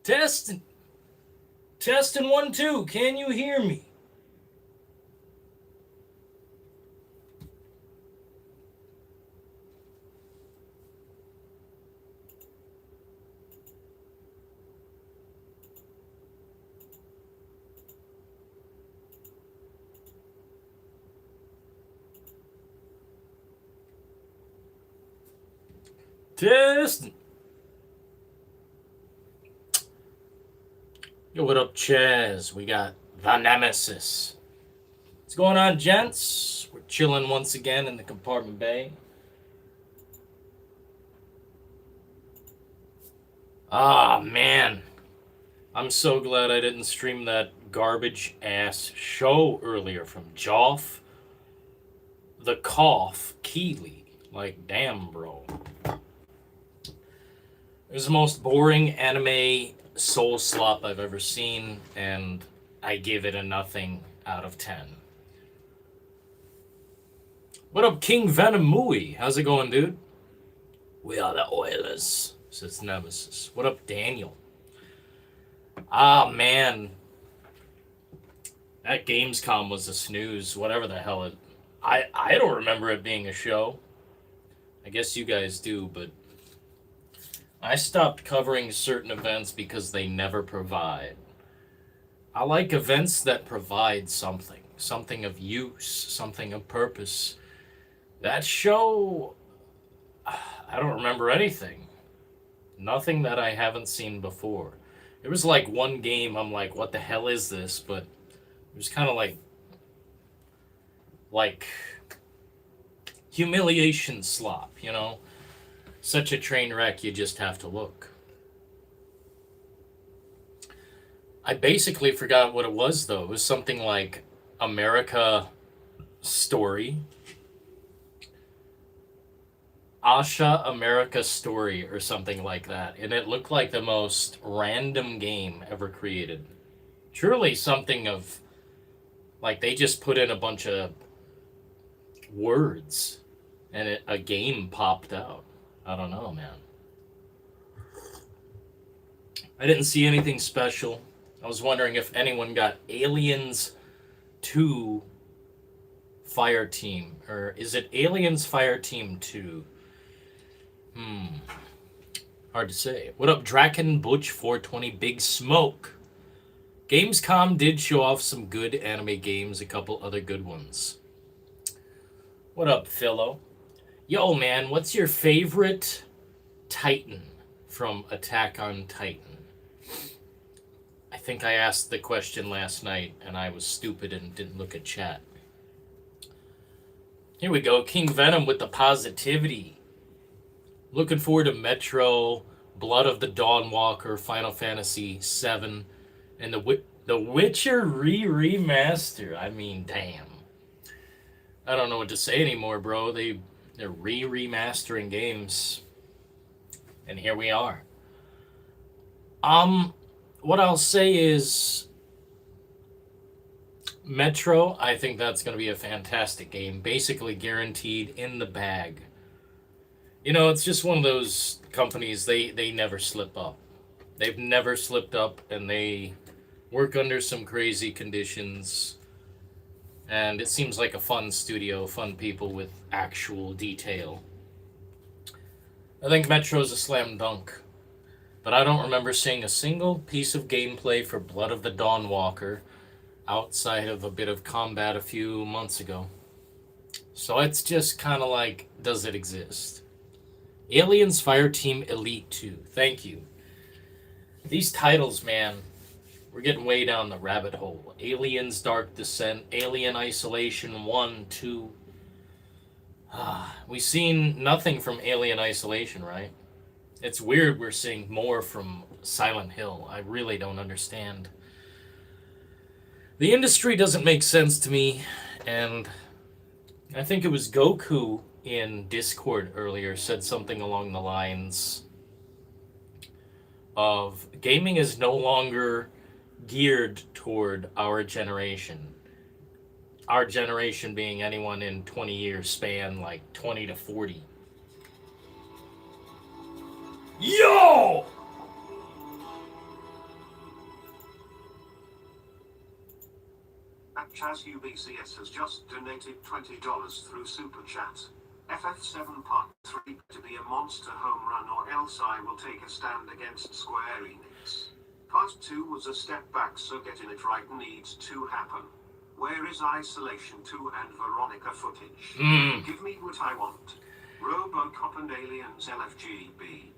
Testing. Testing 1, 2. Can you hear me? Testing. Yo, what up, Chaz? We got the Nemesis. What's going on, gents? We're chilling once again in the compartment bay. Ah, man. I'm so glad I didn't stream that garbage-ass show earlier from Joff the Cough Keeley. Like, damn, bro. It was the most boring anime soul slop I've ever seen, and I give it a nothing out of 10. What up, King Venom Mui? How's it going, dude? We are the Oilers, says Nemesis. What up, Daniel? Ah, man. That Gamescom was a snooze, whatever the hell it... I don't remember it being a show. I guess you guys do, but... I stopped covering certain events because they never provide. I like events that provide something. Something of use, something of purpose. That show... I don't remember anything. Nothing that I haven't seen before. There was like one game I'm like, what the hell is this? But it was kind of like humiliation slop, you know? Such a train wreck, you just have to look. I basically forgot what it was, though. It was something like America Story. Asha America Story or something like that. And it looked like the most random game ever created. Truly something of... Like, they just put in a bunch of words and a game popped out. I don't know, man. I didn't see anything special. I was wondering if anyone got Aliens 2 Fire Team. Or is it Aliens Fire Team 2? Hard to say. What up, Draken Butch 420 Big Smoke? Gamescom did show off some good anime games, a couple other good ones. What up, Philo? Yo, man, what's your favorite Titan from Attack on Titan? I think I asked the question last night, and I was stupid and didn't look at chat. Here we go, King Venom with the positivity. Looking forward to Metro, Blood of the Dawnwalker, Final Fantasy VII, and the Witcher remaster. I mean, damn. I don't know what to say anymore, bro. They're remastering games, and here we are. What I'll say is Metro, I think that's going to be a fantastic game. Basically guaranteed in the bag. You know, it's just one of those companies, they never slip up. They've never slipped up, and they work under some crazy conditions. And it seems like a fun studio, fun people with actual detail. I think Metro's a slam dunk. But I don't remember seeing a single piece of gameplay for Blood of the Dawnwalker outside of a bit of combat a few months ago. So it's just kind of like, does it exist? Aliens Fireteam Elite 2. Thank you. These titles, man, we're getting way down the rabbit hole. Aliens Dark Descent, Alien Isolation 1, 2. We've seen nothing from Alien Isolation, right? It's weird we're seeing more from Silent Hill. I really don't understand. The industry doesn't make sense to me, and I think it was Goku in Discord earlier said something along the lines of gaming is no longer geared toward our generation. Our generation being anyone in 20 years span, like 20 to 40. Yo! Chaz UBCS has just donated $20 through Super Chat. FF7 Part 3 to be a monster home run, or else I will take a stand against Square Enix. Part 2 was a step back, so getting it right needs to happen. Where is Isolation 2 and Veronica footage? Give me what I want. RoboCop and Aliens LFGB.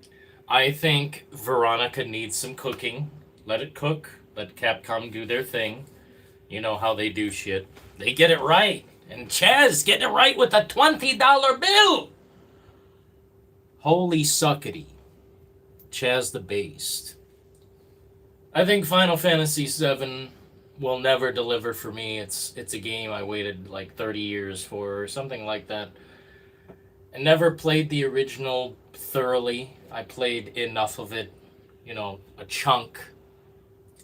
I think Veronica needs some cooking. Let it cook. Let Capcom do their thing. You know how they do shit. They get it right. And Chaz getting it right with a $20 bill. Holy suckety. Chaz the Based. I think Final Fantasy VII will never deliver for me. It's a game I waited like 30 years for or something like that. I never played the original thoroughly. I played enough of it, a chunk.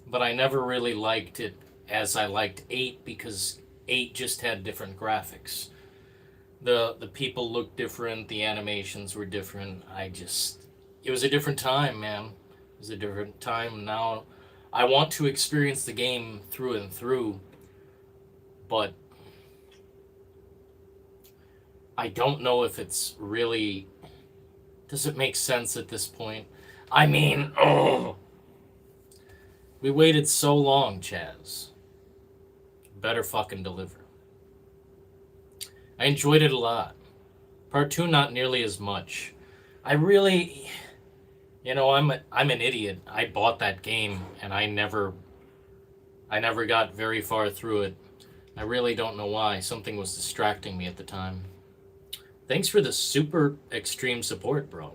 But I never really liked it as I liked 8 because 8 just had different graphics. The people looked different, the animations were different. It was a different time, man. It was a different time. Now I want to experience the game through and through, but I don't know if it's really... Does it make sense at this point? I mean, we waited so long, Chaz. Better fucking deliver. I enjoyed it a lot. Part 2, not nearly as much. I really... I'm an idiot. I bought that game, and I never got very far through it. I really don't know why. Something was distracting me at the time. Thanks for the super extreme support, bro.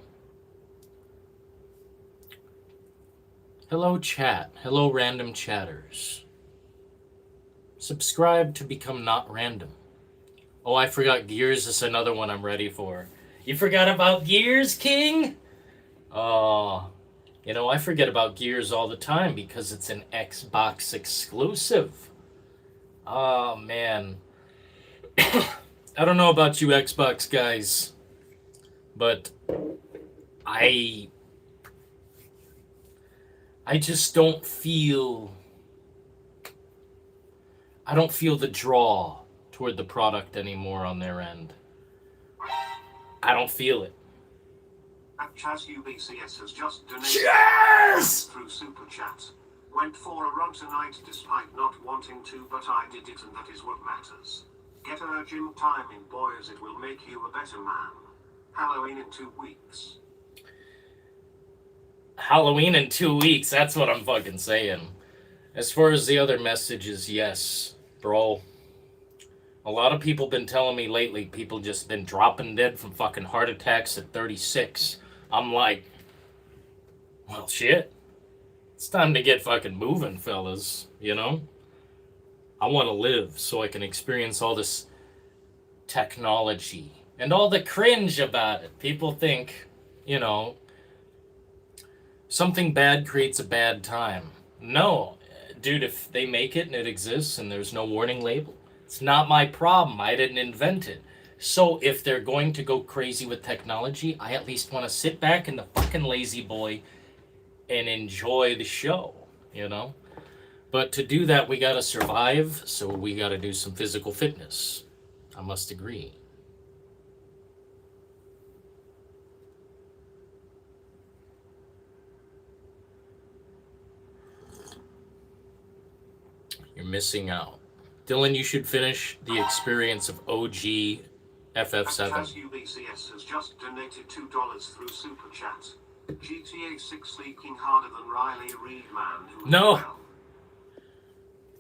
Hello, chat. Hello, random chatters. Subscribe to become not random. Oh, I forgot Gears is another one I'm ready for. You forgot about Gears, King? Oh, I forget about Gears all the time because it's an Xbox exclusive. Oh, man. I don't know about you Xbox guys, but I just don't feel... I don't feel the draw toward the product anymore on their end. I don't feel it. Chaz UBCS has just donated through Super Chat. Went for a run tonight despite not wanting to, but I did it, and that is what matters. Get a gym timing, boys, it will make you a better man. Halloween in 2 weeks. Halloween in 2 weeks, that's what I'm fucking saying. As far as the other messages, yes, bro. A lot of people been telling me lately, people just been dropping dead from fucking heart attacks at 36. I'm like, well, shit. It's time to get fucking moving, fellas, I want to live so I can experience all this technology and all the cringe about it. People think, something bad creates a bad time. No, dude, if they make it and it exists and there's no warning label, it's not my problem. I didn't invent it. So if they're going to go crazy with technology, I at least want to sit back in the fucking lazy boy and enjoy the show, But to do that, we gotta survive, so we gotta do some physical fitness. I must agree. You're missing out. Dylan, you should finish the experience of OG FF7. Chaz UBCS has just donated $2 through Super Chat. GTA 6 leaking harder than Riley Reid, man. No.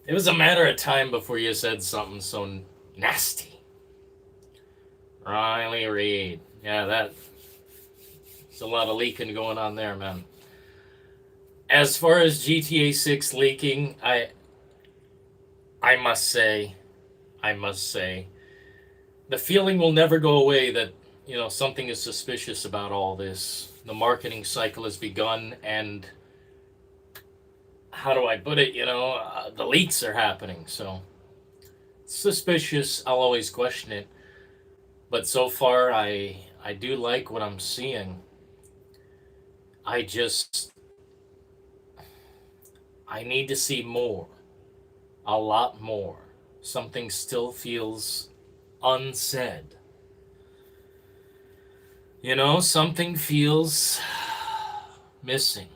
It was a matter of time before you said something so nasty. Riley Reid. Yeah, there's a lot of leaking going on there, man. As far as GTA 6 leaking, I must say, the feeling will never go away that, something is suspicious about all this. The marketing cycle has begun, and how do I put it, the leaks are happening, so it's suspicious. I'll always question it. But so far, I do like what I'm seeing. I need to see more. A lot more. Something still feels unsaid. You know, something feels missing.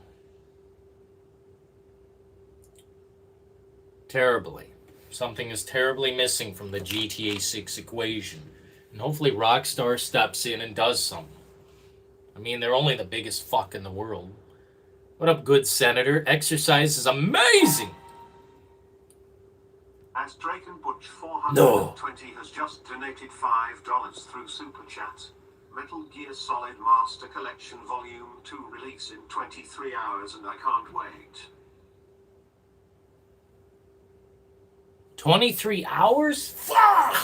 Terribly. Something is terribly missing from the GTA 6 equation. And hopefully Rockstar steps in and does something. I mean, they're only the biggest fuck in the world. What up, good senator? Exercise is amazing! As Draken Butch 420 has just donated $5 through Super Chat. Metal Gear Solid Master Collection Volume 2 release in 23 hours and I can't wait. 23 hours? Fuck!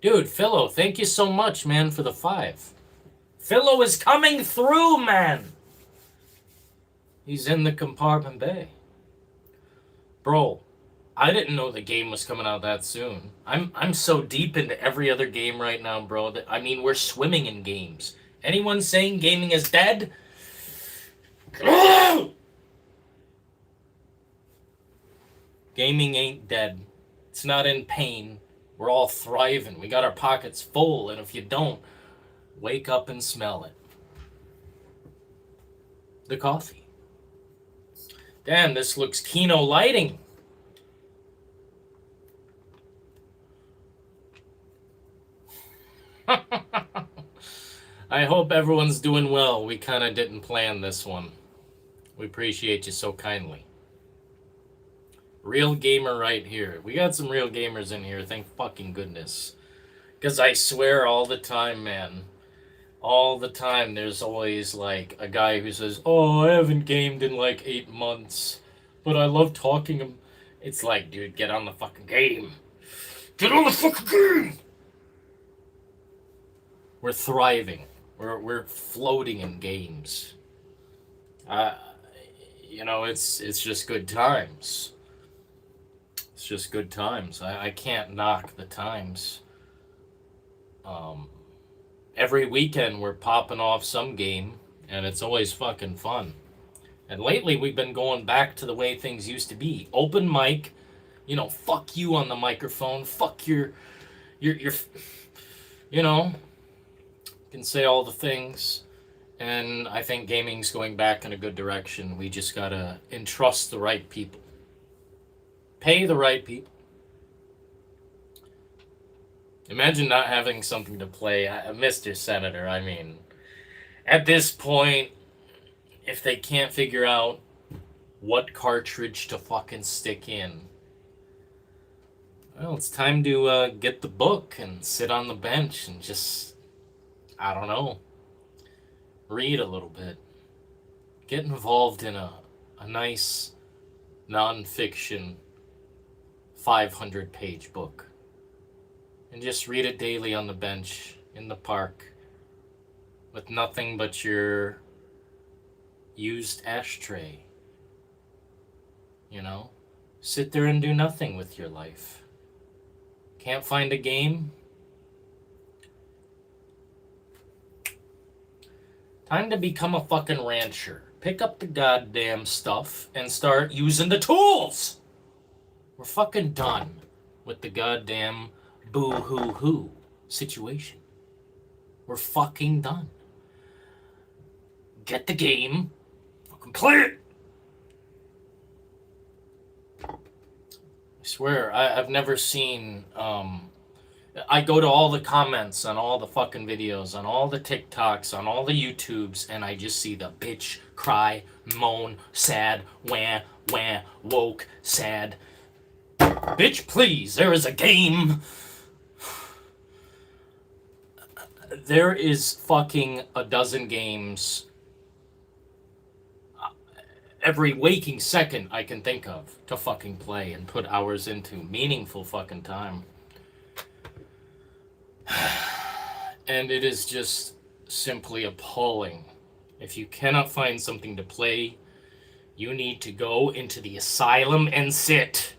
Dude, Philo, thank you so much, man, for the 5. Philo is coming through, man! He's in the compartment bay. Bro, I didn't know the game was coming out that soon. I'm so deep into every other game right now, bro, that, I mean, we're swimming in games. Anyone saying gaming is dead? Gaming ain't dead. It's not in pain. We're all thriving. We got our pockets full, and if you don't, wake up and smell it. The coffee. Damn, this looks Kino lighting. I hope everyone's doing well. We kind of didn't plan this one. We appreciate you so kindly. Real gamer right here. We got some real gamers in here, thank fucking goodness. Because I swear all the time, man. All the time there's always like a guy who says, oh, I haven't gamed in like 8 months. But I love talking. It's like, dude, get on the fucking game. Get on the fucking game! We're thriving. We're floating in games. You know, it's just good times. It's just good times. I can't knock the times. Every weekend we're popping off some game, and it's always fucking fun. And lately we've been going back to the way things used to be. Open mic, you know, fuck you on the microphone, fuck your you know, can say all the things. And I think gaming's going back in a good direction. We just gotta entrust the right people. Pay the right people. Imagine not having something to play. Mr. Senator, I mean, at this point, if they can't figure out what cartridge to fucking stick in, well, it's time to get the book and sit on the bench and just, I don't know, read a little bit. Get involved in a nice non-fiction 500-page book. And just read it daily on the bench, in the park, with nothing but your used ashtray. You know? Sit there and do nothing with your life. Can't find a game? Time to become a fucking rancher. Pick up the goddamn stuff and start using the tools! We're fucking done with the goddamn boo-hoo-hoo situation. We're fucking done. Get the game. Fucking play it! I swear, I've never seen, I go to all the comments on all the fucking videos, on all the TikToks, on all the YouTubes, and I just see the bitch, cry, moan, sad, wah, wah, woke, sad. Bitch, please, there is a game. There is fucking a dozen games every waking second I can think of to fucking play and put hours into. Meaningful fucking time. And it is just simply appalling. If you cannot find something to play, you need to go into the asylum and sit.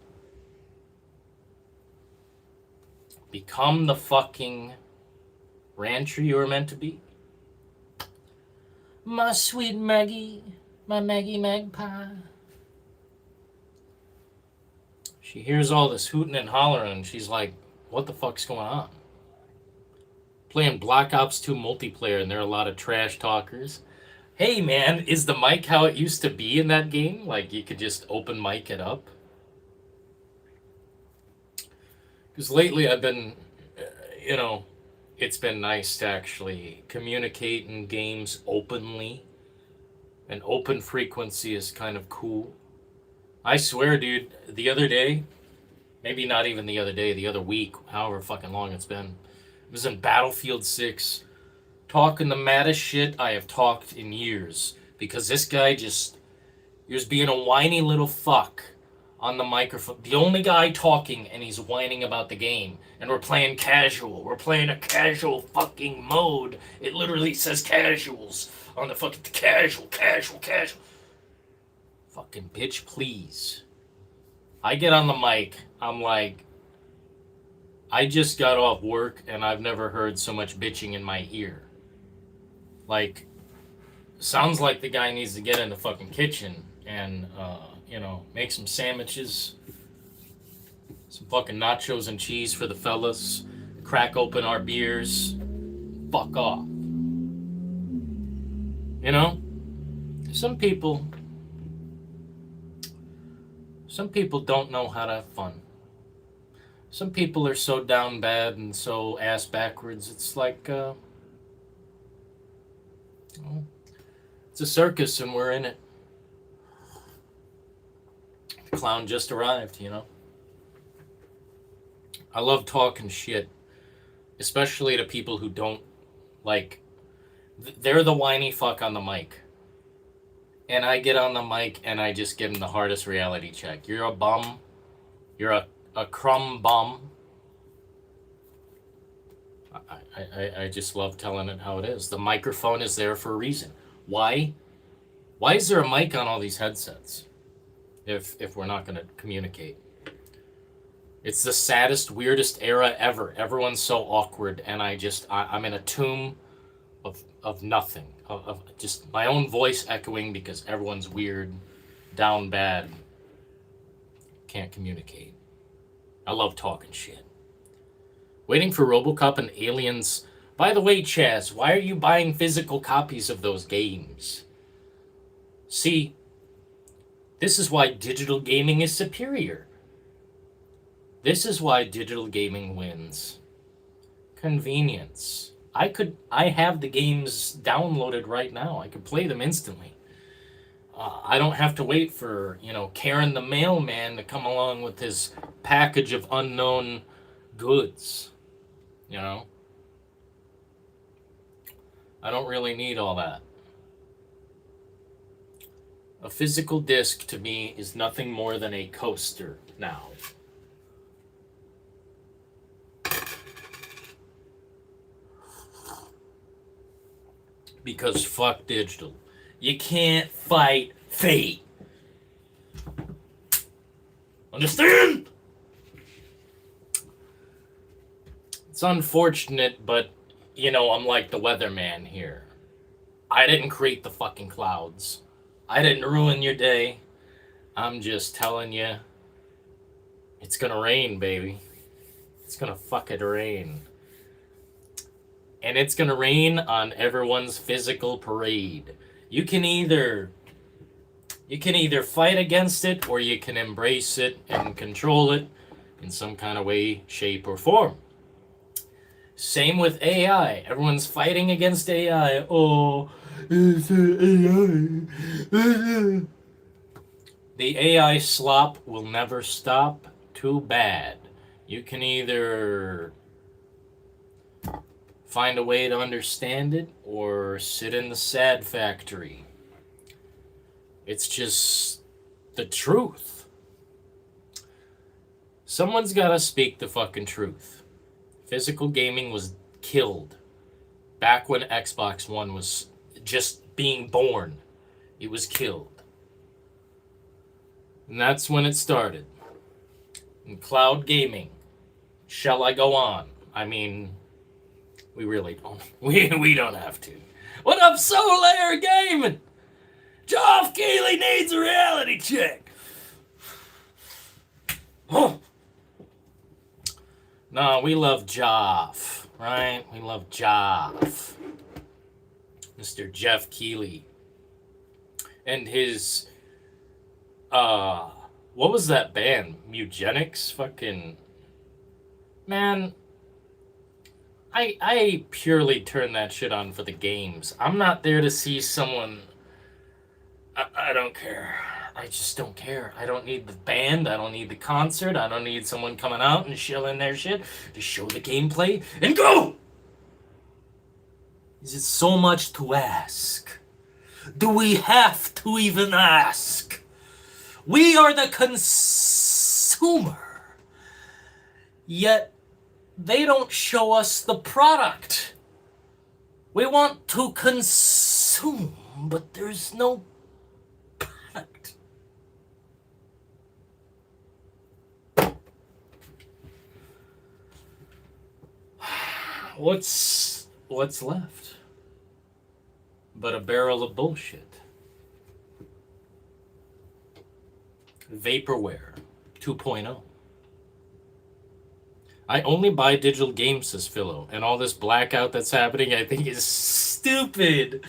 Become the fucking rancher you were meant to be. My sweet Maggie, my Maggie Magpie. She hears all this hooting and hollering, and she's like, what the fuck's going on? Playing Black Ops 2 multiplayer, and there are a lot of trash talkers. Hey, man, is the mic how it used to be in that game? Like, you could just open mic it up? Because lately I've been, it's been nice to actually communicate in games openly. And open frequency is kind of cool. I swear, dude, the other day, maybe not even the other day, the other week, however fucking long it's been, it was in Battlefield 6, talking the maddest shit I have talked in years. Because this guy he was being a whiny little fuck on the microphone. The only guy talking, and he's whining about the game. And we're playing casual. We're playing a casual fucking mode. It literally says casuals on the fucking casual. Fucking bitch, please. I get on the mic. I'm like, I just got off work and I've never heard so much bitching in my ear. Like, sounds like the guy needs to get in the fucking kitchen and, make some sandwiches, some fucking nachos and cheese for the fellas, crack open our beers, fuck off. Some people don't know how to have fun. Some people are so down bad and so ass backwards, it's like, it's a circus and we're in it. The clown just arrived, I love talking shit, especially to people who don't, they're the whiny fuck on the mic. And I get on the mic and I just give them the hardest reality check. You're a bum. You're a crumb bum. I just love telling it how it is. The microphone is there for a reason. Why? Why is there a mic on all these headsets if we're not going to communicate? It's the saddest, weirdest era ever. Everyone's so awkward, and I'm in a tomb of nothing, of just my own voice echoing because everyone's weird, down bad, can't communicate. I love talking shit. Waiting for RoboCop and Aliens. By the way, Chaz, why are you buying physical copies of those games? See, this is why digital gaming is superior. This is why digital gaming wins. Convenience. I have the games downloaded right now. I could play them instantly. I don't have to wait for, Karen the mailman to come along with his package of unknown goods. I don't really need all that. A physical disc to me is nothing more than a coaster now. Because fuck digital. You can't fight fate. Understand? It's unfortunate, but, I'm like the weatherman here. I didn't create the fucking clouds. I didn't ruin your day. I'm just telling you, it's gonna rain, baby. It's gonna fucking rain. And it's gonna rain on everyone's physical parade. You can either fight against it, or you can embrace it and control it in some kind of way, shape, or form. Same with AI. Everyone's fighting against AI. Oh, it's AI. The AI slop will never stop. Too bad. You can either find a way to understand it or sit in the sad factory. It's just the truth. Someone's gotta speak the fucking truth. Physical gaming was killed back when Xbox One was just being born. It was killed. And that's when it started. And cloud gaming. Shall I go on? I mean, we really don't. We don't have to. What up, Solar Gaming? Geoff Keighley needs a reality check. No, we love Joff, right? We love Joff. Mr. Jeff Keighley. And his, what was that band? Mugenics? Fucking, man, I purely turn that shit on for the games. I'm not there to see someone, I don't care. I just don't care. I don't need the band. I don't need the concert. I don't need someone coming out and shilling their shit to show the gameplay and go! Is it so much to ask? Do we have to even ask? We are the consumer. Yet they don't show us the product. We want to consume, but there's no product. What's left but a barrel of bullshit? Vaporware 2.0. I only buy digital games, says Philo, and all this blackout that's happening I think is stupid.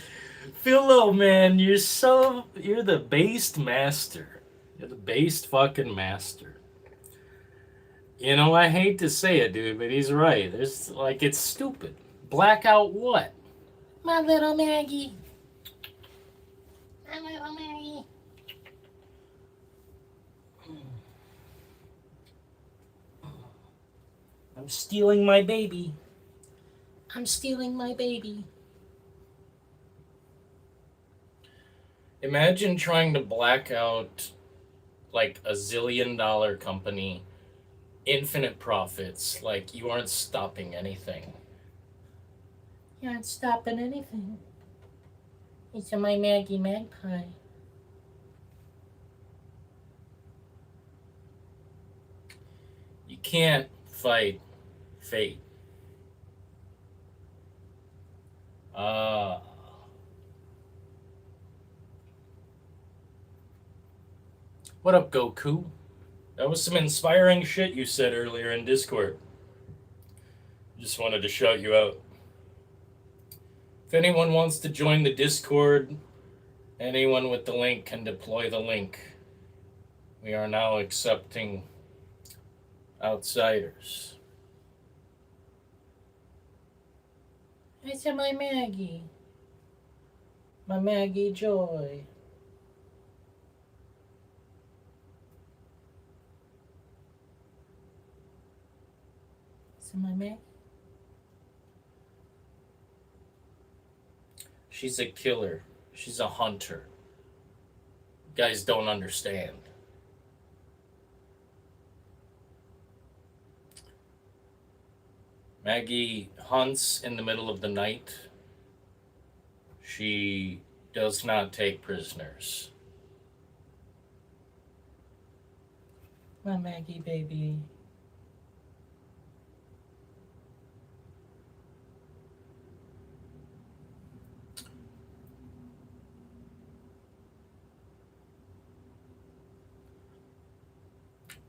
Philo, man, you're the based master. You're the based fucking master. You know, I hate to say it, dude, but he's right. There's, like, it's stupid. Blackout what? My little Maggie. My little Maggie. I'm stealing my baby. I'm stealing my baby. Imagine trying to black out, like, a $1 zillion company, infinite profits, like you aren't stopping anything. You aren't stopping anything. It's my Maggie Magpie. You can't fight fate. What up, Goku? That was some inspiring shit you said earlier in Discord. Just wanted to shout you out. If anyone wants to join the Discord, anyone with the link can deploy the link. We are now accepting outsiders. I said my Maggie. My Maggie Joy. My Maggie. She's a killer. She's a hunter. You guys don't understand. Maggie hunts in the middle of the night. She does not take prisoners. My Maggie baby.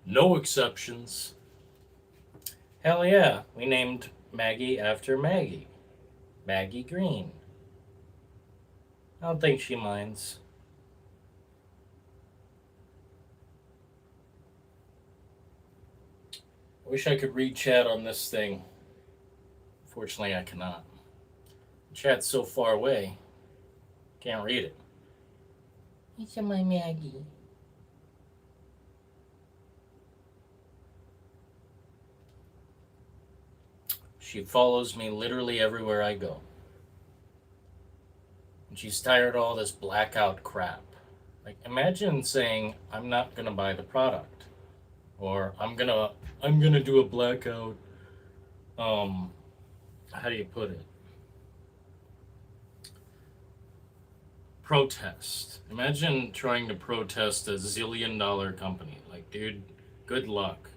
No exceptions. Hell yeah, we named Maggie after Maggie. Maggie Green. I don't think she minds. I wish I could read chat on this thing. Unfortunately, I cannot. Chat's so far away, can't read it. It's my Maggie. She follows me literally everywhere I go. And she's tired of all this blackout crap. Like, imagine saying, I'm not gonna buy the product. Or I'm gonna do a blackout, how do you put it? Protest. Imagine trying to protest a $1 zillion company. Like, dude, good luck.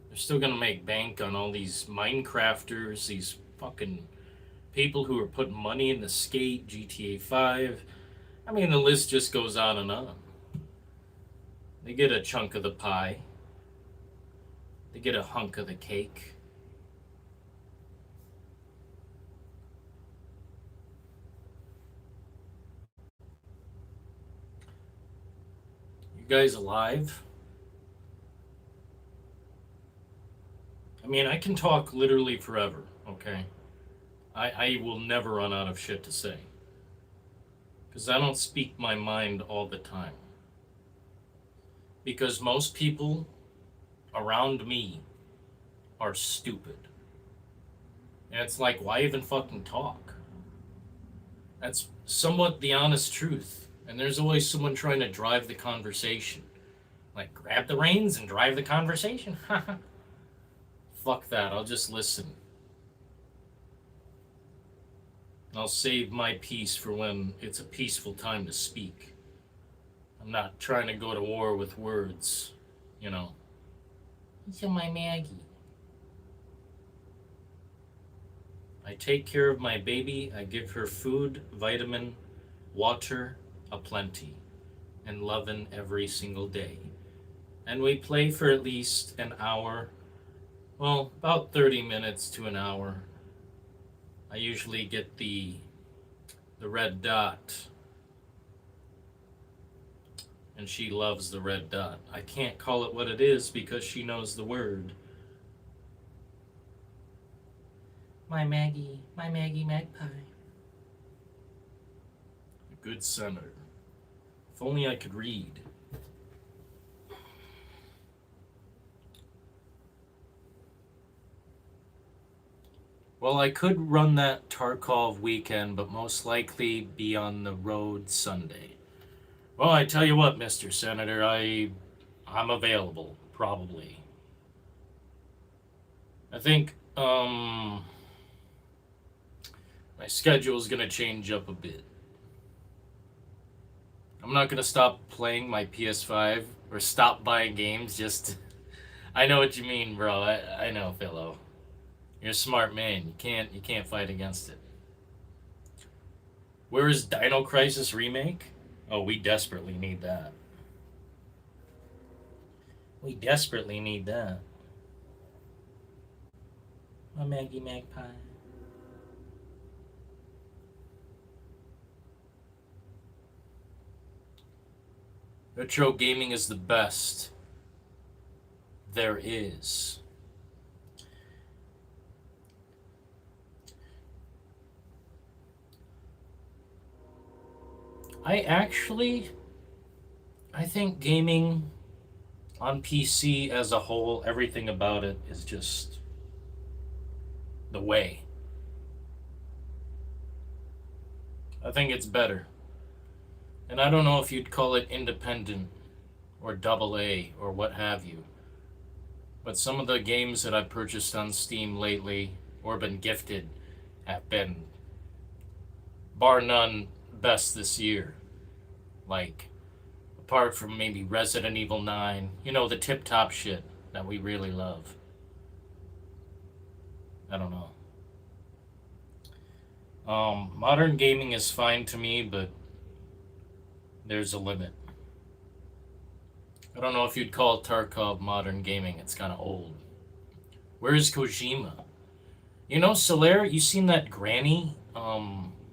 They're still gonna make bank on all these Minecrafters, these fucking people who are putting money into Skate, GTA 5. I mean, the list just goes on and on. They get a chunk of the pie. They get a hunk of the cake. You guys alive? I mean, I can talk literally forever, okay? I will never run out of shit to say. Because I don't speak my mind all the time. Because most people around me are stupid. And it's like, why even fucking talk? That's somewhat the honest truth. And there's always someone trying to drive the conversation. Like, grab the reins and drive the conversation. Fuck that, I'll just listen. I'll save my peace for when it's a peaceful time to speak. I'm not trying to go to war with words, you know. You're my Maggie. I take care of my baby. I give her food, vitamin, water, aplenty, and lovin' every single day. And we play for at least an hour. Well, about 30 minutes to an hour. I usually get the red dot. And she loves the red dot. I can't call it what it is because she knows the word. My Maggie Magpie. A good senator. If only I could read. Well, I could run that Tarkov weekend, but most likely be on the road Sunday. Well, I tell you what, Mr. Senator, I'm available, probably. I think, my schedule's gonna change up a bit. I'm not gonna stop playing my PS5 or stop buying games, just... I know what you mean, bro. I know, Philo. You're a smart man. You can't fight against it. Where is Dino Crisis Remake? Oh, we desperately need that. We desperately need that. My Maggie Magpie. Retro gaming is the best there is. I think gaming on PC as a whole, everything about it is just the way. I think it's better. And I don't know if you'd call it independent or double A or what have you. But some of the games that I've purchased on Steam lately or been gifted have been, bar none, best this year. Like, apart from maybe Resident Evil 9, you know, the tip-top shit that we really love. I don't know. Modern gaming is fine to me, but there's a limit. I don't know if you'd call Tarkov modern gaming. It's kind of old. Where's Kojima? You know, Solaire, you seen that Granny,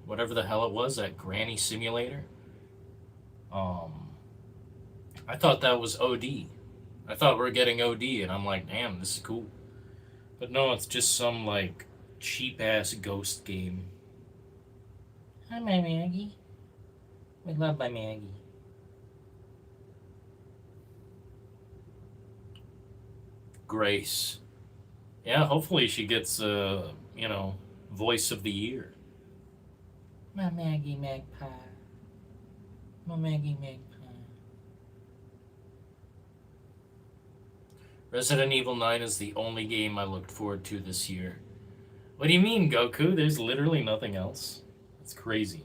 whatever the hell it was, that Granny simulator? I thought that was OD. I thought we were getting OD, and I'm like, damn, this is cool. But no, it's just some, like, cheap-ass ghost game. Hi, my Maggie. We love my Maggie. Grace. Yeah, hopefully she gets, you know, voice of the year. My Maggie Magpie. My Maggie Magpie. Resident Evil 9 is the only game I looked forward to this year. What do you mean, Goku? There's literally nothing else. It's crazy.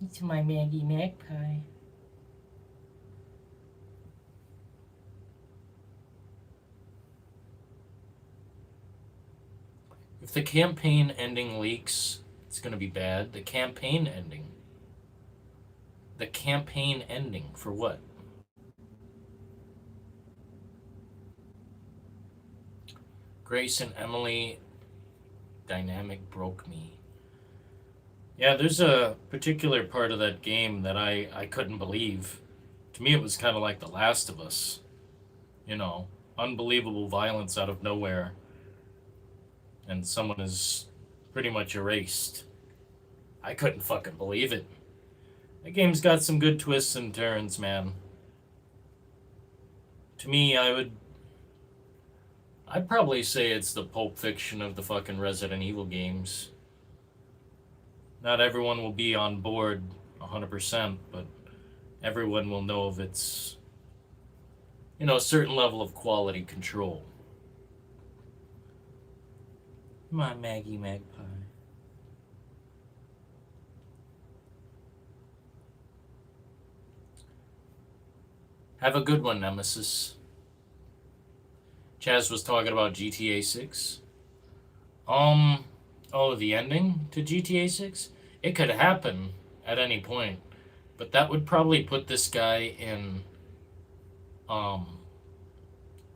It's my Maggie Magpie. If the campaign ending leaks, it's gonna be bad. The campaign ending. The campaign ending for what? Grace and Emily dynamic broke me. Yeah, there's a particular part of that game that I couldn't believe. To me, it was kind of like The Last of Us. You know, unbelievable violence out of nowhere, and someone is pretty much erased. I couldn't fucking believe it. The game's got some good twists and turns, man. To me, I'd probably say it's the Pulp Fiction of the fucking Resident Evil games. Not everyone will be on board 100%, but everyone will know of its, a certain level of quality control. Come on, Maggie Magpie. Have a good one, Nemesis. Chaz was talking about GTA 6. The ending to GTA 6? It could happen at any point, but that would probably put this guy in,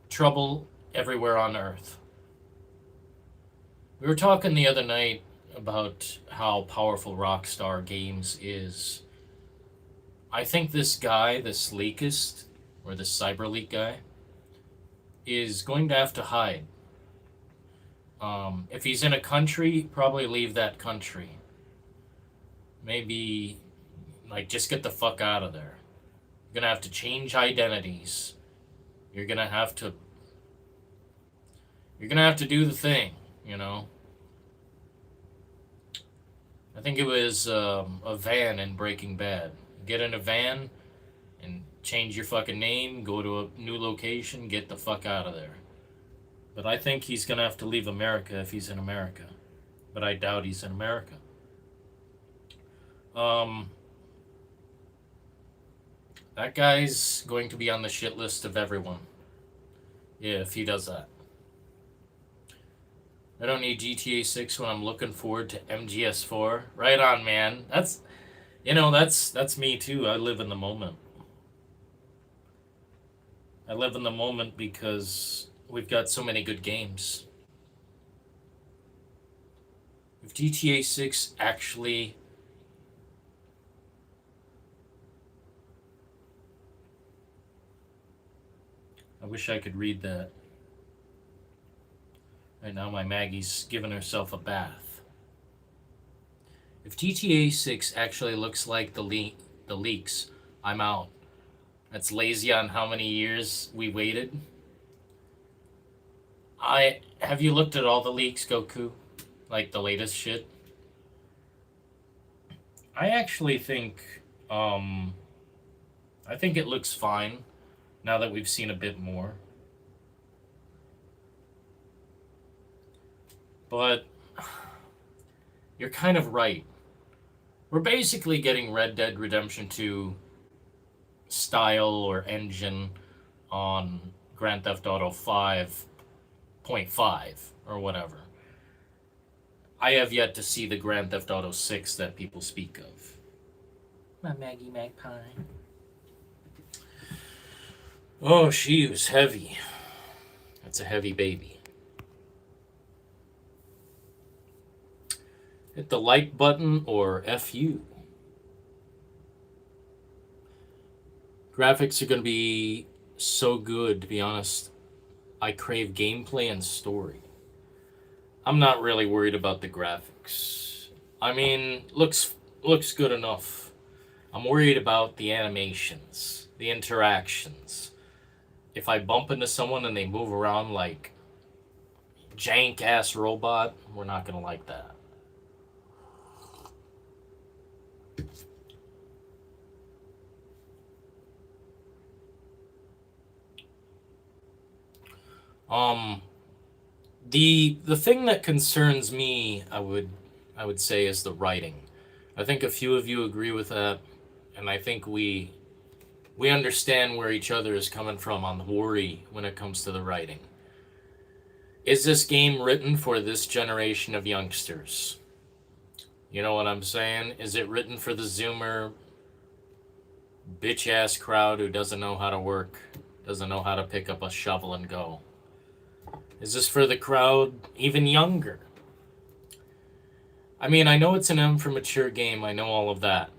trouble everywhere on Earth. We were talking the other night about how powerful Rockstar Games is. I think this guy, this leakist, or this cyber leak guy, is going to have to hide. If he's in a country, probably leave that country. Maybe, just get the fuck out of there. You're gonna have to change identities. You're gonna have to do the thing, I think it was a van in Breaking Bad. Get in a van and change your fucking name, go to a new location, get the fuck out of there. But I think he's gonna have to leave America if he's in America. But I doubt he's in America. That guy's going to be on the shit list of everyone. Yeah, if he does that. I don't need GTA 6 when I'm looking forward to MGS4. Right on, man. That's me too. I live in the moment. I live in the moment because we've got so many good games. If GTA 6 actually... I wish I could read that. Right now my Maggie's giving herself a bath. If GTA 6 actually looks like the leaks, I'm out. That's lazy on how many years we waited. Have you looked at all the leaks, Goku? Like the latest shit? I actually think, I think it looks fine now that we've seen a bit more. But you're kind of right. We're basically getting Red Dead Redemption 2 style or engine on Grand Theft Auto 5.5 or whatever. I have yet to see the Grand Theft Auto 6 that people speak of. My Maggie Magpie. Oh, she was heavy. That's a heavy baby. Hit the like button or F you. Graphics are going to be so good, to be honest. I crave gameplay and story. I'm not really worried about the graphics. I mean, looks good enough. I'm worried about the animations, the interactions. If I bump into someone and they move around like jank-ass robot, we're not going to like that. The thing that concerns me, I would say, is the writing. I think a few of you agree with that, and I think we understand where each other is coming from on the worry when it comes to the writing. Is this game written for this generation of youngsters? You know what I'm saying? Is it written for the Zoomer bitch-ass crowd who doesn't know how to work, doesn't know how to pick up a shovel and go? Is this for the crowd even younger? I mean, I know it's an M for mature game. I know all of that.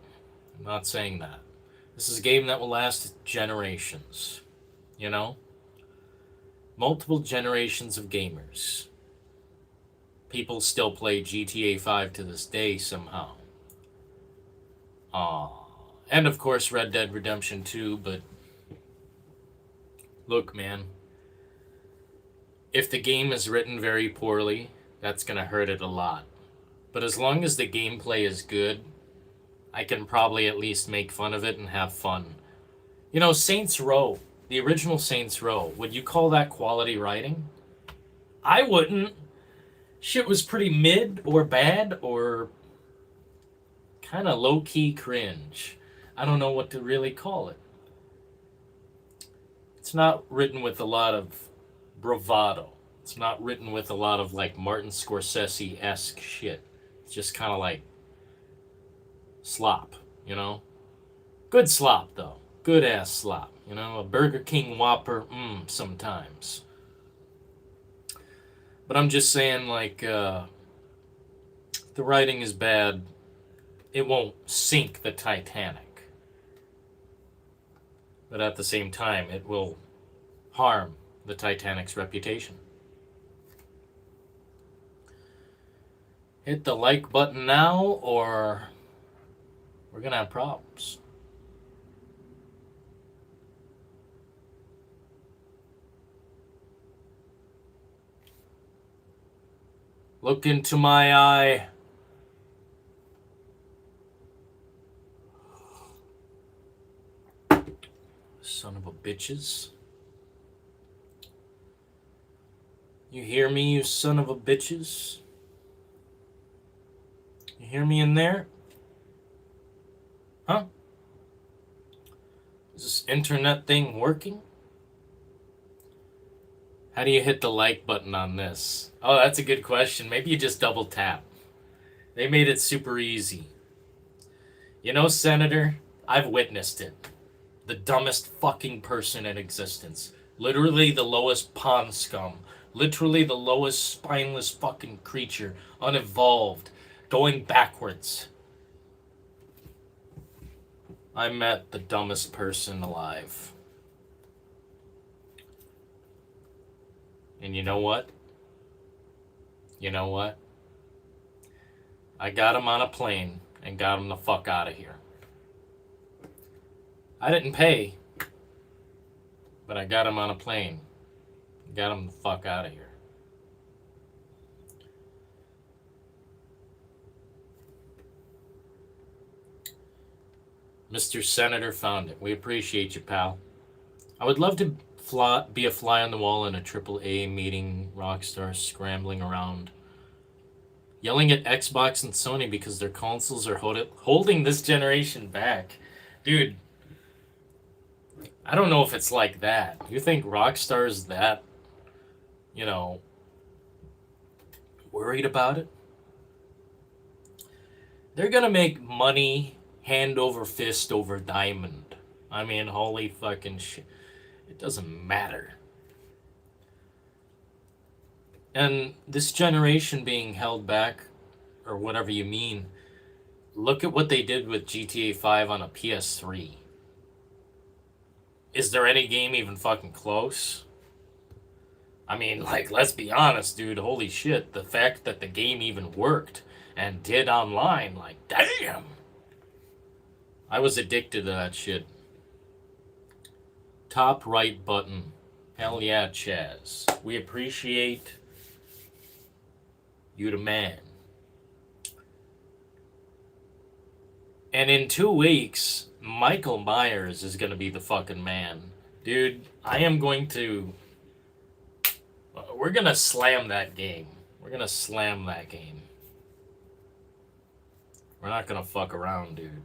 I'm not saying that. This is a game that will last generations. You know? Multiple generations of gamers. People still play GTA 5 to this day somehow. And of course Red Dead Redemption 2, but look, man, if the game is written very poorly, that's going to hurt it a lot. But as long as the gameplay is good, I can probably at least make fun of it and have fun. You know, Saints Row, the original Saints Row, would you call that quality writing? I wouldn't. Shit was pretty mid or bad or kind of low-key cringe. I don't know what to really call it. It's not written with a lot of bravado. It's not written with a lot of like Martin Scorsese-esque shit. It's just kind of like slop, you know? Good slop, though. Good ass slop. You know, a Burger King Whopper, sometimes. But I'm just saying, like, the writing is bad. It won't sink the Titanic. But at the same time, it will harm the Titanic's reputation. Hit the like button now, or we're gonna have problems. Look into my eye. Son of a bitches. You hear me, you son of a bitches? You hear me in there? Huh? Is this internet thing working? How do you hit the like button on this? Oh, that's a good question. Maybe you just double tap. They made it super easy. You know, Senator, I've witnessed it. The dumbest fucking person in existence. Literally the lowest pond scum. Literally the lowest spineless fucking creature. Unevolved. Going backwards. I met the dumbest person alive. And you know what? You know what? I got him on a plane and got him the fuck out of here. I didn't pay, but I got him on a plane. Got him the fuck out of here. Mr. Senator found it. We appreciate you, pal. I would love to be a fly on the wall in a AAA meeting, Rockstar scrambling around, yelling at Xbox and Sony because their consoles are holding this generation back. Dude, I don't know if it's like that. You think Rockstar's that, you know, worried about it? They're gonna make money hand over fist over diamond. I mean, holy fucking shit. It doesn't matter. And this generation being held back, or whatever you mean, look at what they did with GTA 5 on a PS3. Is there any game even fucking close? I mean, like, let's be honest, dude. Holy shit. The fact that the game even worked and did online, like, damn. I was addicted to that shit. Top right button. Hell yeah, Chaz. We appreciate you, the man. And in 2 weeks, Michael Myers is going to be the fucking man. Dude, I am going to... We're going to slam that game. We're going to slam that game. We're not going to fuck around, dude.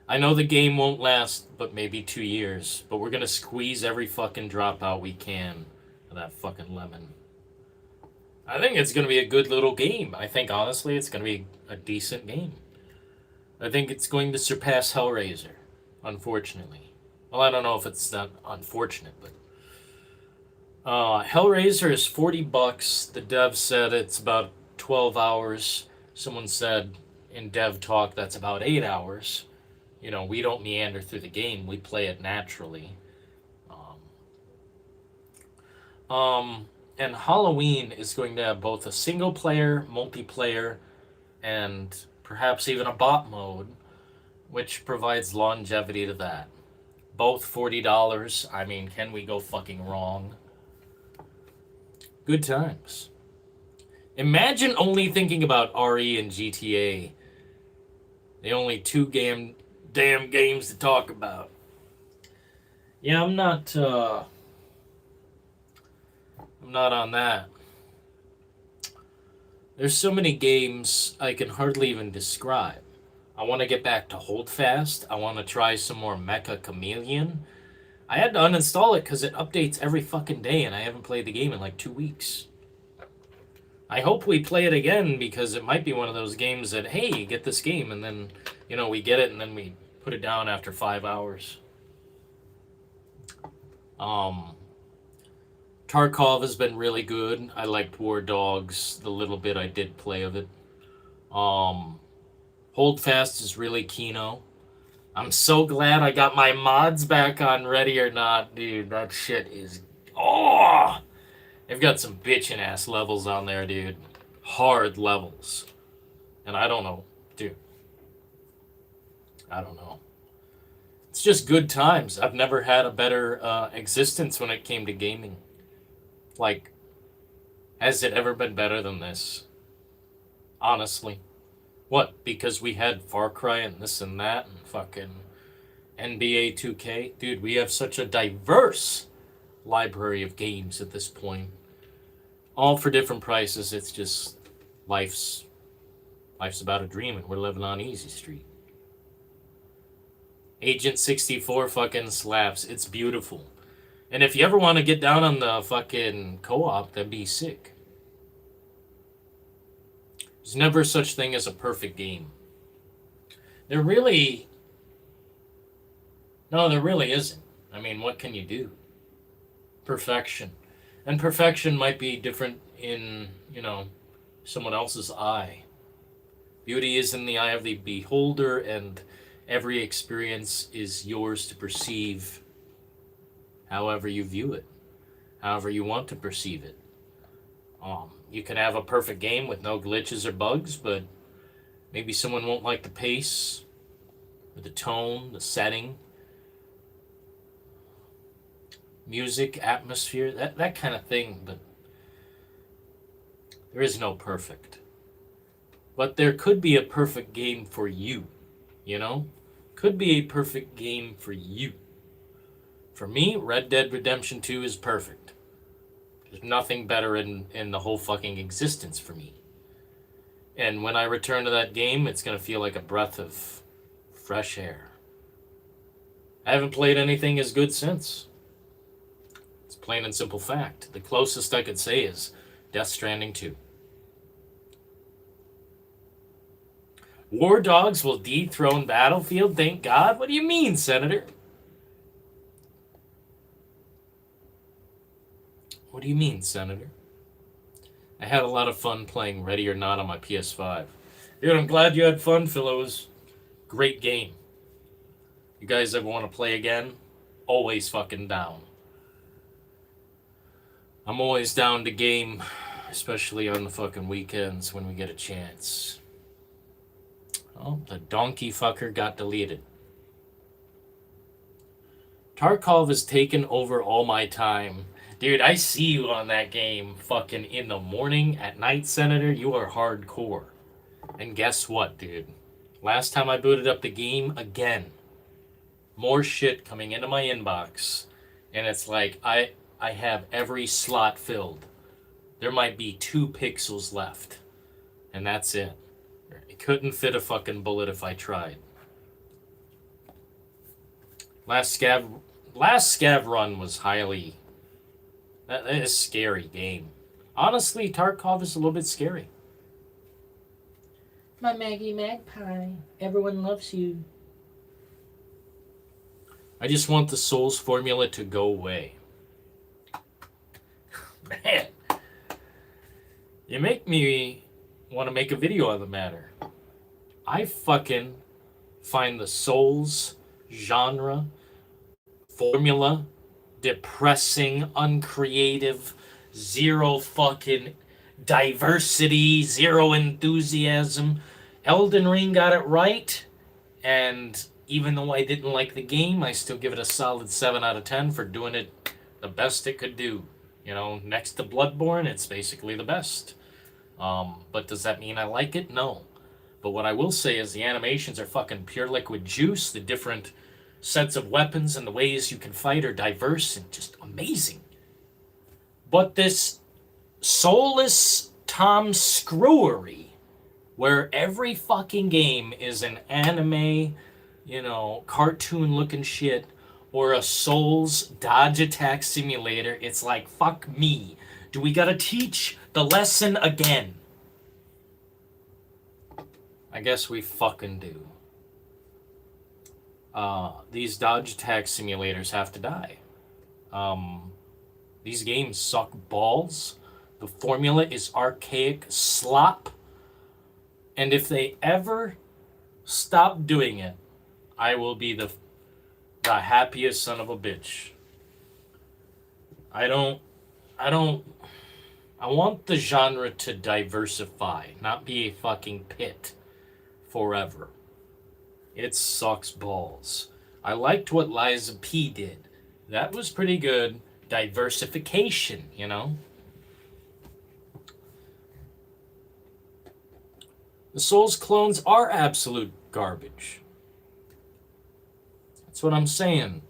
I know the game won't last but maybe 2 years, but we're going to squeeze every fucking drop out we can of that fucking lemon. I think it's going to be a good little game. I think, honestly, it's going to be a decent game. I think it's going to surpass Hellraiser, unfortunately. Well, I don't know if it's that unfortunate, but Hellraiser is $40. The dev said it's about 12 hours. Someone said in dev talk that's about 8 hours. You know, we don't meander through the game, we play it naturally. And Halloween is going to have both a single player, multiplayer, and perhaps even a bot mode, which provides longevity to that. Both $40. I mean, can we go fucking wrong? Good times. Imagine only thinking about RE and GTA. The only two damn games to talk about. Yeah, I'm not on that. There's so many games I can hardly even describe. I want to get back to Holdfast. I want to try some more Mecha Chameleon. I had to uninstall it because it updates every fucking day and I haven't played the game in like 2 weeks. I hope we play it again because it might be one of those games that, hey, get this game, and then, you know, we get it and then we put it down after 5 hours. Tarkov has been really good. I liked War Dogs, the little bit I did play of it. Holdfast is really kino. I'm so glad I got my mods back on Ready or Not, dude. That shit is... Oh! They've got some bitchin' ass levels on there, dude. Hard levels. And I don't know, dude. I don't know. It's just good times. I've never had a better existence when it came to gaming. Like, has it ever been better than this? Honestly. What? Because we had Far Cry and this and that and fucking NBA 2K? Dude, we have such a diverse library of games at this point. All for different prices. It's just life's about a dream and we're living on Easy Street. Agent 64 fucking slaps. It's beautiful. And if you ever want to get down on the fucking co-op, that'd be sick. There's never such thing as a perfect game. There really isn't. I mean, what can you do? Perfection. And perfection might be different in, you know, someone else's eye. Beauty is in the eye of the beholder, and every experience is yours to perceive however you view it, however you want to perceive it. You can have a perfect game with no glitches or bugs, but maybe someone won't like the pace, or the tone, the setting, music, atmosphere, that kind of thing. But there is no perfect. But there could be a perfect game for you, you know? Could be a perfect game for you. For me, Red Dead Redemption 2 is perfect. There's nothing better in the whole fucking existence for me. And when I return to that game, it's going to feel like a breath of fresh air. I haven't played anything as good since. It's plain and simple fact. The closest I could say is Death Stranding 2. War Dogs will dethrone Battlefield, thank God? What do you mean, Senator? What do you mean, Senator? I had a lot of fun playing Ready or Not on my PS5. Dude, I'm glad you had fun, Phil. It was a great game. You guys ever want to play again? Always fucking down. I'm always down to game, especially on the fucking weekends when we get a chance. Oh, the donkey fucker got deleted. Tarkov has taken over all my time. Dude, I see you on that game fucking in the morning, at night, Senator. You are hardcore. And guess what, dude? Last time I booted up the game, again, more shit coming into my inbox. And it's like, I have every slot filled. There might be 2 pixels left. And that's it. It couldn't fit a fucking bullet if I tried. Last scav run was highly... That is a scary game. Honestly, Tarkov is a little bit scary. My Maggie Magpie. Everyone loves you. I just want the Souls formula to go away. Man, you make me want to make a video on the matter. I fucking find the Souls genre formula depressing, uncreative, zero fucking diversity, zero enthusiasm. Elden Ring got it right, and even though I didn't like the game, I still give it a solid 7 out of 10 for doing it the best it could do. You know, next to Bloodborne, it's basically the best. But does that mean I like it? No. But what I will say is the animations are fucking pure liquid juice. The different sets of weapons and the ways you can fight are diverse and just amazing. But this soulless Tom Screwery, where every fucking game is an anime, you know, cartoon looking shit, or a Souls dodge attack simulator, it's like, fuck me. Do we gotta teach the lesson again? I guess we fucking do. These dodge attack simulators have to die. These games suck balls. The formula is archaic slop. And if they ever stop doing it, I will be the happiest son of a bitch. I want the genre to diversify, not be a fucking pit forever. It sucks balls. I liked what Liza P did. That was pretty good. Diversification, you know? The Souls clones are absolute garbage. That's what I'm saying.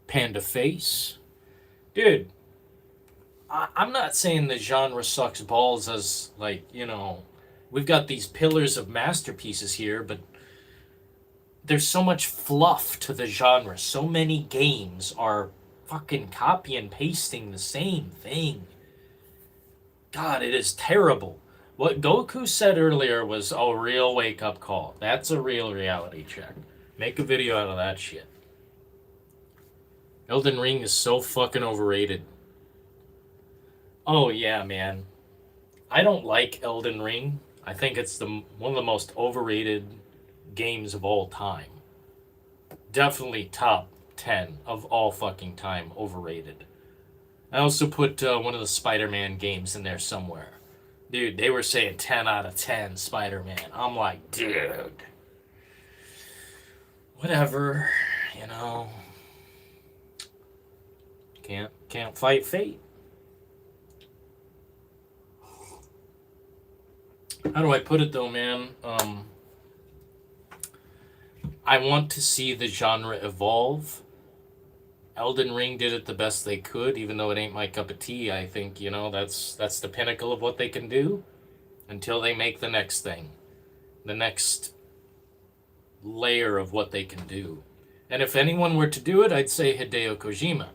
Panda Face. Dude, I'm not saying the genre sucks balls as, like, you know, we've got these pillars of masterpieces here, but there's so much fluff to the genre. So many games are fucking copy and pasting the same thing. God, it is terrible. What Goku said earlier was a real wake-up call. That's a real reality check. Make a video out of that shit. Elden Ring is so fucking overrated. Oh yeah, man. I don't like Elden Ring. I think it's one of the most overrated games of all time. Definitely top 10 of all fucking time overrated. I also put one of the Spider-Man games in there somewhere. Dude, they were saying 10 out of 10 Spider-Man. I'm like, dude. Whatever, you know. Can't fight fate. How do I put it though, man? I want to see the genre evolve. Elden Ring did it the best they could, even though it ain't my cup of tea. I think, you know, that's the pinnacle of what they can do until they make the next thing. The next layer of what they can do. And if anyone were to do it, I'd say Hideo Kojima.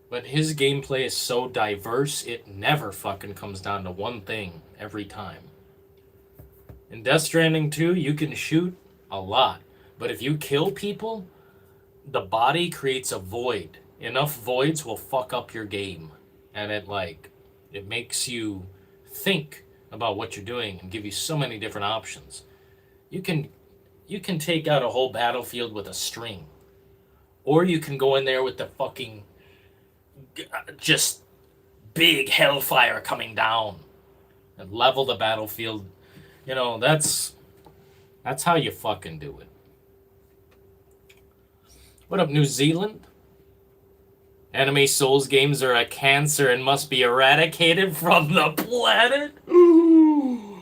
But his gameplay is so diverse, it never fucking comes down to one thing every time. In Death Stranding 2, you can shoot a lot. But if you kill people, the body creates a void. Enough voids will fuck up your game. And it makes you think about what you're doing and give you so many different options. You can take out a whole battlefield with a string. Or you can go in there with the fucking just big hellfire coming down and level the battlefield. You know, that's how you fucking do it. What up, New Zealand? Anime Souls games are a cancer and must be eradicated from the planet? Ooh.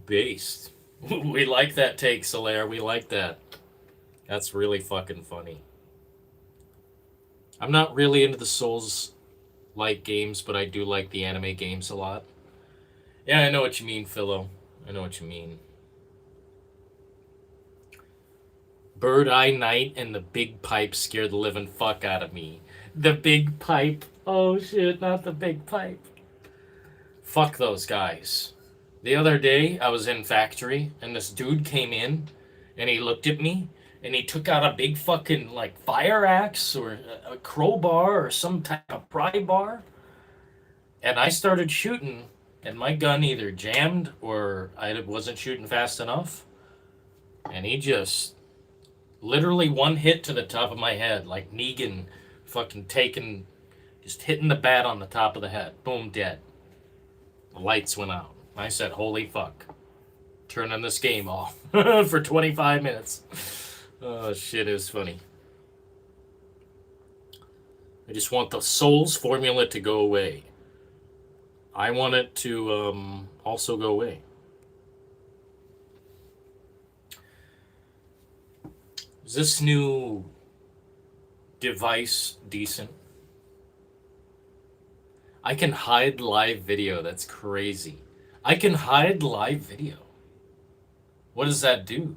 Based. We like that take, Solaire. We like that. That's really fucking funny. I'm not really into the Souls-like games, but I do like the anime games a lot. Yeah, I know what you mean, Philo. I know what you mean. Bird Eye Knight and the Big Pipe scared the living fuck out of me. The Big Pipe. Oh shit, not the Big Pipe. Fuck those guys. The other day, I was in factory, and this dude came in, and he looked at me, and he took out a big fucking like fire axe or a crowbar or some type of pry bar, and I started shooting, and my gun either jammed or I wasn't shooting fast enough, and he just literally one hit to the top of my head, like Negan fucking taking, just hitting the bat on the top of the head. Boom, dead. The lights went out. I said, holy fuck. Turning this game off for 25 minutes. Oh, shit, it was funny. I just want the Souls formula to go away. I want it to also go away. Is this new device decent? I can hide live video. That's crazy. I can hide live video. What does that do?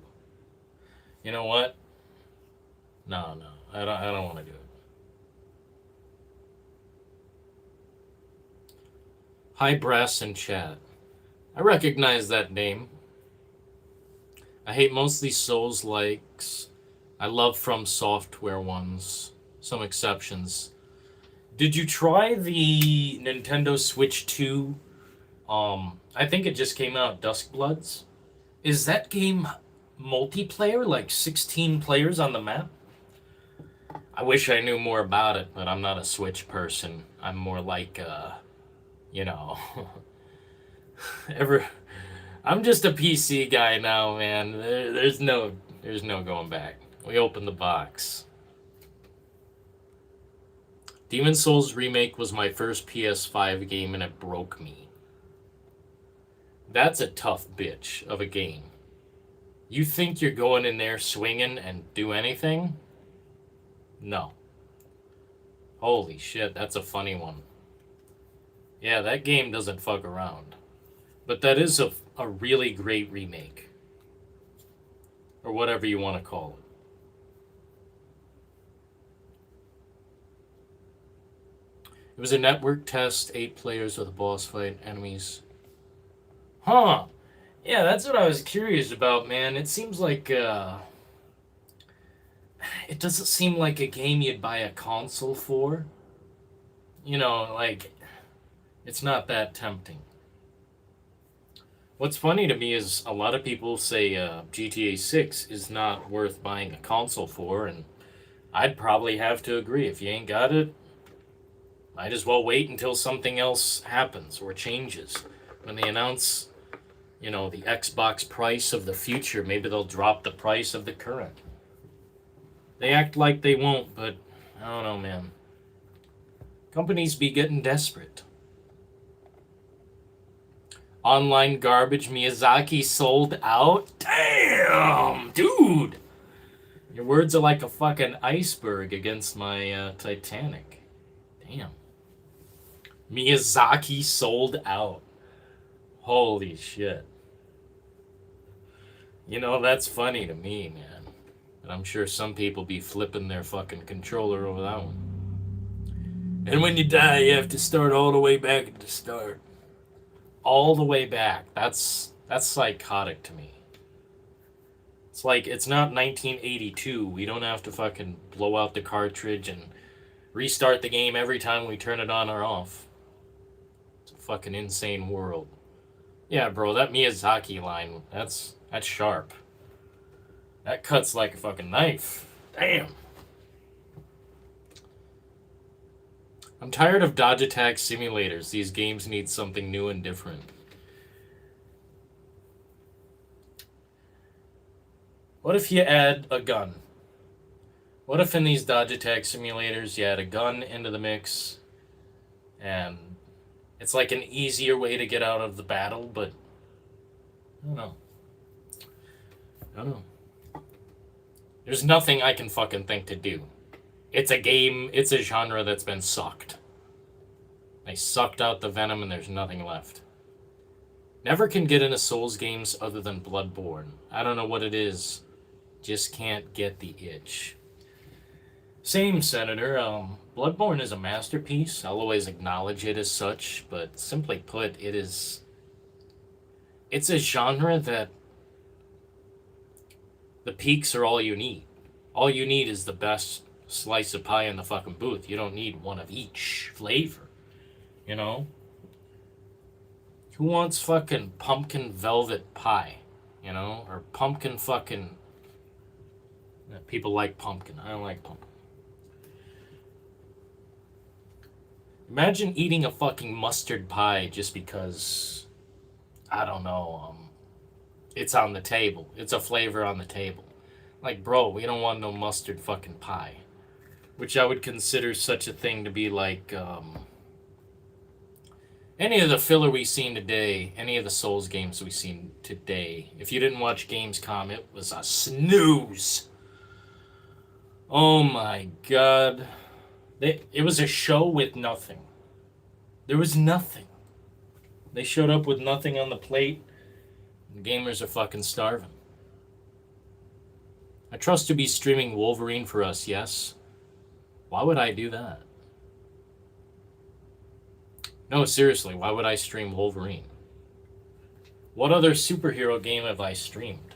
You know what? No. I don't want to do it. Hi, Brass in chat. I recognize that name. I hate most of these Souls likes. I love From Software ones. Some exceptions. Did you try the Nintendo Switch 2? I think it just came out, Duskbloods. Is that game multiplayer, like 16 players on the map? I wish I knew more about it, but I'm not a Switch person. I'm more like, you know, I'm just a PC guy now, man. There's no going back. We opened the box. Demon's Souls Remake was my first PS5 game and it broke me. That's a tough bitch of a game. You think you're going in there swinging and do anything? No. Holy shit, that's a funny one. Yeah, that game doesn't fuck around. But that is a really great remake. Or whatever you want to call it. It was a network test, 8 players with a boss fight, enemies. Huh. Yeah, that's what I was curious about, man. It seems like, it doesn't seem like a game you'd buy a console for. You know, like, it's not that tempting. What's funny to me is a lot of people say GTA 6 is not worth buying a console for, and I'd probably have to agree. If you ain't got it, might as well wait until something else happens or changes. When they announce, you know, the Xbox price of the future, maybe they'll drop the price of the current. They act like they won't, but I don't know, man. Companies be getting desperate. Online garbage, Miyazaki sold out? Damn, dude! Your words are like a fucking iceberg against my Titanic. Damn. Miyazaki sold out. Holy shit. You know, that's funny to me, man. But I'm sure some people be flipping their fucking controller over that one. And when you die, you have to start all the way back at the start. All the way back. That's psychotic to me. It's like, it's not 1982. We don't have to fucking blow out the cartridge and restart the game every time we turn it on or off. It's a fucking insane world. Yeah, bro, that Miyazaki line, that's sharp. That cuts like a fucking knife. Damn. I'm tired of dodge attack simulators. These games need something new and different. What if you add a gun? What if in these dodge attack simulators you add a gun into the mix and it's like an easier way to get out of the battle, but I don't know. There's nothing I can fucking think to do. It's a game, it's a genre that's been sucked. They sucked out the venom and there's nothing left. Never can get into Souls games other than Bloodborne. I don't know what it is. Just can't get the itch. Same, Senator. Bloodborne is a masterpiece. I'll always acknowledge it as such, but simply put, it's a genre that the peaks are all you need. All you need is the best slice of pie in the fucking booth. You don't need one of each flavor, you know? Who wants fucking pumpkin velvet pie, you know? Or pumpkin fucking... People like pumpkin. I don't like pumpkin. Imagine eating a fucking mustard pie just because, I don't know, it's on the table. It's a flavor on the table. Like, bro, we don't want no mustard fucking pie. Which I would consider such a thing to be like, any of the filler we've seen today, any of the Souls games we've seen today. If you didn't watch Gamescom, it was a snooze. Oh my god. It was a show with nothing. There was nothing. They showed up with nothing on the plate. And gamers are fucking starving. I trust to be streaming Wolverine for us, yes? Why would I do that? No, seriously, why would I stream Wolverine? What other superhero game have I streamed?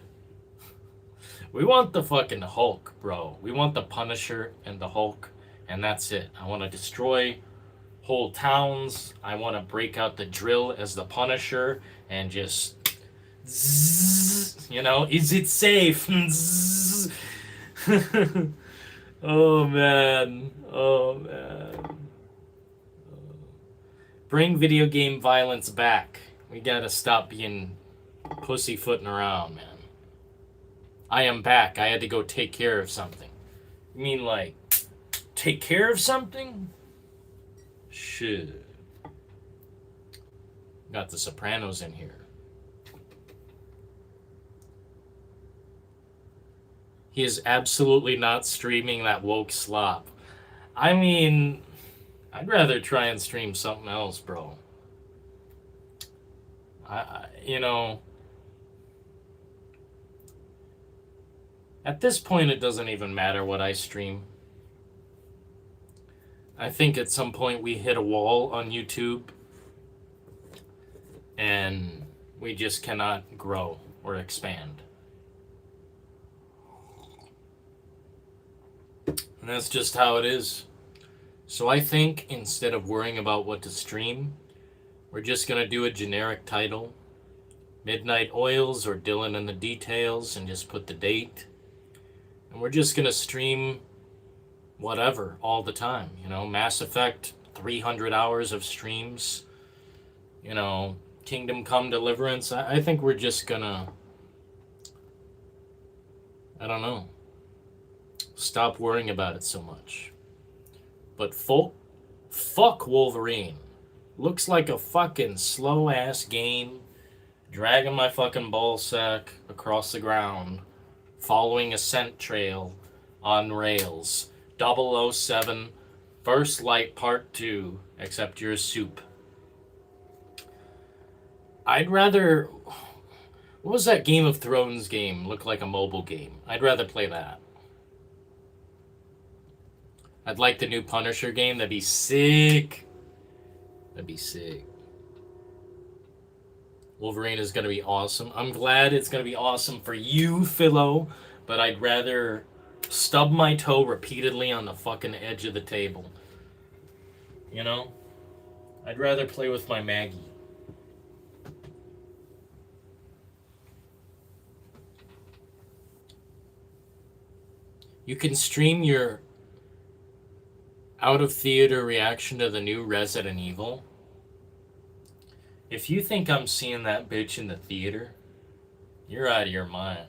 We want the fucking Hulk, bro. We want the Punisher and the Hulk, and that's it. I want to destroy whole towns. I want to break out the drill as the Punisher and just... Zzz, you know, is it safe? Oh, man. Oh, man. Bring video game violence back. We gotta stop being pussyfooting around, man. I am back. I had to go take care of something. You mean like, take care of something? Shit. Got the Sopranos in here. He is absolutely not streaming that woke slop. I mean, I'd rather try and stream something else, bro. You know, at this point, it doesn't even matter what I stream. I think at some point we hit a wall on YouTube and we just cannot grow or expand. And that's just how it is. So I think instead of worrying about what to stream, we're just going to do a generic title. Midnight Oils or Dylan and the Details, and just put the date. And we're just going to stream whatever all the time. You know, Mass Effect, 300 hours of streams. You know, Kingdom Come Deliverance. I think we're just going to, I don't know, stop worrying about it so much. But fuck Wolverine. Looks like a fucking slow-ass game, dragging my fucking ballsack across the ground, following a scent trail on rails. 007, First Light Part 2, except you're a soup. I'd rather... What was that Game of Thrones game? Looked like a mobile game. I'd rather play that. I'd like the new Punisher game. That'd be sick. That'd be sick. Wolverine is going to be awesome. I'm glad it's going to be awesome for you, Philo, but I'd rather stub my toe repeatedly on the fucking edge of the table. You know? I'd rather play with my Maggie. You can stream your out-of-theater reaction to the new Resident Evil. If you think I'm seeing that bitch in the theater, you're out of your mind.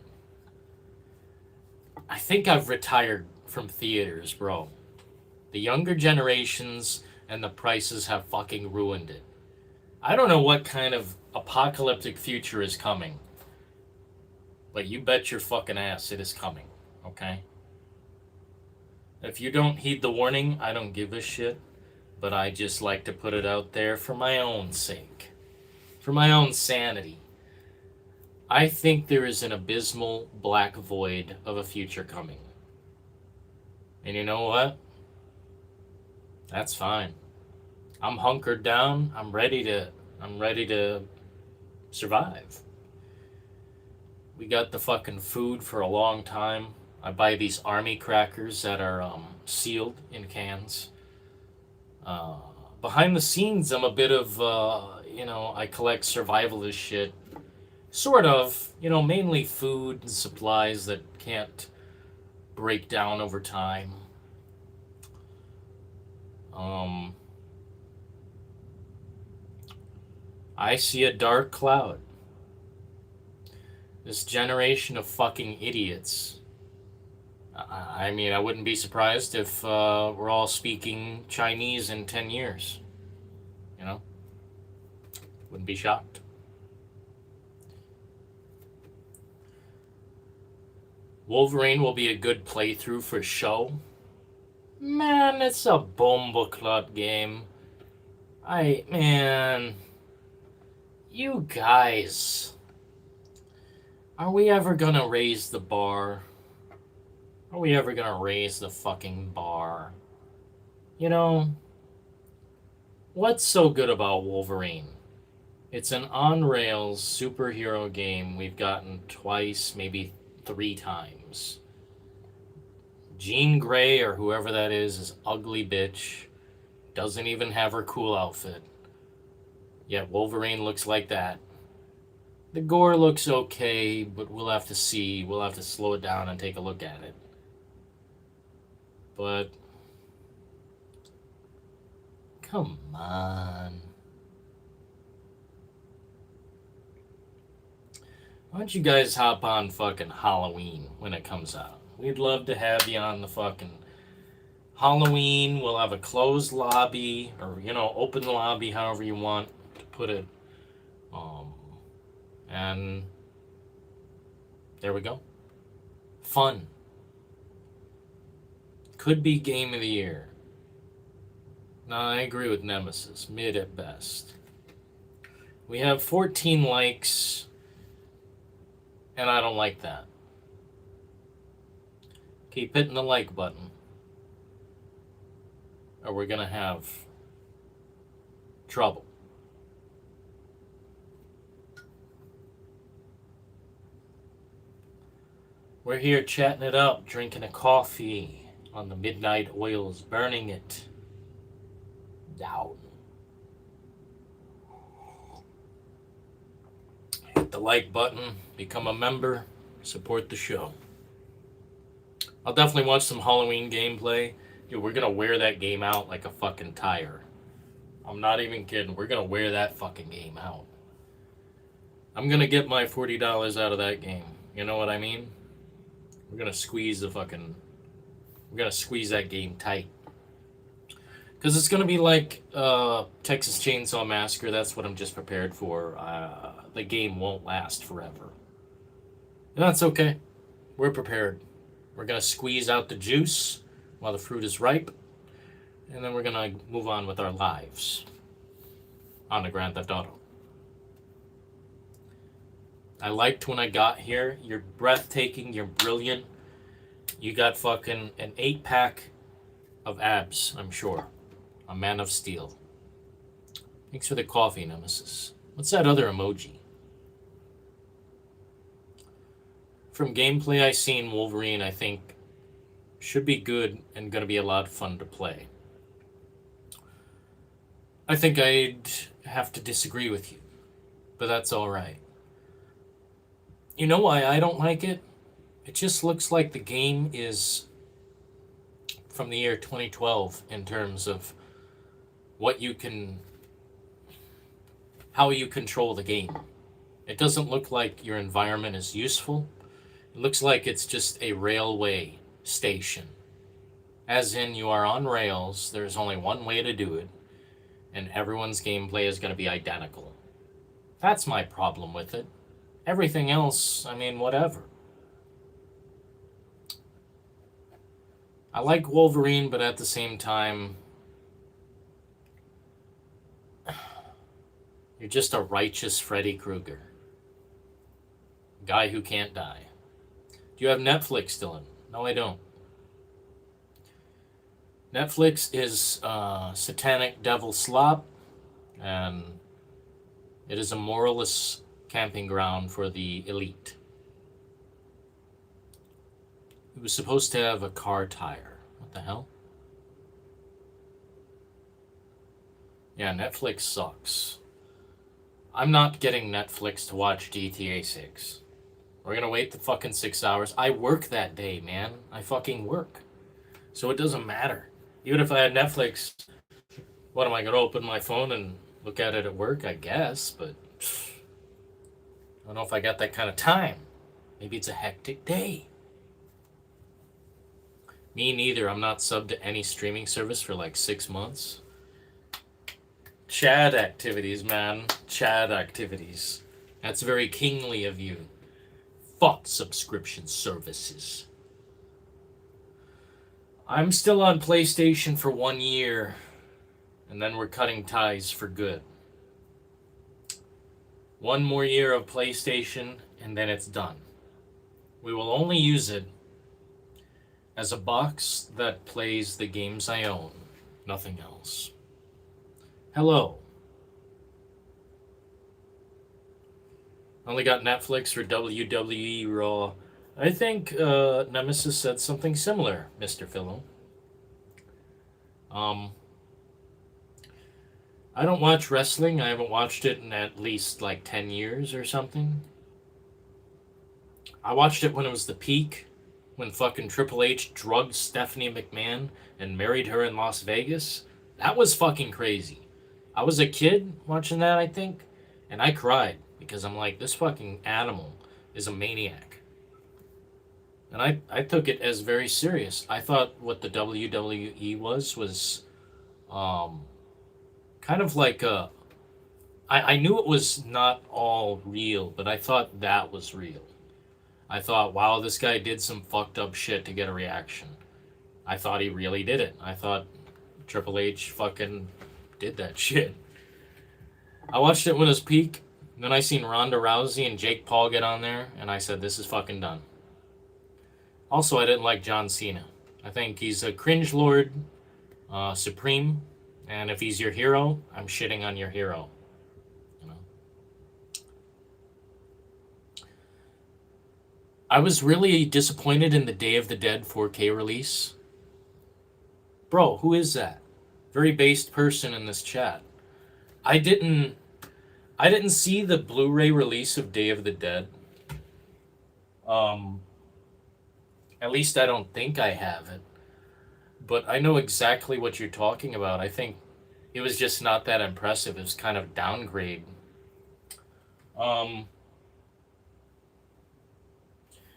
I think I've retired from theaters, bro. The younger generations and the prices have fucking ruined it. I don't know what kind of apocalyptic future is coming, but you bet your fucking ass it is coming, okay? If you don't heed the warning, I don't give a shit, but I just like to put it out there for my own sake, for my own sanity. I think there is an abysmal black void of a future coming. And you know what? That's fine. I'm hunkered down. I'm ready to survive. We got the fucking food for a long time. I buy these army crackers that are sealed in cans. Uh, Behind the scenes, I'm a bit of, I collect survivalist shit. Sort of, mainly food and supplies that can't break down over time. Um, I see a dark cloud. This generation of fucking idiots. I mean, I wouldn't be surprised if we're all speaking Chinese in 10 years. You know? Wouldn't be shocked. Wolverine will be a good playthrough for show. Man, it's a bomboclot game. Man, you guys, are we ever gonna raise the bar? Are we ever gonna raise the fucking bar? You know, what's so good about Wolverine? It's an on-rails superhero game we've gotten twice, maybe 3 times. Jean Grey, or whoever that is ugly bitch. Doesn't even have her cool outfit. Yet Wolverine looks like that. The gore looks okay, but we'll have to see. We'll have to slow it down and take a look at it. But come on. Why don't you guys hop on fucking Halloween when it comes out? We'd love to have you on the fucking Halloween. We'll have a closed lobby, or open lobby, however you want to put it. And there we go. Fun. Could be game of the year. No, I agree with Nemesis. Mid at best. We have 14 likes, and I don't like that. Keep hitting the like button, or we're gonna have trouble. We're here chatting it up, drinking a coffee on the midnight oils, burning it down. Hit the like button, become a member, support the show. I'll definitely watch some Halloween gameplay. Dude, we're gonna wear that game out like a fucking tire. I'm not even kidding. We're gonna wear that fucking game out. I'm gonna get my $40 out of that game. You know what I mean? We're gonna squeeze that game tight. Because it's gonna be like Texas Chainsaw Massacre. That's what I'm just prepared for. The game won't last forever. And that's okay. We're prepared. We're gonna squeeze out the juice while the fruit is ripe. And then we're gonna move on with our lives on the Grand Theft Auto. I liked when I got here. You're breathtaking. You're brilliant. You got fucking an 8-pack of abs, I'm sure. A man of steel. Thanks for the coffee, Nemesis. What's that other emoji? From gameplay I've seen, Wolverine, I think, should be good and going to be a lot of fun to play. I think I'd have to disagree with you, but that's alright. You know why I don't like it? It just looks like the game is from the year 2012 in terms of how you control the game. It doesn't look like your environment is useful. It looks like it's just a railway station. As in, you are on rails, there's only one way to do it, and everyone's gameplay is going to be identical. That's my problem with it. Everything else, I mean, whatever. I like Wolverine, but at the same time, you're just a righteous Freddy Krueger. Guy who can't die. Do you have Netflix still in? No, I don't. Netflix is satanic devil slop, and it is a moralist camping ground for the elite. It was supposed to have a car tire. What the hell? Yeah, Netflix sucks. I'm not getting Netflix to watch GTA 6. We're gonna wait the fucking 6 hours. I work that day, man. I fucking work. So it doesn't matter. Even if I had Netflix, what am I gonna open my phone and look at it at work? I guess, but I don't know if I got that kind of time. Maybe it's a hectic day. Me neither. I'm not subbed to any streaming service for like 6 months. Chad activities, man. Chad activities. That's very kingly of you. Fuck subscription services. I'm still on PlayStation for 1 year, and then we're cutting ties for good. 1 more year of PlayStation, and then it's done. We will only use it as a box that plays the games I own. Nothing else. Hello. Only got Netflix for WWE Raw. I think Nemesis said something similar, Mr. Philo. I don't watch wrestling. I haven't watched it in at least like 10 years or something. I watched it when it was the peak, when fucking Triple H drugged Stephanie McMahon and married her in Las Vegas. That was fucking crazy. I was a kid watching that, I think, and I cried because I'm like, this fucking animal is a maniac. And I took it as very serious. I thought what the WWE was kind of like a. I knew it was not all real, but I thought that was real. I thought, wow, this guy did some fucked up shit to get a reaction. I thought he really did it. I thought Triple H fucking did that shit. I watched it when it was peak. Then I seen Ronda Rousey and Jake Paul get on there, and I said, this is fucking done. Also, I didn't like John Cena. I think he's a cringe lord, supreme, and if he's your hero, I'm shitting on your hero. You know. I was really disappointed in the Day of the Dead 4K release. Bro, who is that? Very based person in this chat. I didn't see the Blu-ray release of Day of the Dead. At least I don't think I have it. But I know exactly what you're talking about. I think it was just not that impressive. It was kind of downgrade.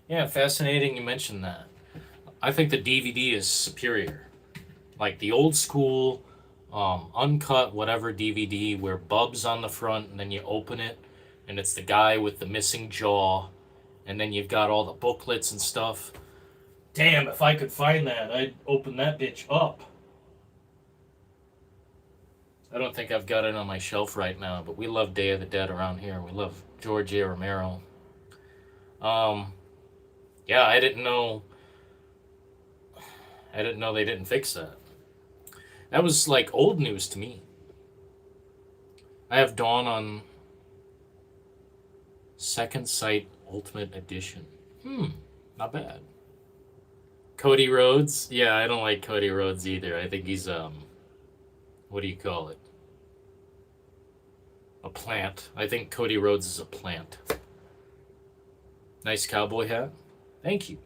Yeah, fascinating you mentioned that. I think the DVD is superior. Like the old school, uncut, whatever DVD where Bub's on the front and then you open it and it's the guy with the missing jaw and then you've got all the booklets and stuff. Damn, if I could find that, I'd open that bitch up. I don't think I've got it on my shelf right now, but we love Day of the Dead around here. We love George A. Romero. Yeah, I didn't know they didn't fix that. That was like old news to me. I have Dawn on Second Sight Ultimate Edition. Not bad. Cody Rhodes? Yeah, I don't like Cody Rhodes either. I think he's what do you call it? A plant. I think Cody Rhodes is a plant. Nice cowboy hat. Thank you.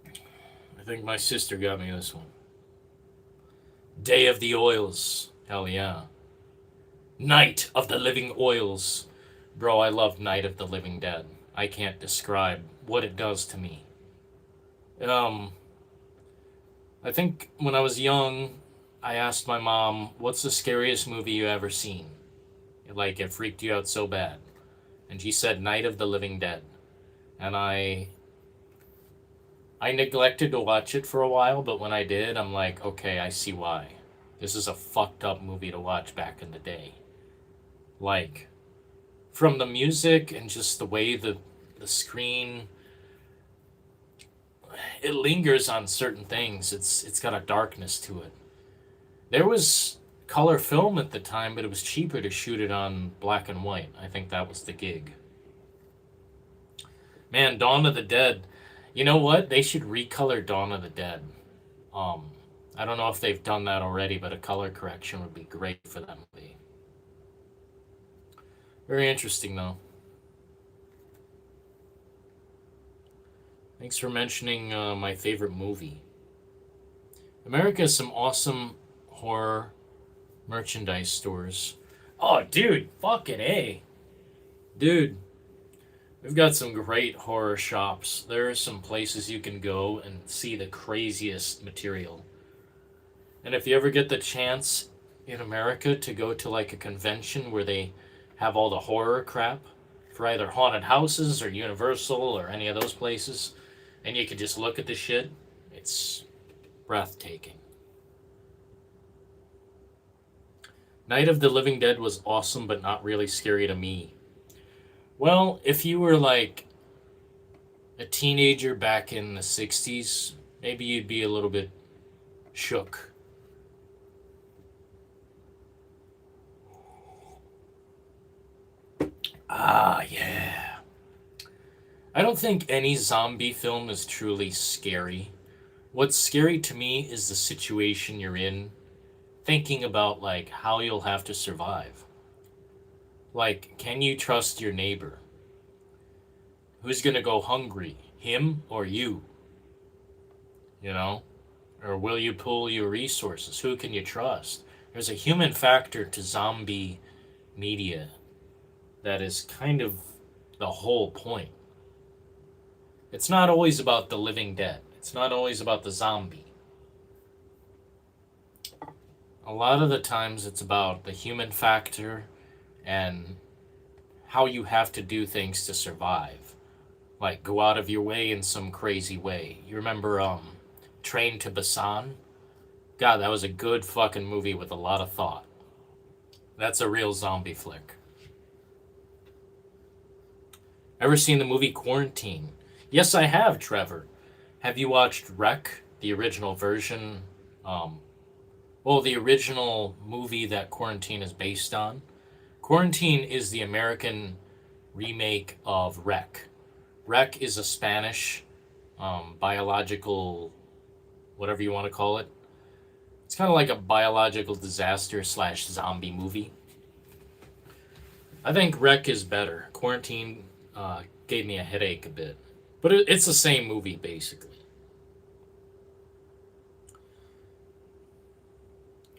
I think my sister got me this one. Day of the Oils. Hell yeah. Night of the Living Oils. Bro, I love Night of the Living Dead. I can't describe what it does to me. I think when I was young, I asked my mom, what's the scariest movie you ever seen? Like, it freaked you out so bad. And she said Night of the Living Dead. And I neglected to watch it for a while, but when I did, I'm like, okay, I see why. This is a fucked up movie to watch back in the day. Like, from the music and just the way the screen, it lingers on certain things. It's got a darkness to it. There was color film at the time, but it was cheaper to shoot it on black and white. I think that was the gig. Man, Dawn of the Dead. You know what? They should recolor Dawn of the Dead. Um, I don't know if they've done that already, but a color correction would be great for that movie. Very interesting, though. Thanks for mentioning my favorite movie. America has some awesome horror merchandise stores. Oh, dude, fucking A. Dude, we've got some great horror shops. There are some places you can go and see the craziest material. And if you ever get the chance in America to go to like a convention where they have all the horror crap for either haunted houses or Universal or any of those places, and you can just look at the shit, it's breathtaking. Night of the Living Dead was awesome, but not really scary to me. Well, if you were like a teenager back in the 60s, maybe you'd be a little bit shook. Ah, yeah. I don't think any zombie film is truly scary. What's scary to me is the situation you're in, thinking about like how you'll have to survive. Like, can you trust your neighbor? Who's gonna go hungry? Him or you? You know? Or will you pool your resources? Who can you trust? There's a human factor to zombie media that is kind of the whole point. It's not always about the living dead. It's not always about the zombie. A lot of the times it's about the human factor and how you have to do things to survive. Like go out of your way in some crazy way. You remember Train to Busan? God, that was a good fucking movie with a lot of thought. That's a real zombie flick. Ever seen the movie Quarantine? Yes, I have, Trevor. Have you watched Wreck, the original version? The original movie that Quarantine is based on. Quarantine is the American remake of Wreck. Wreck is a Spanish biological, whatever you want to call it. It's kind of like a biological disaster / zombie movie. I think Wreck is better. Quarantine gave me a headache a bit. But it's the same movie, basically.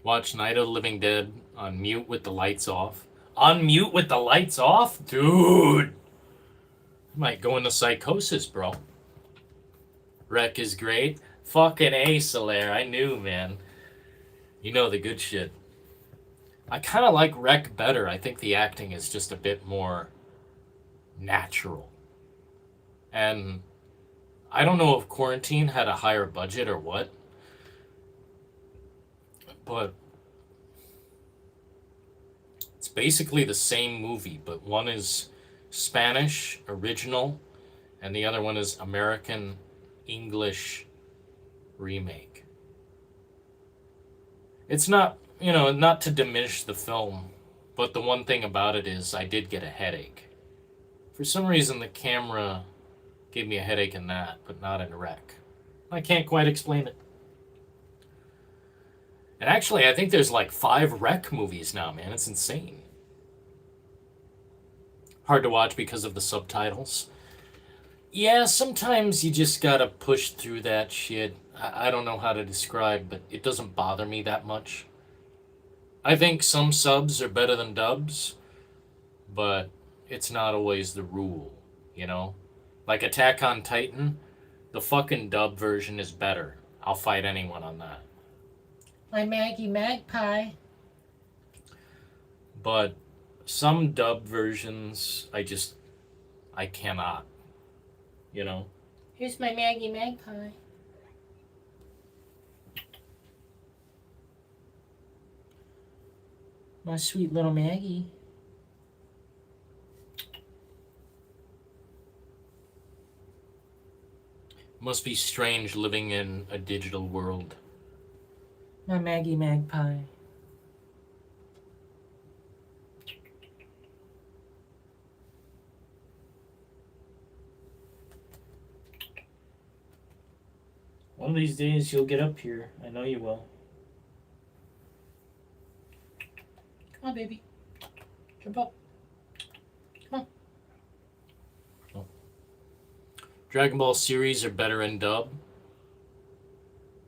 Watch Night of the Living Dead on mute with the lights off. On mute with the lights off? Dude! I might go into psychosis, bro. Wreck is great. Fucking A, Solaire. I knew, man. You know the good shit. I kind of like Wreck better. I think the acting is just a bit more natural. And I don't know if Quarantine had a higher budget or what, but it's basically the same movie, but one is Spanish original and the other one is American English remake. It's not, not to diminish the film, but the one thing about it is I did get a headache. For some reason, the camera gave me a headache in that, but not in Wreck. I can't quite explain it. And actually, I think there's like 5 Wreck movies now, man. It's insane. Hard to watch because of the subtitles. Yeah, sometimes you just gotta push through that shit. I don't know how to describe, but it doesn't bother me that much. I think some subs are better than dubs, but it's not always the rule, you know? Like Attack on Titan, the fucking dub version is better. I'll fight anyone on that. My Maggie Magpie. But some dub versions, I cannot. You know? Here's my Maggie Magpie. My sweet little Maggie. Must be strange living in a digital world. My Maggie Magpie. One of these days you'll get up here. I know you will. Come on, baby. Jump up. Come on. Oh. Dragon Ball series are better in dub.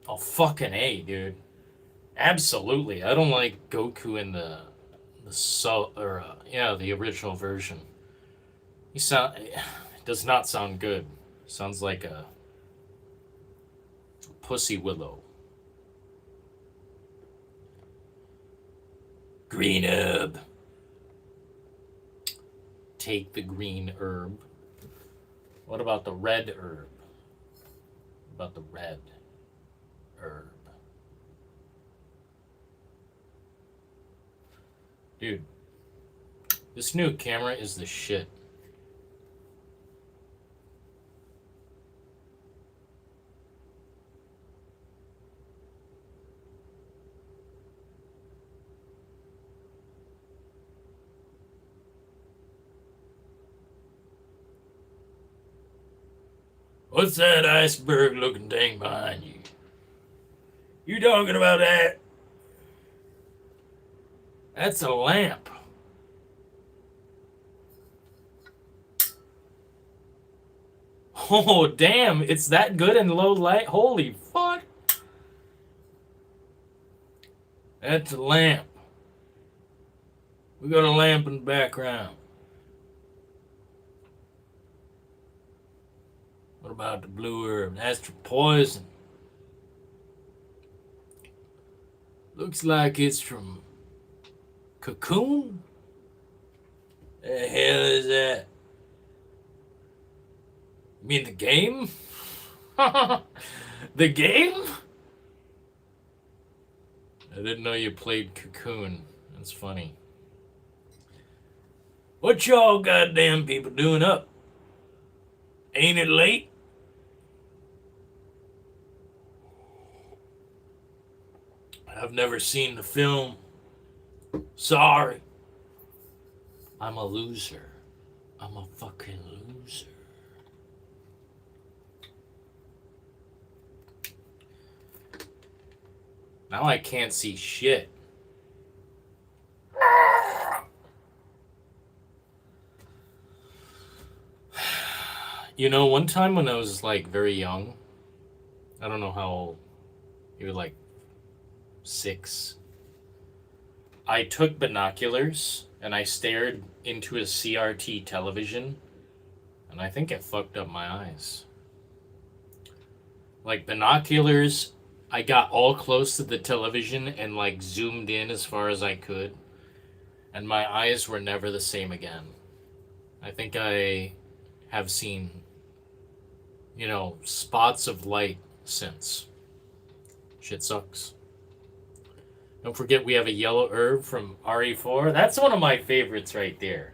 Oh, fucking A, dude. Absolutely. I don't like Goku in the the original version. It does not sound good. Sounds like a pussy willow. Green herb. Take the green herb. What about the red herb? What about the red herb? Dude, this new camera is the shit. What's that iceberg looking thing behind you? You talking about that? That's a lamp. Oh, damn. It's that good in low light? Holy fuck. That's a lamp. We got a lamp in the background. What about the blue herb? That's for poison. Looks like it's from Cocoon? The hell is that? You mean the game? The game? I didn't know you played Cocoon. That's funny. What y'all goddamn people doing up? Ain't it late? I've never seen the film. Sorry. I'm a loser. I'm a fucking loser. Now I can't see shit. You know, one time when I was like very young, I don't know how old, maybe like 6, I took binoculars and I stared into a CRT television, and I think it fucked up my eyes. Like binoculars, I got all close to the television and like zoomed in as far as I could, and my eyes were never the same again. I think I have seen, spots of light since. Shit sucks. Don't forget we have a yellow herb from RE4. That's one of my favorites right there.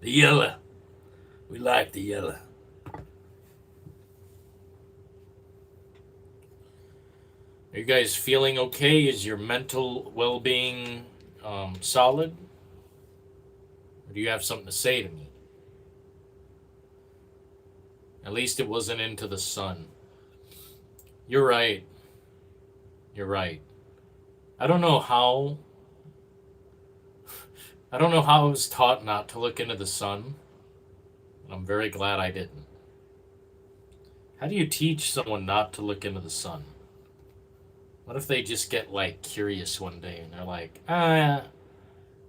The yellow. We like the yellow. Are you guys feeling okay? Is your mental well-being solid? Or do you have something to say to me? At least it wasn't into the sun. You're right. You're right. I don't know how I was taught not to look into the sun. And I'm very glad I didn't. How do you teach someone not to look into the sun? What if they just get like curious one day and they're like,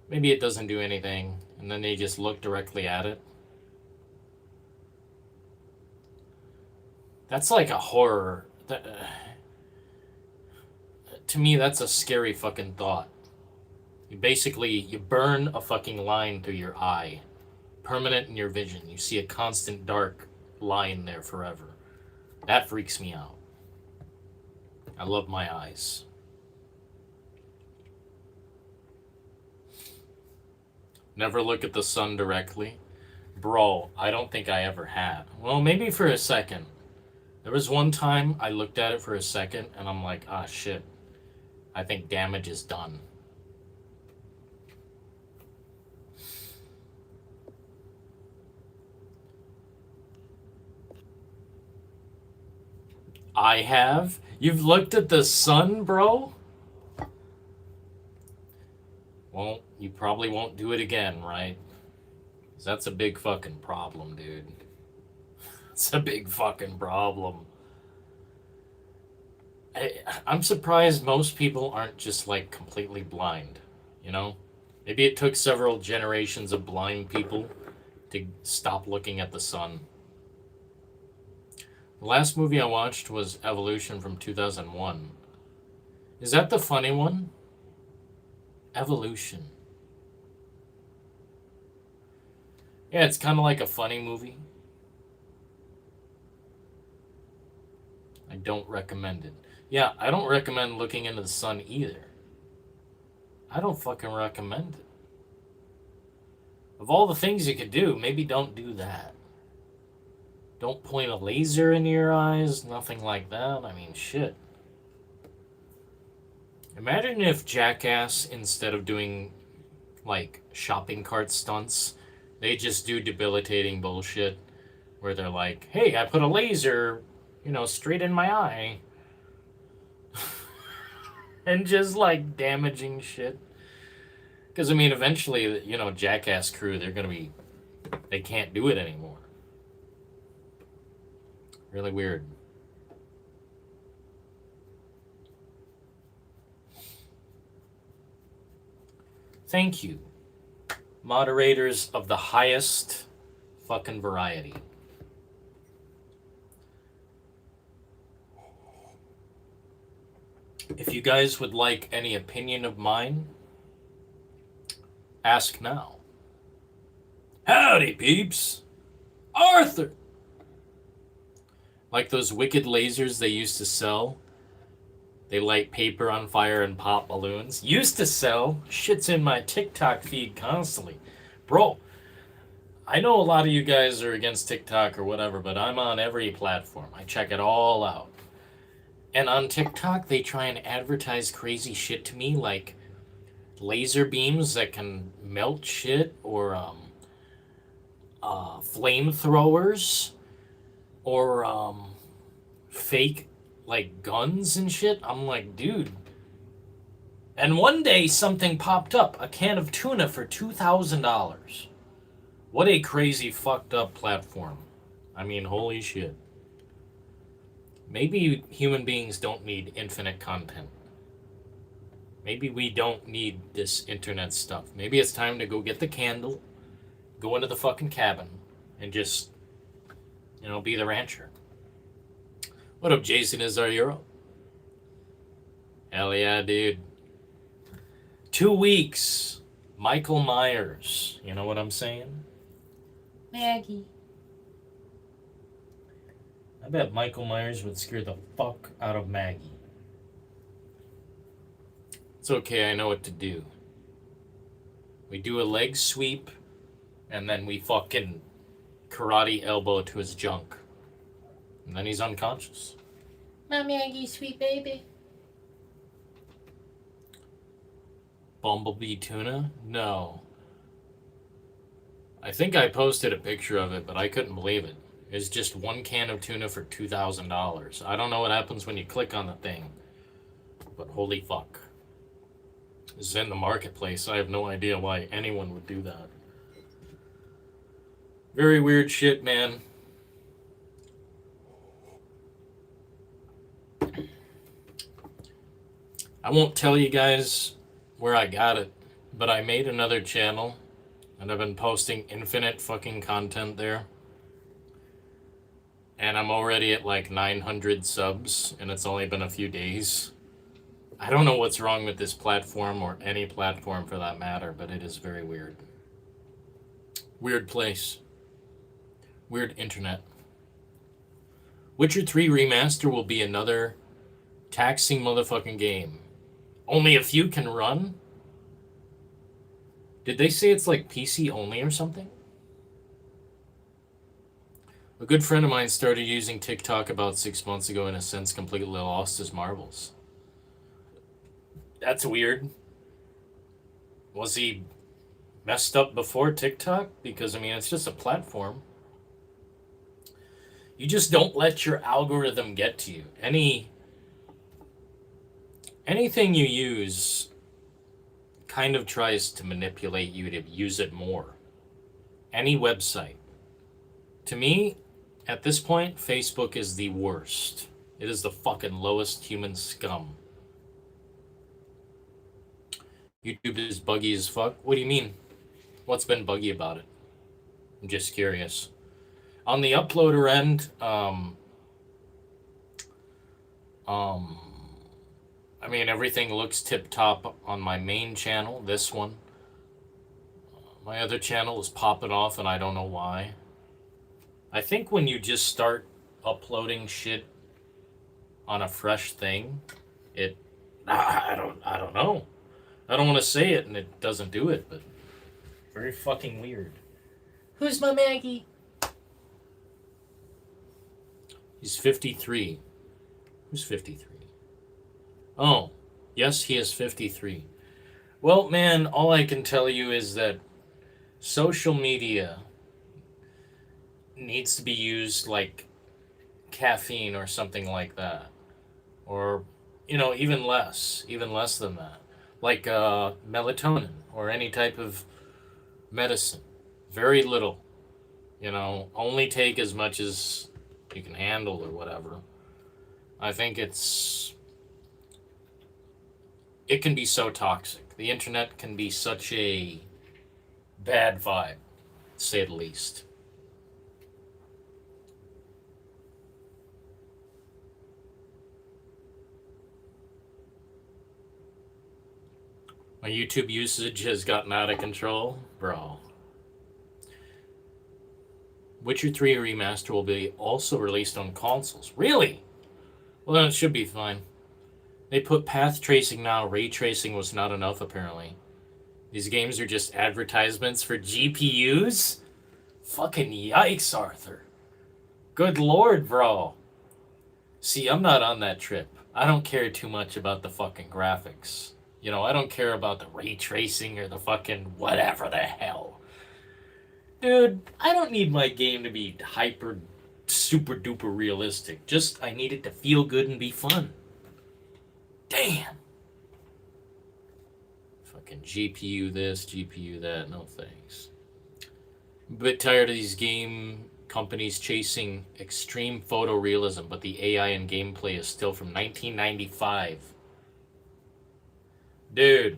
maybe it doesn't do anything, and then they just look directly at it? That's like a horror. To me, that's a scary fucking thought. You burn a fucking line through your eye, permanent in your vision. You see a constant dark line there forever. That freaks me out. I love my eyes. Never look at the sun directly. Bro, I don't think I ever had. Well, maybe for a second. There was one time I looked at it for a second and I'm like, shit. I think damage is done. I have. You've looked at the sun, bro? Well, you probably won't do it again, right? 'Cause that's a big fucking problem, dude. It's a big fucking problem. I'm surprised most people aren't just like completely blind, you know? Maybe it took several generations of blind people to stop looking at the sun. The last movie I watched was Evolution from 2001. Is that the funny one? Evolution. Yeah, it's kind of like a funny movie. I don't recommend it. Yeah, I don't recommend looking into the sun either. I don't fucking recommend it. Of all the things you could do, maybe don't do that. Don't point a laser into your eyes, nothing like that. I mean, shit. Imagine if Jackass, instead of doing, like, shopping cart stunts, they just do debilitating bullshit where they're like, hey, I put a laser, straight in my eye. And just, like, damaging shit. Because, I mean, eventually, Jackass crew, they can't do it anymore. Really weird. Thank you, moderators of the highest fucking variety. If you guys would like any opinion of mine, ask now. Howdy, peeps! Arthur! Like those wicked lasers they used to sell. They light paper on fire and pop balloons. Used to sell. Shit's in my TikTok feed constantly. Bro, I know a lot of you guys are against TikTok or whatever, but I'm on every platform. I check it all out. And on TikTok, they try and advertise crazy shit to me, like laser beams that can melt shit, or flamethrowers, or fake like guns and shit. I'm like, dude. And one day something popped up, a can of tuna for $2,000. What a crazy fucked up platform. I mean, holy shit. Maybe human beings don't need infinite content. Maybe we don't need this internet stuff. Maybe it's time to go get the candle, go into the fucking cabin, and just, be the rancher. What up, Jason is our hero? Hell yeah, dude. 2 weeks. Michael Myers. You know what I'm saying? Maggie. I bet Michael Myers would scare the fuck out of Maggie. It's okay, I know what to do. We do a leg sweep, and then we fucking karate elbow to his junk. And then he's unconscious. My Maggie, sweet baby. Bumblebee tuna? No. I think I posted a picture of it, but I couldn't believe it. It's just one can of tuna for $2,000. I don't know what happens when you click on the thing, but holy fuck. This is in the marketplace. I have no idea why anyone would do that. Very weird shit, man. I won't tell you guys where I got it, but I made another channel, and I've been posting infinite fucking content there. And I'm already at like 900 subs, and it's only been a few days. I don't know what's wrong with this platform, or any platform for that matter, but it is very weird. Weird place. Weird internet. Witcher 3 Remaster will be another taxing motherfucking game. Only a few can run? Did they say it's like PC only or something? A good friend of mine started using TikTok about 6 months ago and has since completely lost his marbles. That's weird. Was he messed up before TikTok? Because, I mean, it's just a platform. You just don't let your algorithm get to you. Anything you use kind of tries to manipulate you to use it more. Any website. To me, at this point, Facebook is the worst. It is the fucking lowest human scum. YouTube is buggy as fuck. What do you mean? What's been buggy about it? I'm just curious. On the uploader end, I mean, everything looks tip-top on my main channel, this one. My other channel is popping off, and I don't know why. I think when you just start uploading shit on a fresh thing, I don't know. I don't want to say it, and it doesn't do it, but very fucking weird. Who's my Maggie? He's 53. Who's 53? Oh, yes, he is 53. Well, man, all I can tell you is that social media needs to be used like caffeine or something like that. Or, even less than that. Like melatonin or any type of medicine. Very little. Only take as much as you can handle or whatever. I think it can be so toxic. The internet can be such a bad vibe, to say the least. My YouTube usage has gotten out of control, bro. Witcher 3 Remaster will be also released on consoles. Really? Well, then it should be fine. They put path tracing now. Ray tracing was not enough, apparently. These games are just advertisements for GPUs? Fucking yikes, Arthur. Good lord, bro. See, I'm not on that trip. I don't care too much about the fucking graphics. I don't care about the ray tracing or the fucking whatever the hell. Dude, I don't need my game to be hyper, super duper realistic. Just, I need it to feel good and be fun. Damn. Fucking GPU this, GPU that, no thanks. I'm a bit tired of these game companies chasing extreme photorealism, but the AI and gameplay is still from 1995. Dude,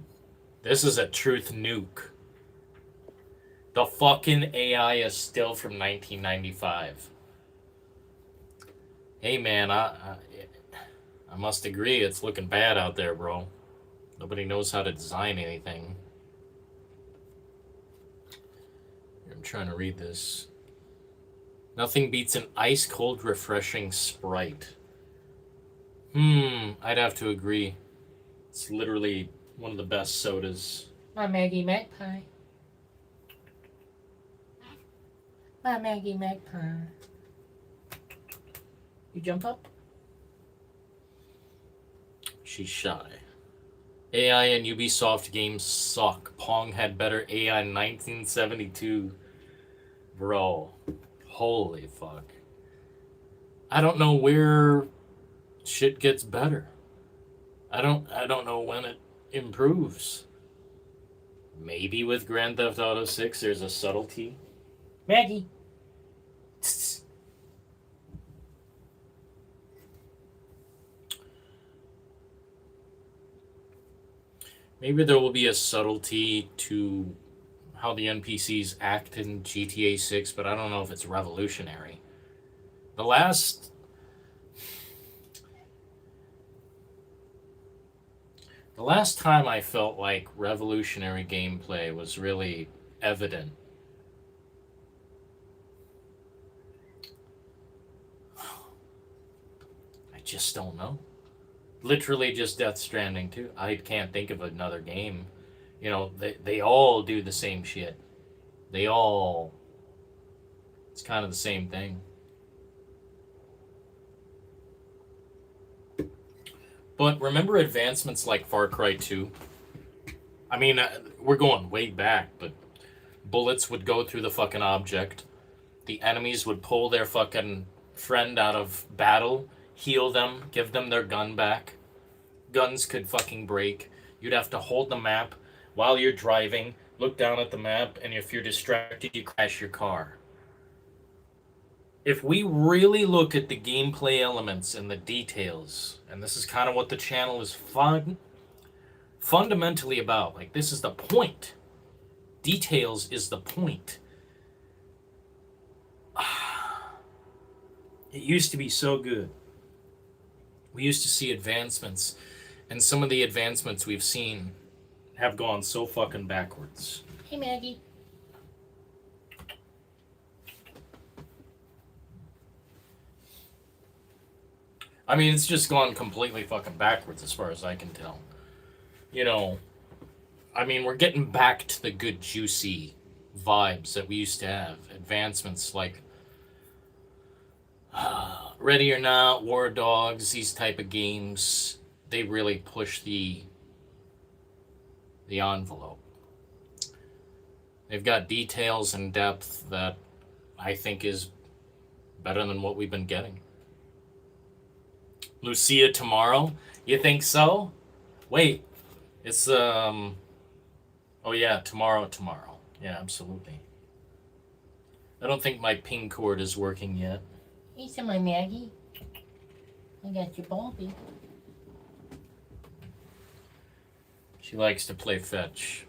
this is a truth nuke. The fucking AI is still from 1995. Hey man, I must agree, it's looking bad out there, bro. Nobody knows how to design anything. I'm trying to read this. Nothing beats an ice-cold, refreshing Sprite. I'd have to agree. It's literally one of the best sodas. My Maggie Magpie. My Maggie Magpie. You jump up? She's shy. AI and Ubisoft games suck. Pong had better AI in 1972. Bro. Holy fuck. I don't know where shit gets better. I don't know when it improves. Maybe with Grand Theft Auto 6 there's a subtlety. Maggie. Maybe there will be a subtlety to how the NPCs act in GTA 6, but I don't know if it's revolutionary. The last time I felt like revolutionary gameplay was really evident, I just don't know. Literally just Death Stranding too. I can't think of another game. They all do the same shit. It's kind of the same thing. But remember advancements like Far Cry 2? I mean, we're going way back, but bullets would go through the fucking object. The enemies would pull their fucking friend out of battle, heal them, give them their gun back. Guns could fucking break. You'd have to hold the map while you're driving, look down at the map, and if you're distracted, you crash your car. If we really look at the gameplay elements and the details, and this is kind of what the channel is fundamentally about, like this is the point. Details is the point. It used to be so good. We used to see advancements, and some of the advancements we've seen have gone so fucking backwards. Hey, Maggie. I mean, it's just gone completely fucking backwards as far as I can tell. You know, I mean, we're getting back to the good, juicy vibes that we used to have. Advancements like Ready or Not, War Dogs, these type of games, they really push the envelope. They've got details and depth that I think is better than what we've been getting. Lucia tomorrow? You think so? Wait, it's oh yeah, tomorrow. Yeah, absolutely. I don't think my ping cord is working yet. Hey, so my Maggie. I got your Bobby. She likes to play fetch.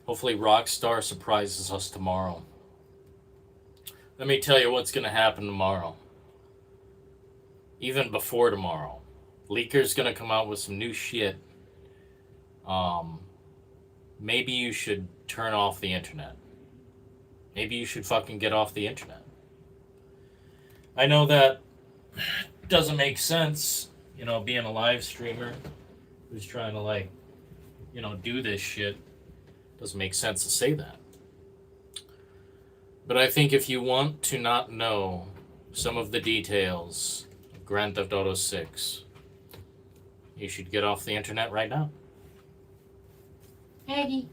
Hopefully Rockstar surprises us tomorrow. Let me tell you what's going to happen tomorrow. Even before tomorrow. Leaker's going to come out with some new shit. Maybe you should turn off the internet. Maybe you should fucking get off the internet. I know that doesn't make sense, you know, being a live streamer who's trying to, like, you know, do this shit. Doesn't make sense to say that. But I think if you want to not know some of the details of Grand Theft Auto 6, you should get off the internet right now. Maggie.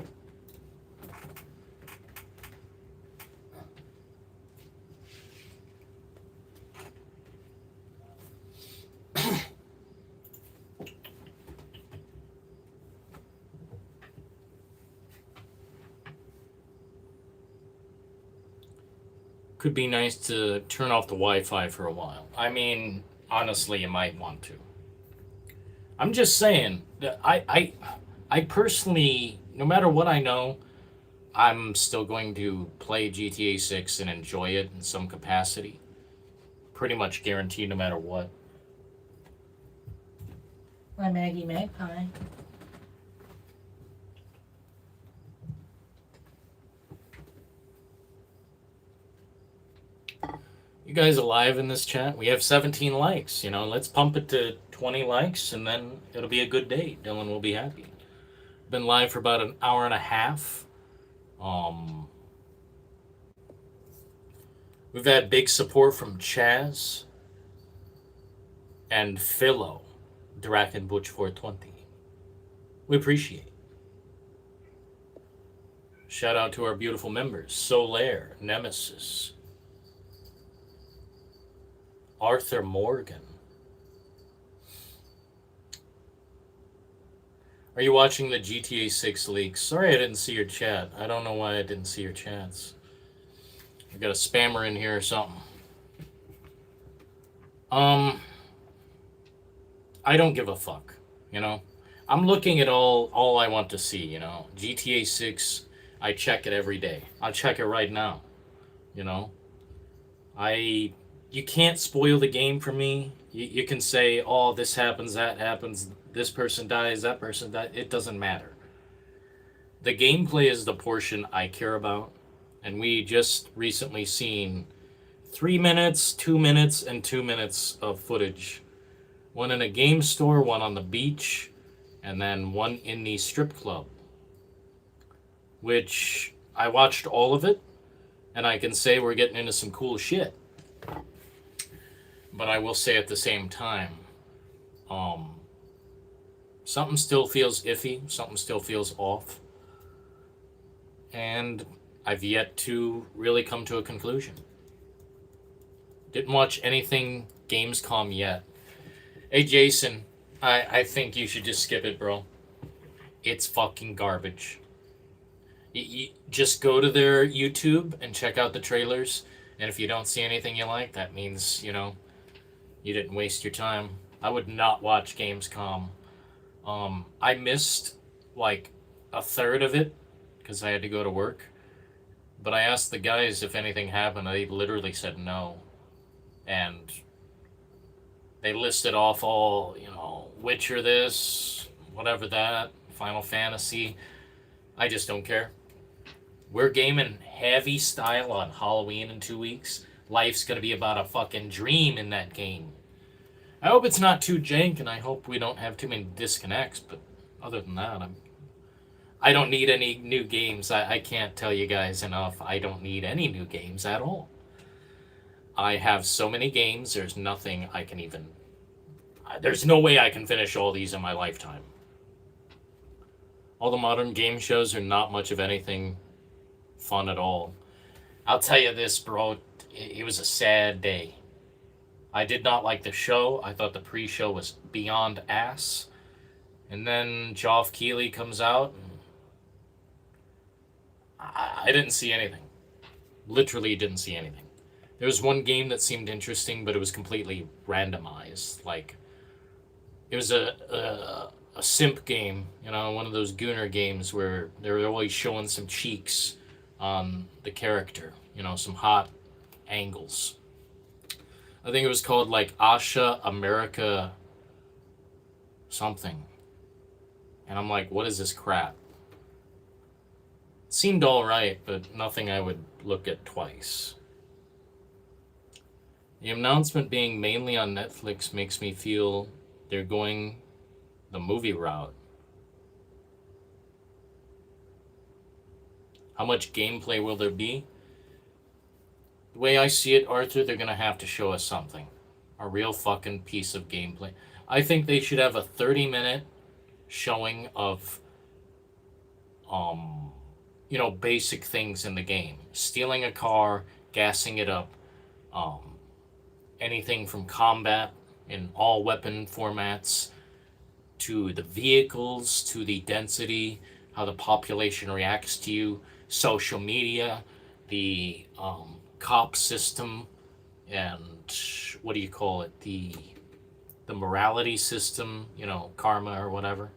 Could be nice to turn off the Wi-Fi for a while. I mean, honestly, you might want to. I'm just saying that I personally, no matter what I know, I'm still going to play GTA 6 and enjoy it in some capacity. Pretty much guaranteed no matter what. My Maggie Magpie. You guys alive in this chat? We have 17 likes, you know, let's pump it to 20 likes and then it'll be a good day. Dylan will be happy. Been live for about an hour and a half. We've had big support from Chaz and Philo, Draken Butch 420. We appreciate it. Shout out to our beautiful members, Solaire, Nemesis, Arthur Morgan. Are you watching the GTA 6 leaks? Sorry I didn't see your chat. I don't know why I didn't see your chats. I got a spammer in here or something. I don't give a fuck, you know? I'm looking at all I want to see, you know? GTA 6, I check it every day. I'll check it right now, you know? You can't spoil the game for me. You can say, oh, this happens, that happens, this person dies, that person dies. It doesn't matter. The gameplay is the portion I care about. And we just recently seen 3 minutes, 2 minutes, and 2 minutes of footage. One in a game store, one on the beach, and then one in the strip club. Which, I watched all of it, and I can say we're getting into some cool shit. But I will say at the same time, Um, something still feels iffy. Something still feels off. And I've yet to really come to a conclusion. Didn't watch anything Gamescom yet. Hey, Jason, I think you should just skip it, bro. It's fucking garbage. You just go to their YouTube and check out the trailers. And if you don't see anything you like, that means, you know, you didn't waste your time. I would not watch Gamescom. I missed like a third of it because I had to go to work. But I asked the guys if anything happened. They literally said no. And they listed off all, you know, Witcher this, whatever that, Final Fantasy. I just don't care. We're gaming heavy style on Halloween in 2 weeks. Life's gonna be about a fucking dream in that game. I hope it's not too jank, and I hope we don't have too many disconnects, but other than that, I don't need any new games. I can't tell you guys enough. I don't need any new games at all. I have so many games, there's nothing I can even... There's no way I can finish all these in my lifetime. All the modern game shows are not much of anything fun at all. I'll tell you this, bro. It was a sad day. I did not like the show. I thought the pre-show was beyond ass. And then Geoff Keighley comes out. And I didn't see anything. Literally didn't see anything. There was one game that seemed interesting, but it was completely randomized. Like, it was a simp game, you know, one of those Gooner games where they're always showing some cheeks on the character, you know, some hot angles. I think it was called like Asha America something. And I'm like, what is this crap? It seemed alright, but nothing I would look at twice. The announcement being mainly on Netflix makes me feel they're going the movie route. How much gameplay will there be? The way I see it, Arthur, they're going to have to show us something. A real fucking piece of gameplay. I think they should have a 30-minute showing of, you know, basic things in the game. Stealing a car, gassing it up, anything from combat in all weapon formats, to the vehicles, to the density, how the population reacts to you, social media, the cop system, and what do you call it, the morality system, you know, karma or whatever.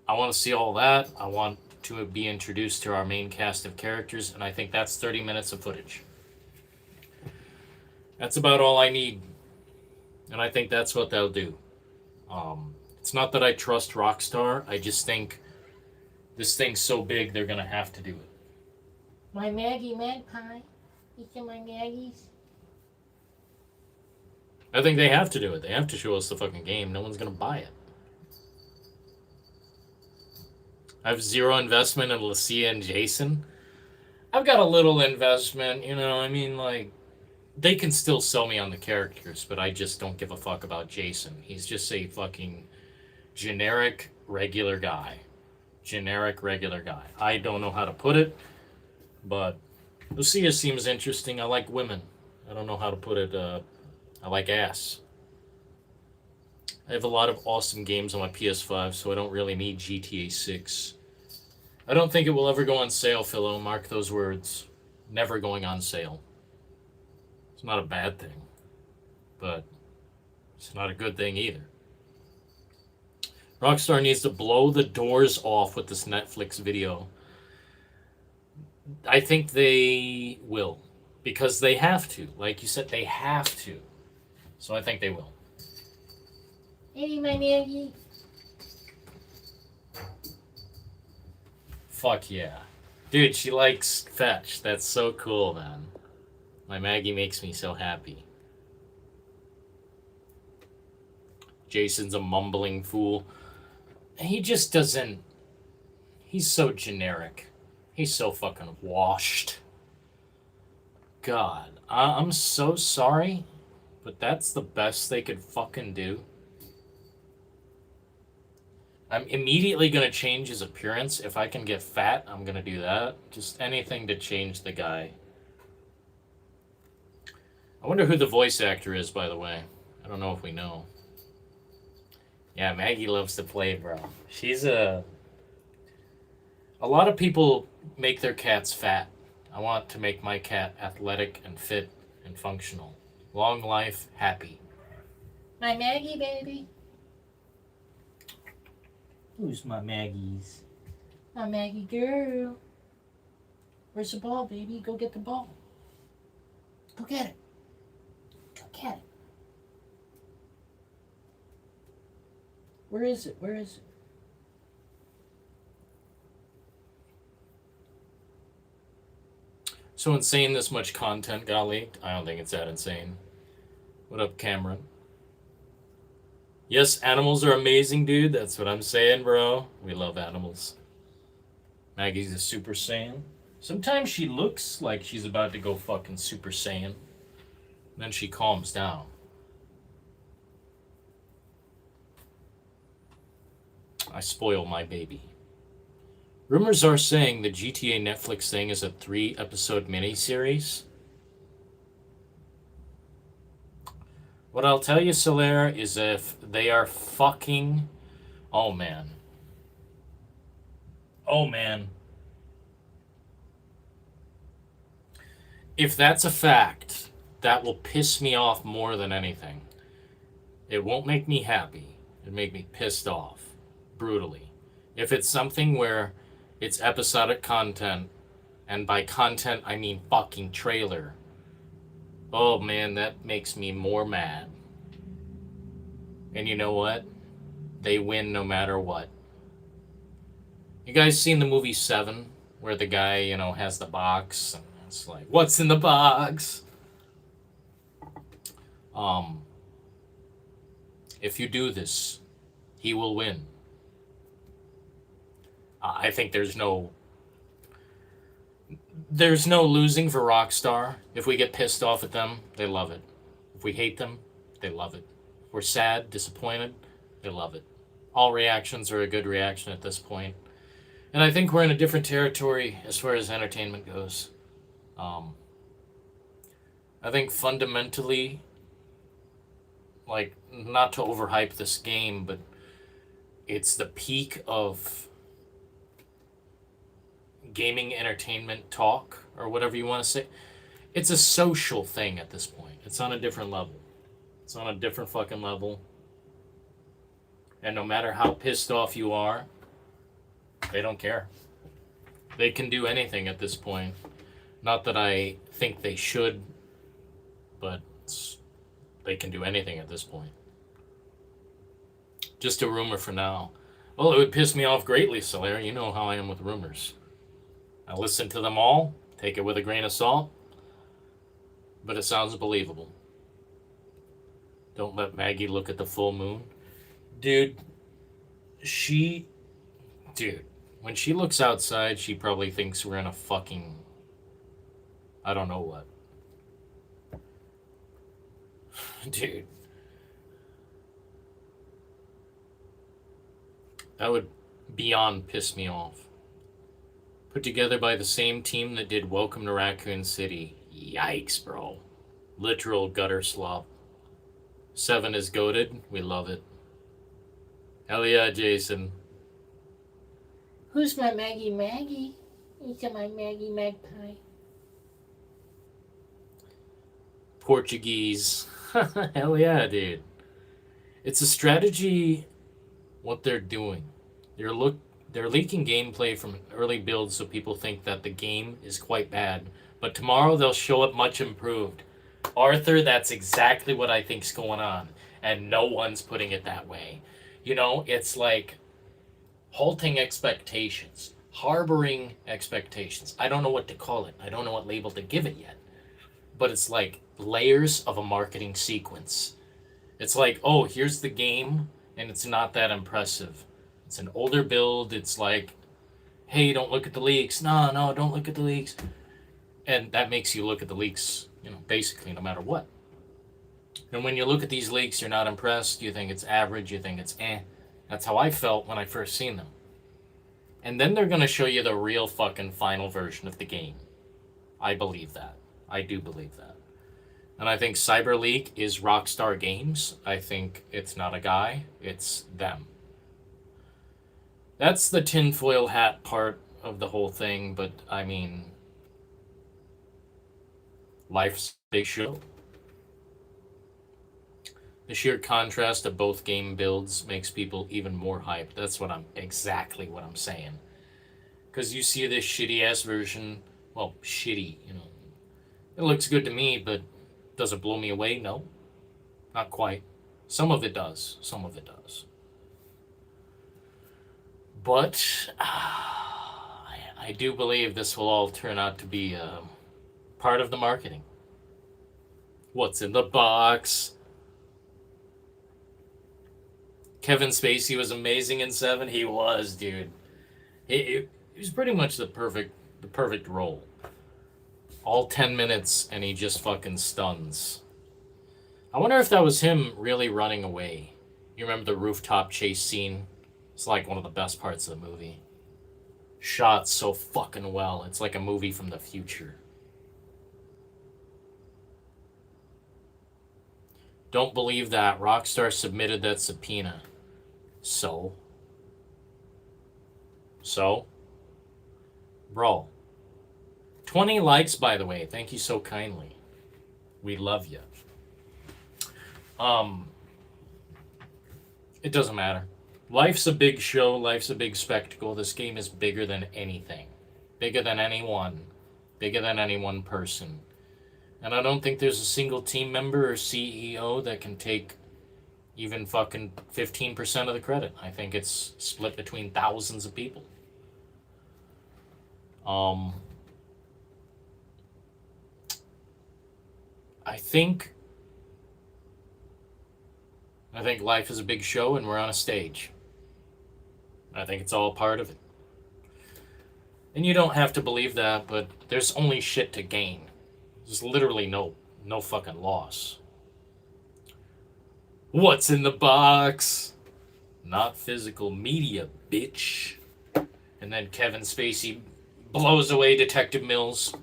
I want to see all that. I want to be introduced to our main cast of characters, and I think that's 30 minutes of footage. That's about all I need, and I think that's what they'll do. It's not that I trust Rockstar, I just think this thing's so big they're gonna have to do it. My Maggie Magpie. Each of my Maggies. I think they have to do it. They have to show us the fucking game. No one's gonna buy it. I have zero investment in Lucia and Jason. I've got a little investment, you know, I mean, like, they can still sell me on the characters, but I just don't give a fuck about Jason. He's just a fucking generic, regular guy. Generic, regular guy. I don't know how to put it, but Lucia seems interesting. I like women. I don't know how to put it. I like ass. I have a lot of awesome games on my PS5, so I don't really need GTA 6. I don't think it will ever go on sale, Philo. Mark those words. Never going on sale. It's not a bad thing, but it's not a good thing either. Rockstar needs to blow the doors off with this Netflix video. I think they will, because they have to. Like you said, they have to. So I think they will. Hey, my Maggie. Fuck yeah. Dude, she likes fetch. That's so cool, man. My Maggie makes me so happy. Jason's a mumbling fool. He just doesn't... He's so generic. He's so fucking washed. God, I'm so sorry, but that's the best they could fucking do. I'm immediately going to change his appearance. If I can get fat, I'm going to do that. Just anything to change the guy. I wonder who the voice actor is, by the way. I don't know if we know. Yeah, Maggie loves to play, bro. She's a lot of people make their cats fat. I want to make my cat athletic and fit and functional. Long life, happy. My Maggie baby. Who's my Maggies? My Maggie girl. Where's the ball, baby? Go get the ball. Go get it. Go get it. Where is it? Where is it? So insane this much content got leaked? I don't think it's that insane. What up, Cameron? Yes, animals are amazing, dude. That's what I'm saying, bro. We love animals. Maggie's a Super Saiyan. Sometimes she looks like she's about to go fucking Super Saiyan. Then she calms down. I spoil my baby. Rumors are saying the GTA Netflix thing is a 3-episode miniseries. What I'll tell you, Solaire, is if they are fucking... Oh, man. Oh, man. If that's a fact, that will piss me off more than anything. It won't make me happy. It'll make me pissed off. Brutally. If it's something where it's episodic content, and by content I mean fucking trailer, oh man, that makes me more mad. And you know what? They win no matter what. You guys seen the movie Seven, where the guy, has the box, and it's like, what's in the box? If you do this, he will win. I think there's no losing for Rockstar. If we get pissed off at them, they love it. If we hate them, they love it. If we're sad, disappointed, they love it. All reactions are a good reaction at this point. And I think we're in a different territory as far as entertainment goes. I think fundamentally, like, not to overhype this game, but it's the peak of gaming entertainment talk, or whatever you want to say. It's a social thing at this point. It's on a different level. It's on a different fucking level. And no matter how pissed off you are, they don't care. They can do anything at this point. Not that I think they should, but they can do anything at this point. Just a rumor for now. Well, it would piss me off greatly, Solaire. You know how I am with rumors. I listen to them all, take it with a grain of salt, but it sounds believable. Don't let Maggie look at the full moon. Dude, when she looks outside, she probably thinks we're in a fucking, I don't know what. Dude. That would beyond piss me off. Put together by the same team that did Welcome to Raccoon City. Yikes, bro. Literal gutter slop. 7 is goated. We love it. Hell yeah, Jason. Who's my Maggie Maggie? It's my Maggie Magpie. Portuguese. Hell yeah, dude. It's a strategy what they're doing. They're leaking gameplay from early builds so people think that the game is quite bad. But tomorrow they'll show up much improved. Arthur, that's exactly what I think's going on. And no one's putting it that way. It's like halting expectations. Harboring expectations. I don't know what to call it. I don't know what label to give it yet. But it's like layers of a marketing sequence. It's like, oh, here's the game, and it's not that impressive. It's an older build. It's like, hey, don't look at the leaks. No, don't look at the leaks. And that makes you look at the leaks, basically no matter what. And when you look at these leaks, you're not impressed. You think it's average. You think it's eh. That's how I felt when I first seen them. And then they're going to show you the real fucking final version of the game. I believe that. I do believe that. And I think CyberLeak is Rockstar Games. I think it's not a guy, it's them. That's the tinfoil hat part of the whole thing, but I mean, life's a big show. The sheer contrast of both game builds makes people even more hyped. That's exactly what I'm saying. Because you see this shitty ass version, well, shitty, you know. It looks good to me, but does it blow me away? No. Not quite. Some of it does. Some of it does. But I do believe this will all turn out to be part of the marketing. What's in the box? Kevin Spacey was amazing in 7. He was, dude. He was pretty much the perfect role. All 10 minutes and he just fucking stuns. I wonder if that was him really running away. You remember the rooftop chase scene? It's like one of the best parts of the movie. Shot so fucking well. It's like a movie from the future. Don't believe that. Rockstar submitted that subpoena. So? Bro. 20 likes, by the way. Thank you so kindly. We love you. It doesn't matter. Life's a big show. Life's a big spectacle. This game is bigger than anything. Bigger than anyone. Bigger than any one person. And I don't think there's a single team member or CEO that can take even fucking 15% of the credit. I think it's split between thousands of people. I think life is a big show and we're on a stage. I think it's all part of it. And you don't have to believe that, but there's only shit to gain. There's literally no fucking loss. What's in the box? Not physical media, bitch. And then Kevin Spacey blows away Detective Mills.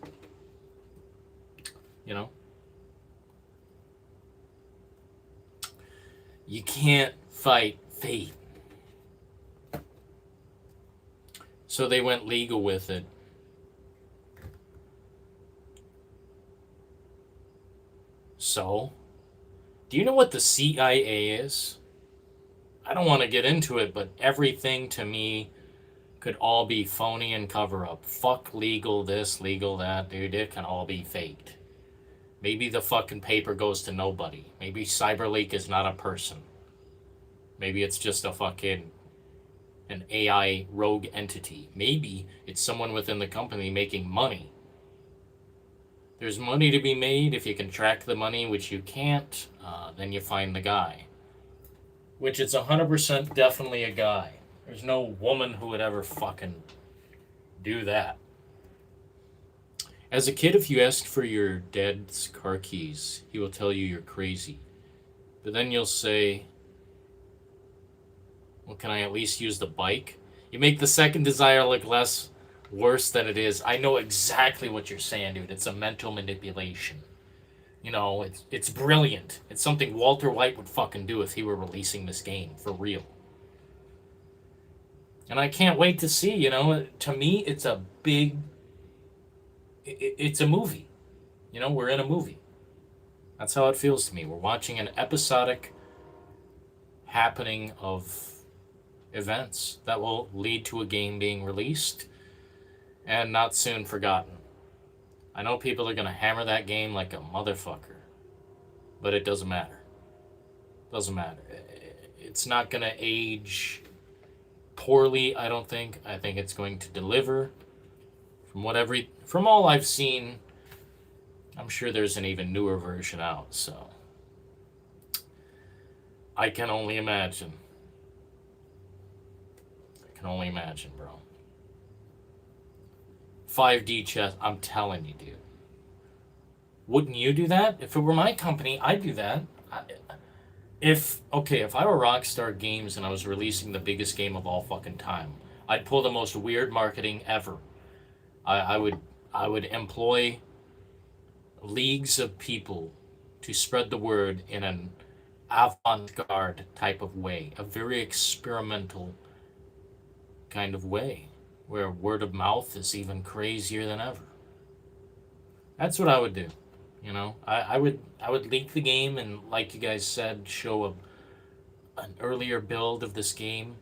You know? You can't fight fate. So they went legal with it. So, do you know what the CIA is? I don't want to get into it, but everything to me could all be phony and cover up. Fuck legal this, legal that, dude. It can all be faked. Maybe the fucking paper goes to nobody. Maybe CyberLeak is not a person. Maybe it's just an AI rogue entity. Maybe it's someone within the company making money. There's money to be made. If you can track the money, which you can't, then you find the guy. Which it's 100% definitely a guy. There's no woman who would ever fucking do that. As a kid, if you ask for your dad's car keys, he will tell you you're crazy. But then you'll say, well, can I at least use the bike? You make the second desire look worse than it is. I know exactly what you're saying, dude. It's a mental manipulation. You know, it's brilliant. It's something Walter White would fucking do if he were releasing this game, for real. And I can't wait to see, you know, to me, it's a big... It's a movie. You know, we're in a movie. That's how it feels to me. We're watching an episodic happening of events that will lead to a game being released and not soon forgotten. I know people are going to hammer that game like a motherfucker, but it doesn't matter. Doesn't matter. It's not going to age poorly, I don't think. I think it's going to deliver. From all I've seen, I'm sure there's an even newer version out, so I can only imagine. I can only imagine, bro. 5D chess, I'm telling you, dude. Wouldn't you do that? If it were my company, I'd do that. if I were Rockstar Games and I was releasing the biggest game of all fucking time, I'd pull the most weird marketing ever. I would employ leagues of people to spread the word in an avant-garde type of way, a very experimental kind of way, where word of mouth is even crazier than ever. That's what I would do. You know, I would leak the game and, like you guys said, show an earlier build of this game,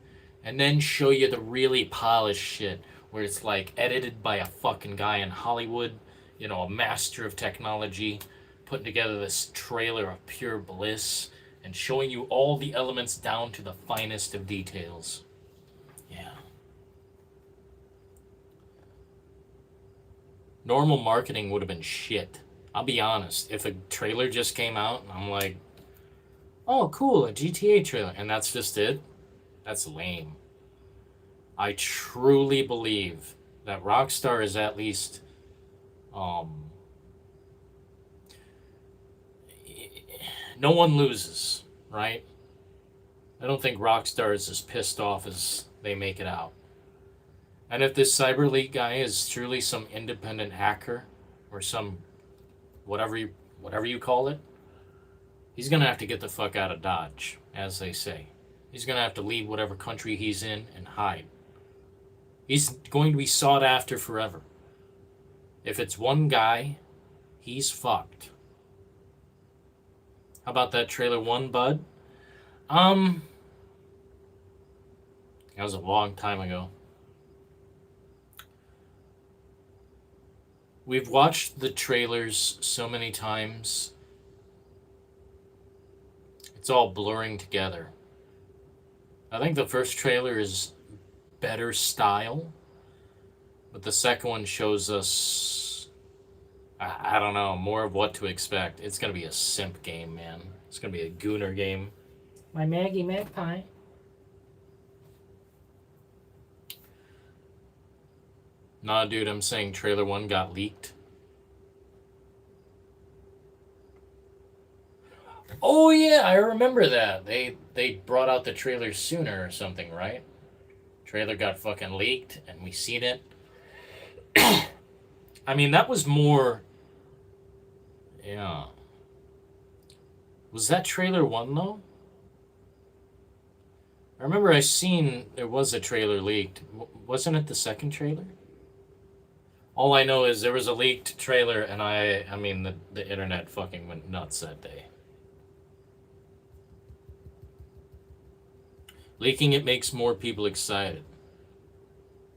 and then show you the really polished shit where it's like edited by a fucking guy in Hollywood, you know, a master of technology, putting together this trailer of pure bliss and showing you all the elements down to the finest of details. Yeah. Normal marketing would have been shit. I'll be honest. If a trailer just came out and I'm like, oh, cool, a GTA trailer, and that's just it, that's lame. I truly believe that Rockstar is at least, no one loses, right? I don't think Rockstar is as pissed off as they make it out. And if this CyberLeak guy is truly some independent hacker or some whatever you call it, he's gonna have to get the fuck out of Dodge, as they say. He's gonna have to leave whatever country he's in and hide. He's going to be sought after forever. If it's one guy, he's fucked. How about that trailer one, bud? That was a long time ago. We've watched the trailers so many times. It's all blurring together. I think the first trailer is better style, but the second one shows us, I don't know, more of what to expect. It's going to be a simp game, man. It's going to be a gooner game. My Maggie Magpie. Nah, dude, I'm saying trailer 1 got leaked. Oh yeah, I remember that. They brought out the trailer sooner or something, right? Trailer got fucking leaked and we seen it. I mean, that was more... Yeah. Was that trailer 1 though? I remember I seen there was a trailer leaked. Wasn't it the second trailer? All I know is there was a leaked trailer, and I mean, the internet fucking went nuts that day. Leaking it makes more people excited.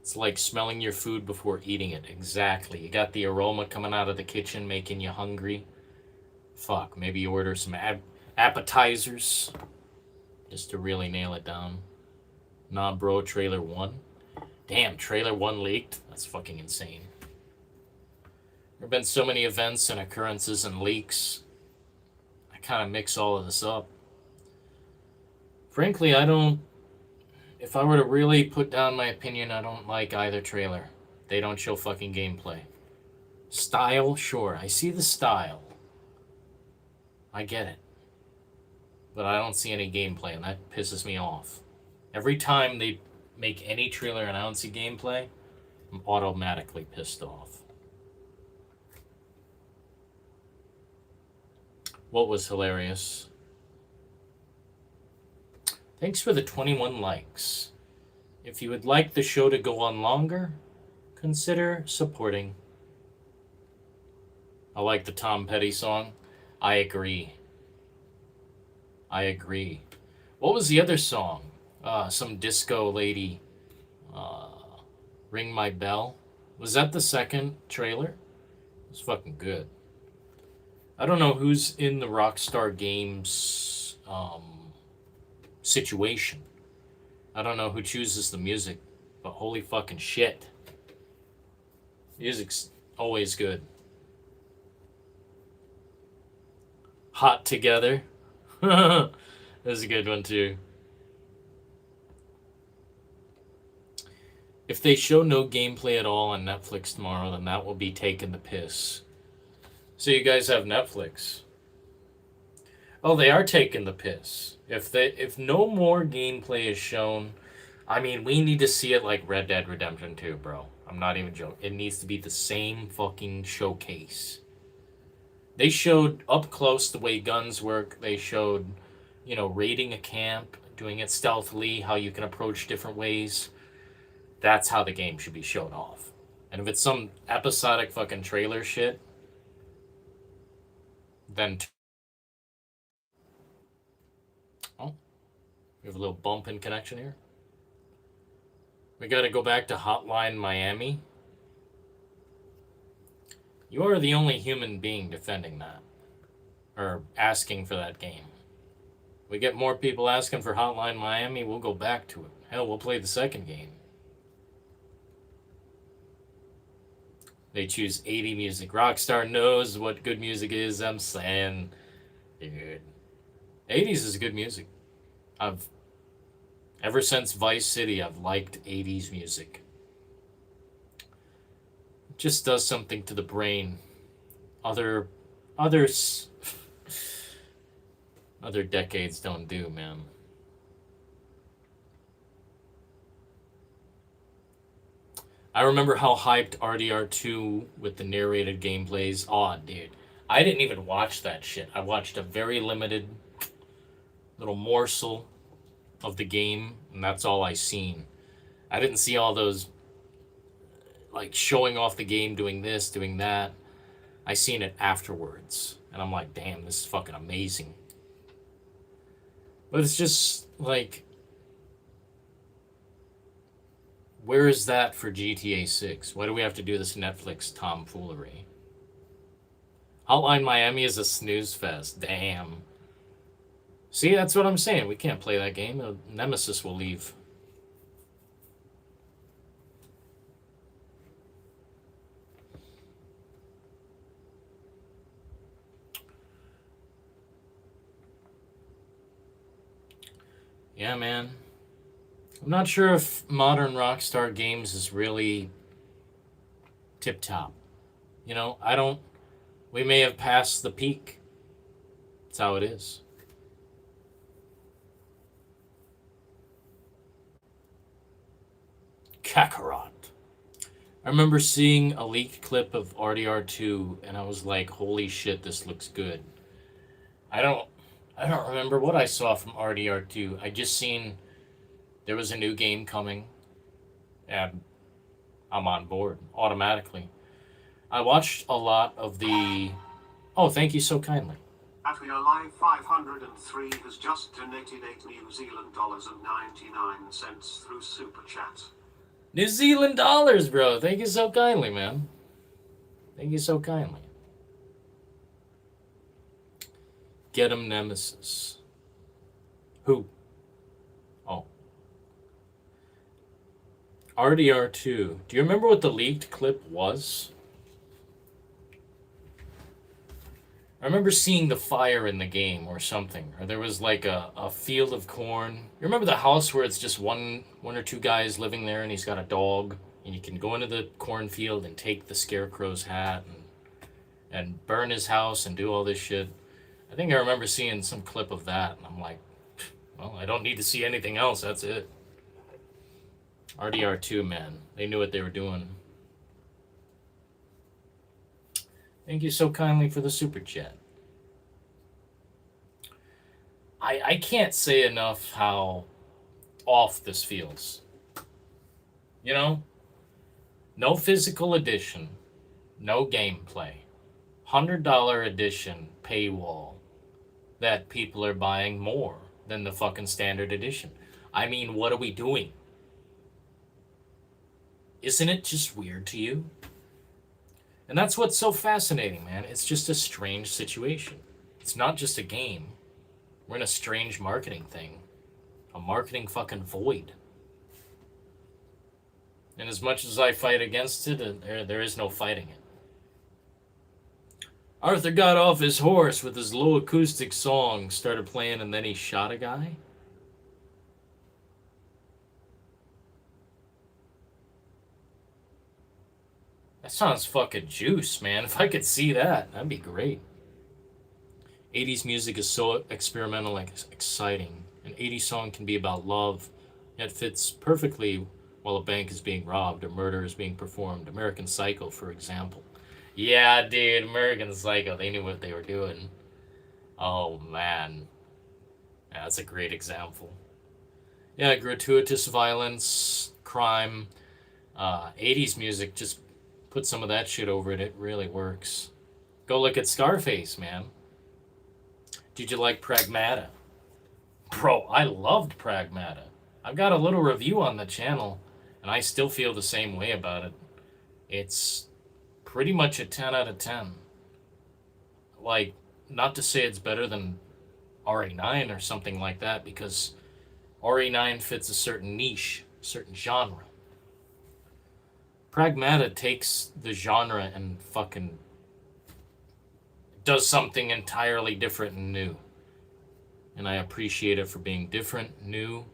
It's like smelling your food before eating it. Exactly. You got the aroma coming out of the kitchen making you hungry. Fuck, maybe you order some appetizers just to really nail it down. Nah, bro, trailer 1. Damn, trailer 1 leaked? That's fucking insane. There have been so many events and occurrences and leaks. I kind of mix all of this up. Frankly, if I were to really put down my opinion, I don't like either trailer. They don't show fucking gameplay. Style, sure. I see the style. I get it. But I don't see any gameplay, and that pisses me off. Every time they make any trailer announce a gameplay, I'm automatically pissed off. What was hilarious? Thanks for the 21 likes. If you would like the show to go on longer, consider supporting. I like the Tom Petty song. I agree. What was the other song? Some disco lady. Ring My Bell. Was that the second trailer? It was fucking good. I don't know who's in the Rockstar Games situation. I don't know who chooses the music, but holy fucking shit. Music's always good. Hot Together. That's a good one too. If they show no gameplay at all on Netflix tomorrow, then that will be taking the piss. So you guys have Netflix. Oh, they are taking the piss. If no more gameplay is shown, I mean, we need to see it like Red Dead Redemption 2, bro. I'm not even joking. It needs to be the same fucking showcase. They showed up close the way guns work. They showed, raiding a camp, doing it stealthily, how you can approach different ways. That's how the game should be shown off. And if it's some episodic fucking trailer shit, then... Oh, we have a little bump in connection here. We gotta go back to Hotline Miami. You are the only human being defending that. Or asking for that game. We get more people asking for Hotline Miami, we'll go back to it. Hell, we'll play the second game. They choose 80 music. Rockstar knows what good music is, I'm saying. Dude. 80s is good music. Ever since Vice City, I've liked 80s music. It just does something to the brain. Other decades don't do, man. I remember how hyped RDR2 with the narrated gameplays. Oh, dude. I didn't even watch that shit. I watched a very limited little morsel of the game, and that's all I seen. I didn't see all those, like, showing off the game, doing this, doing that. I seen it afterwards, and I'm like, damn, this is fucking amazing. But it's just, like, where is that for GTA 6? Why do we have to do this Netflix tomfoolery? Hotline Miami is a snooze fest. Damn. See, that's what I'm saying. We can't play that game. Nemesis will leave. Yeah, man. I'm not sure if modern Rockstar Games is really tip-top. We may have passed the peak. That's how it is. Kakarot. I remember seeing a leaked clip of RDR2, and I was like, holy shit, this looks good. I don't remember what I saw from RDR2. I just seen there was a new game coming, and I'm on board automatically. I watched a lot of the... Oh, thank you so kindly. Athley Alive 503 has just donated 8 New Zealand dollars and 99 cents through Super Chat. New Zealand dollars, bro. Thank you so kindly, man. Thank you so kindly. Get him, Nemesis. Who? Oh. RDR2. Do you remember what the leaked clip was? I remember seeing the fire in the game or something. Or there was like a field of corn. You remember the house where it's just one or two guys living there and he's got a dog? And you can go into the cornfield and take the scarecrow's hat and burn his house and do all this shit. I think I remember seeing some clip of that. And I'm like, well, I don't need to see anything else. That's it. RDR2, man. They knew what they were doing. Thank you so kindly for the super chat. I can't say enough how off this feels. No physical edition, no gameplay. $100 edition paywall that people are buying more than the fucking standard edition. I mean, what are we doing? Isn't it just weird to you? And that's what's so fascinating, man. It's just a strange situation. It's not just a game. We're in a strange marketing thing. A marketing fucking void. And as much as I fight against it, there is no fighting it. Arthur got off his horse with his low acoustic song, started playing, and then he shot a guy? That sounds fucking juice, man. If I could see that, that'd be great. 80s music is so experimental and exciting. An 80s song can be about love, yet fits perfectly while a bank is being robbed or murder is being performed. American Psycho, for example. Yeah, dude, American Psycho, they knew what they were doing. Oh, man. Yeah, that's a great example. Yeah, gratuitous violence, crime. 80s music, just put some of that shit over it. It really works. Go look at Scarface, man. Did you like Pragmata? Bro, I loved Pragmata. I've got a little review on the channel, and I still feel the same way about it. It's pretty much a 10 out of 10. Like, not to say it's better than RE9 or something like that, because RE9 fits a certain niche, a certain genre. Pragmata takes the genre and fucking does something entirely different and new. And I appreciate it for being different, new,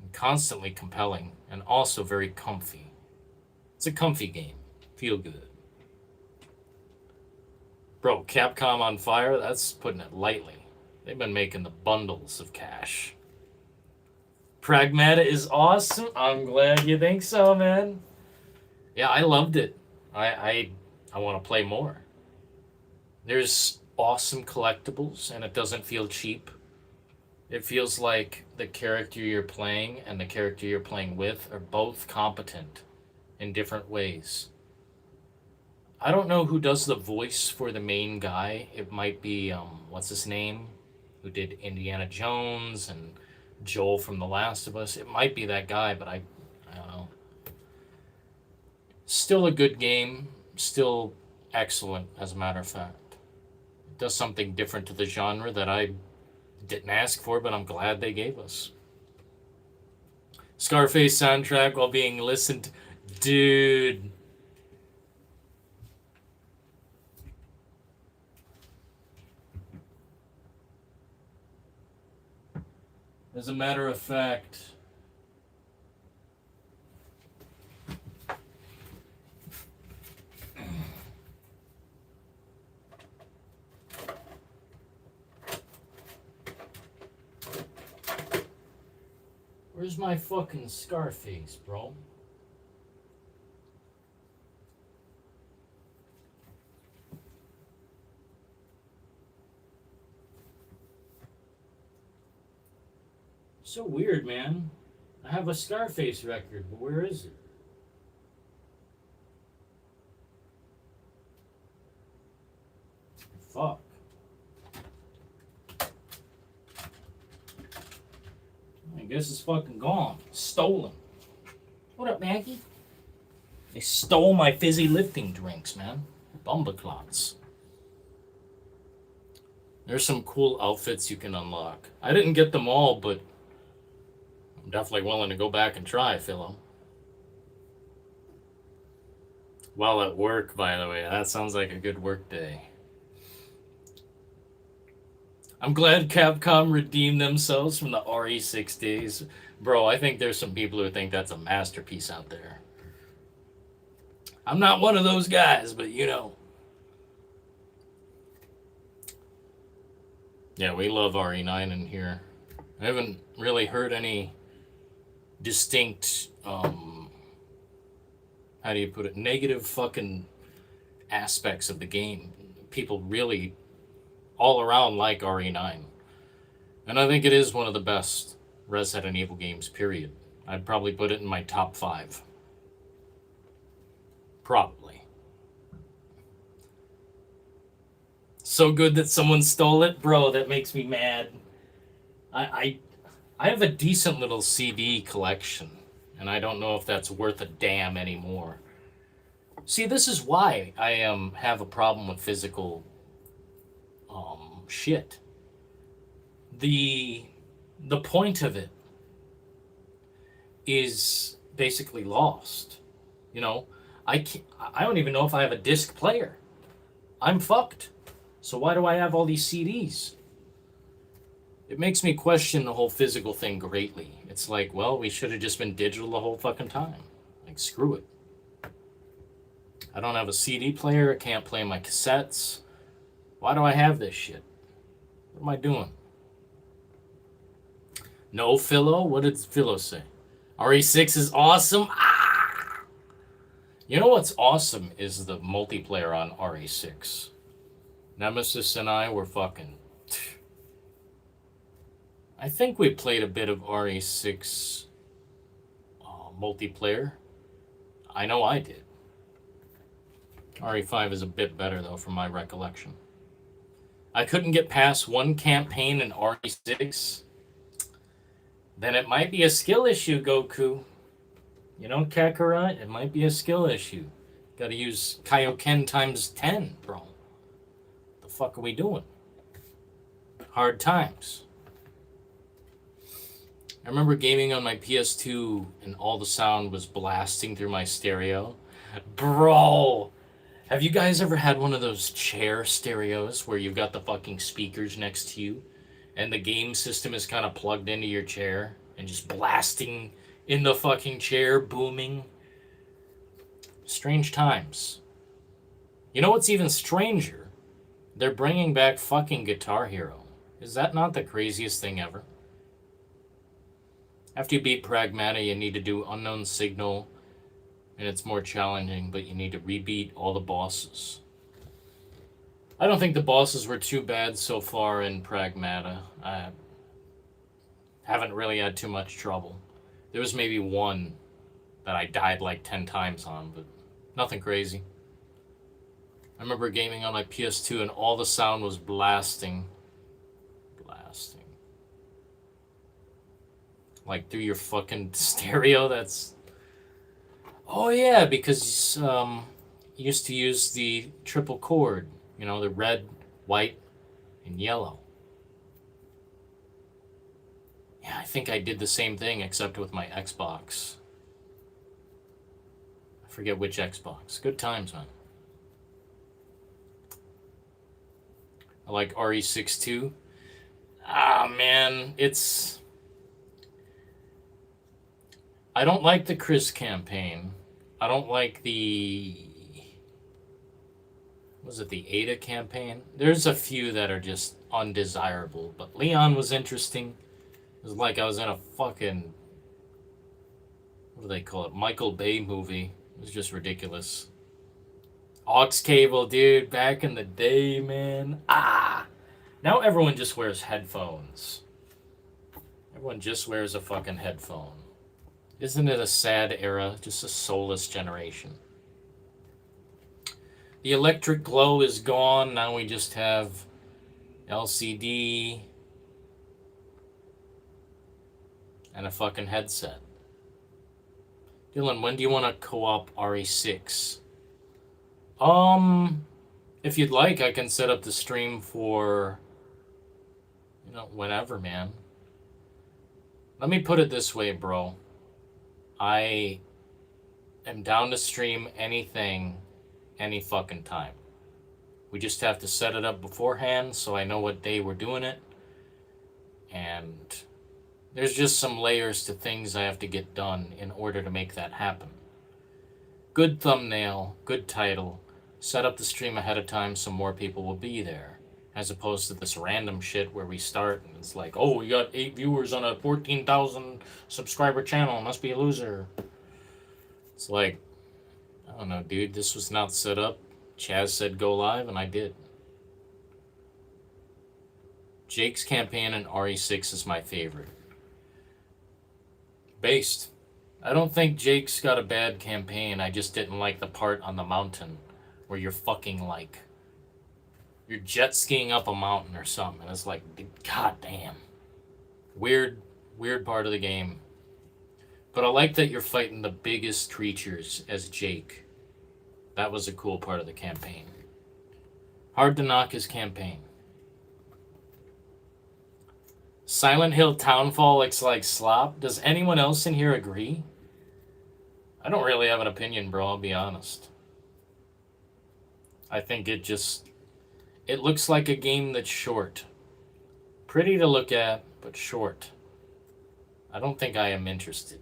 and constantly compelling, and also very comfy. It's a comfy game. Feel good. Bro, Capcom on fire? That's putting it lightly. They've been making the bundles of cash. Pragmata is awesome. I'm glad you think so, man. Yeah, I loved it. I want to play more. There's awesome collectibles, and it doesn't feel cheap. It feels like the character you're playing and the character you're playing with are both competent in different ways. I don't know who does the voice for the main guy. It might be, what's his name? Who did Indiana Jones and Joel from The Last of Us. It might be that guy, but I don't know. Still a good game. Still excellent, as a matter of fact. It does something different to the genre that I didn't ask for, but I'm glad they gave us. Scarface soundtrack while being listened to. Dude. As a matter of fact, where's my fucking Scarface, bro? So weird, man. I have a Scarface record, but where is it? Fuck. I guess it's fucking gone. Stolen. What up, Maggie? They stole my fizzy lifting drinks, man. Bumbleclots. There's some cool outfits you can unlock. I didn't get them all, but I'm definitely willing to go back and try, Philo. While at work, by the way. That sounds like a good work day. I'm glad Capcom redeemed themselves from the RE6 days. Bro, I think there's some people who think that's a masterpiece out there. I'm not one of those guys, but you know. Yeah, we love RE9 in here. I haven't really heard any distinct, how do you put it, negative fucking aspects of the game. People really all around like RE9. And I think it is one of the best Resident Evil games, period. I'd probably put it in my top 5. Probably. So good that someone stole it? Bro, that makes me mad. I have a decent little CD collection, and I don't know if that's worth a damn anymore. See, this is why I have a problem with physical shit. The point of it is basically lost. You know, I don't even know if I have a disc player. I'm fucked. So why do I have all these CDs? It makes me question the whole physical thing greatly. It's like, well, we should have just been digital the whole fucking time. Like, screw it. I don't have a CD player. I can't play my cassettes. Why do I have this shit? What am I doing? No, Philo? What did Philo say? RE6 is awesome? Ah! You know what's awesome is the multiplayer on RE6. Nemesis and I were fucking... I think we played a bit of RE6 multiplayer. I know I did. RE5 is a bit better, though, from my recollection. I couldn't get past one campaign in RE6. Then it might be a skill issue, Goku. You know, Kakarot? It might be a skill issue. Gotta use Kaioken times 10, bro. The fuck are we doing? Hard times. I remember gaming on my PS2 and all the sound was blasting through my stereo. Bro! Have you guys ever had one of those chair stereos where you've got the fucking speakers next to you and the game system is kind of plugged into your chair and just blasting in the fucking chair, booming? Strange times. You know what's even stranger? They're bringing back fucking Guitar Hero. Is that not the craziest thing ever? After you beat Pragmata, you need to do Unknown Signal, and it's more challenging, but you need to rebeat all the bosses. I don't think the bosses were too bad so far in Pragmata. I haven't really had too much trouble. There was maybe one that I died like 10 times on, but nothing crazy. I remember gaming on my PS2 and all the sound was blasting. Like through your fucking stereo. That's... Oh yeah, because you used to use the triple chord. You know, the red, white, and yellow. Yeah, I think I did the same thing except with my Xbox. I forget which Xbox. Good times, man. I like RE6 too. Ah, man, it's... I don't like the Chris campaign. I don't like the... Was it the Ada campaign? There's a few that are just undesirable, but Leon was interesting. It was like I was in a fucking... What do they call it? Michael Bay movie. It was just ridiculous. Aux cable, dude. Back in the day, man. Ah! Now everyone just wears headphones. Everyone just wears a fucking headphone. Isn't it a sad era? Just a soulless generation. The electric glow is gone. Now we just have LCD and a fucking headset. Dylan, when do you want to co-op RE6? If you'd like, I can set up the stream for, you know, whenever, man. Let me put it this way, bro. I am down to stream anything, any fucking time. We just have to set it up beforehand so I know what day we're doing it. And there's just some layers to things I have to get done in order to make that happen. Good thumbnail, good title. Set up the stream ahead of time so more people will be there. As opposed to this random shit where we start and it's like, oh, we got 8 viewers on a 14,000 subscriber channel. Must be a loser. It's like, I don't know, dude. This was not set up. Chaz said go live, and I did. Jake's campaign in RE6 is my favorite. Based. I don't think Jake's got a bad campaign. I just didn't like the part on the mountain where you're fucking like... You're jet skiing up a mountain or something, and it's like, god damn. Weird part of the game. But I like that you're fighting the biggest creatures as Jake. That was a cool part of the campaign. Hard to knock his campaign. Silent Hill Townfall looks like slop. Does anyone else in here agree? I don't really have an opinion, bro, I'll be honest. I think it looks like a game that's short. Pretty to look at, but short. I don't think I am interested.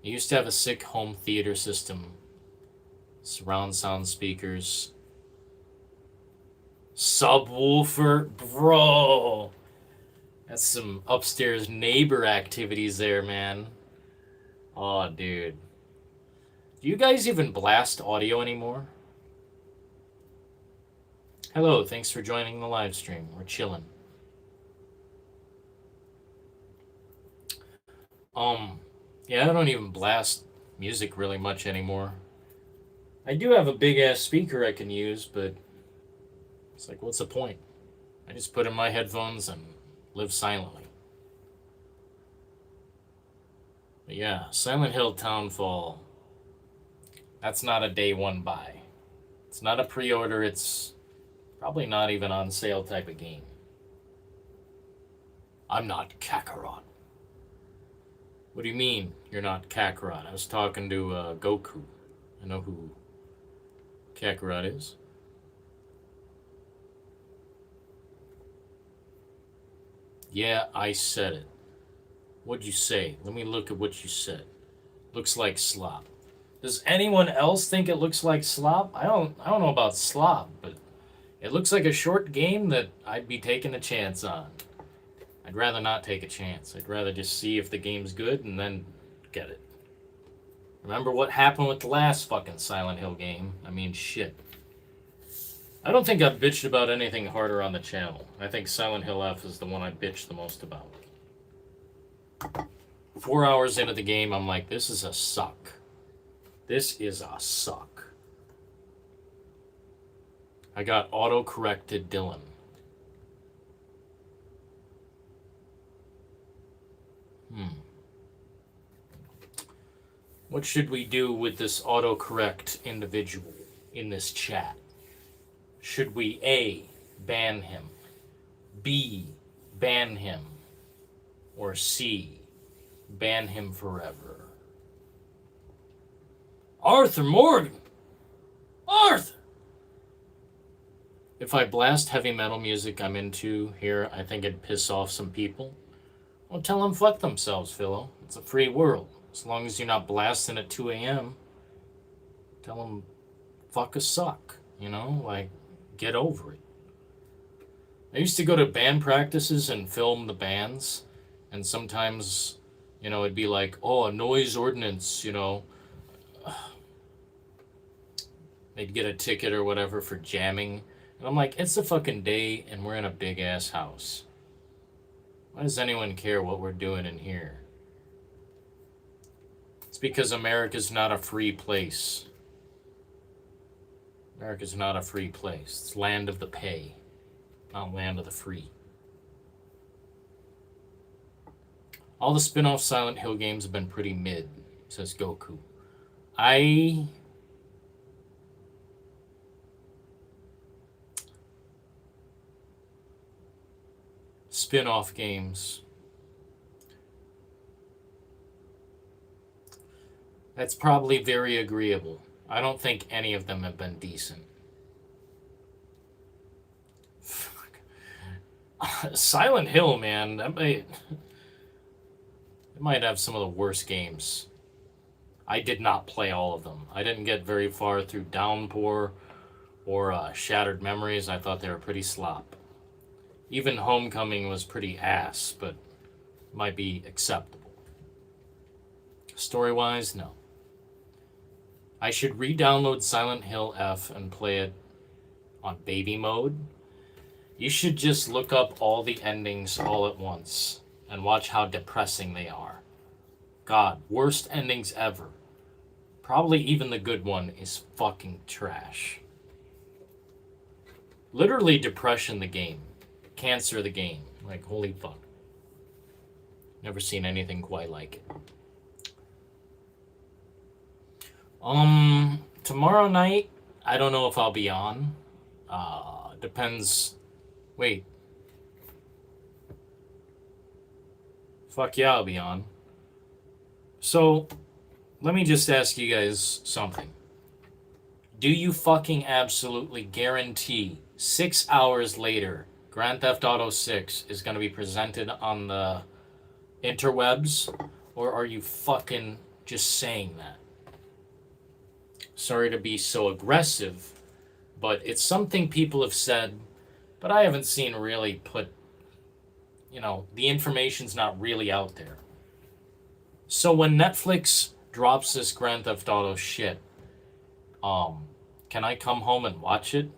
I used to have a sick home theater system. Surround sound speakers. Subwoofer, bro. That's some upstairs neighbor activities there, man. Oh, dude. Do you guys even blast audio anymore? Hello, thanks for joining the live stream. We're chilling. Yeah, I don't even blast music really much anymore. I do have a big ass speaker I can use, but it's like, what's the point? I just put in my headphones and live silently. But yeah, Silent Hill Townfall. That's not a day one buy. It's not a pre-order, it's probably not even on sale type of game. I'm not Kakarot. What do you mean you're not Kakarot? I was talking to Goku. I know who Kakarot is. Yeah, I said it. What'd you say? Let me look at what you said. Looks like slop. Does anyone else think it looks like slop? I don't know about slop, but it looks like a short game that I'd be taking a chance on. I'd rather not take a chance. I'd rather just see if the game's good and then get it. Remember what happened with the last fucking Silent Hill game? I mean, shit. I don't think I've bitched about anything harder on the channel. I think Silent Hill F is the one I bitched the most about. 4 hours into the game, I'm like, this is a suck. This is a suck. I got auto-corrected Dylan. What should we do with this autocorrect individual in this chat? Should we A, ban him, B, ban him, or C, ban him forever? Arthur Morgan! Arthur! If I blast heavy metal music I'm into here, I think it'd piss off some people. Well, tell them fuck themselves, Philo. It's a free world. As long as you're not blasting at 2 a.m., tell them fuck a suck, you know? Like, get over it. I used to go to band practices and film the bands, and sometimes, you know, it'd be like, oh, a noise ordinance, you know. They'd get a ticket or whatever for jamming. And I'm like, it's a fucking day, and we're in a big-ass house. Why does anyone care what we're doing in here? It's because America's not a free place. America's not a free place. It's land of the pay, not land of the free. All the spin-off Silent Hill games have been pretty mid, says Goku. Spin-off games. That's probably very agreeable. I don't think any of them have been decent. Fuck. Silent Hill, man. It might have some of the worst games. I did not play all of them. I didn't get very far through Downpour or Shattered Memories. I thought they were pretty slop. Even Homecoming was pretty ass, but might be acceptable. Story-wise, no. I should re-download Silent Hill F and play it on baby mode. You should just look up all the endings all at once and watch how depressing they are. God, worst endings ever. Probably even the good one is fucking trash. Literally depression the game. Cancer the game. Like, holy fuck. Never seen anything quite like it. Tomorrow night, I don't know if I'll be on. Depends. Wait. Fuck yeah, I'll be on. So, let me just ask you guys something. Do you fucking absolutely guarantee 6 hours later, Grand Theft Auto 6 is going to be presented on the interwebs? Or are you fucking just saying that? Sorry to be so aggressive, but it's something people have said, but I haven't seen really put, the information's not really out there. So when Netflix drops this Grand Theft Auto shit, can I come home and watch it?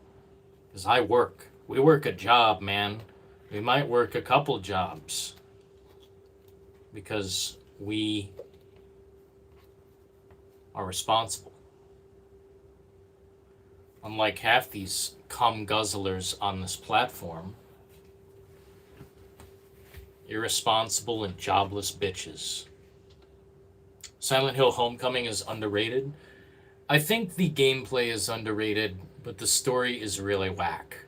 Because I work. We work a job, man. We might work a couple jobs. Because we are responsible. Unlike half these cum guzzlers on this platform, irresponsible and jobless bitches. Silent Hill Homecoming is underrated. I think the gameplay is underrated, but the story is really whack.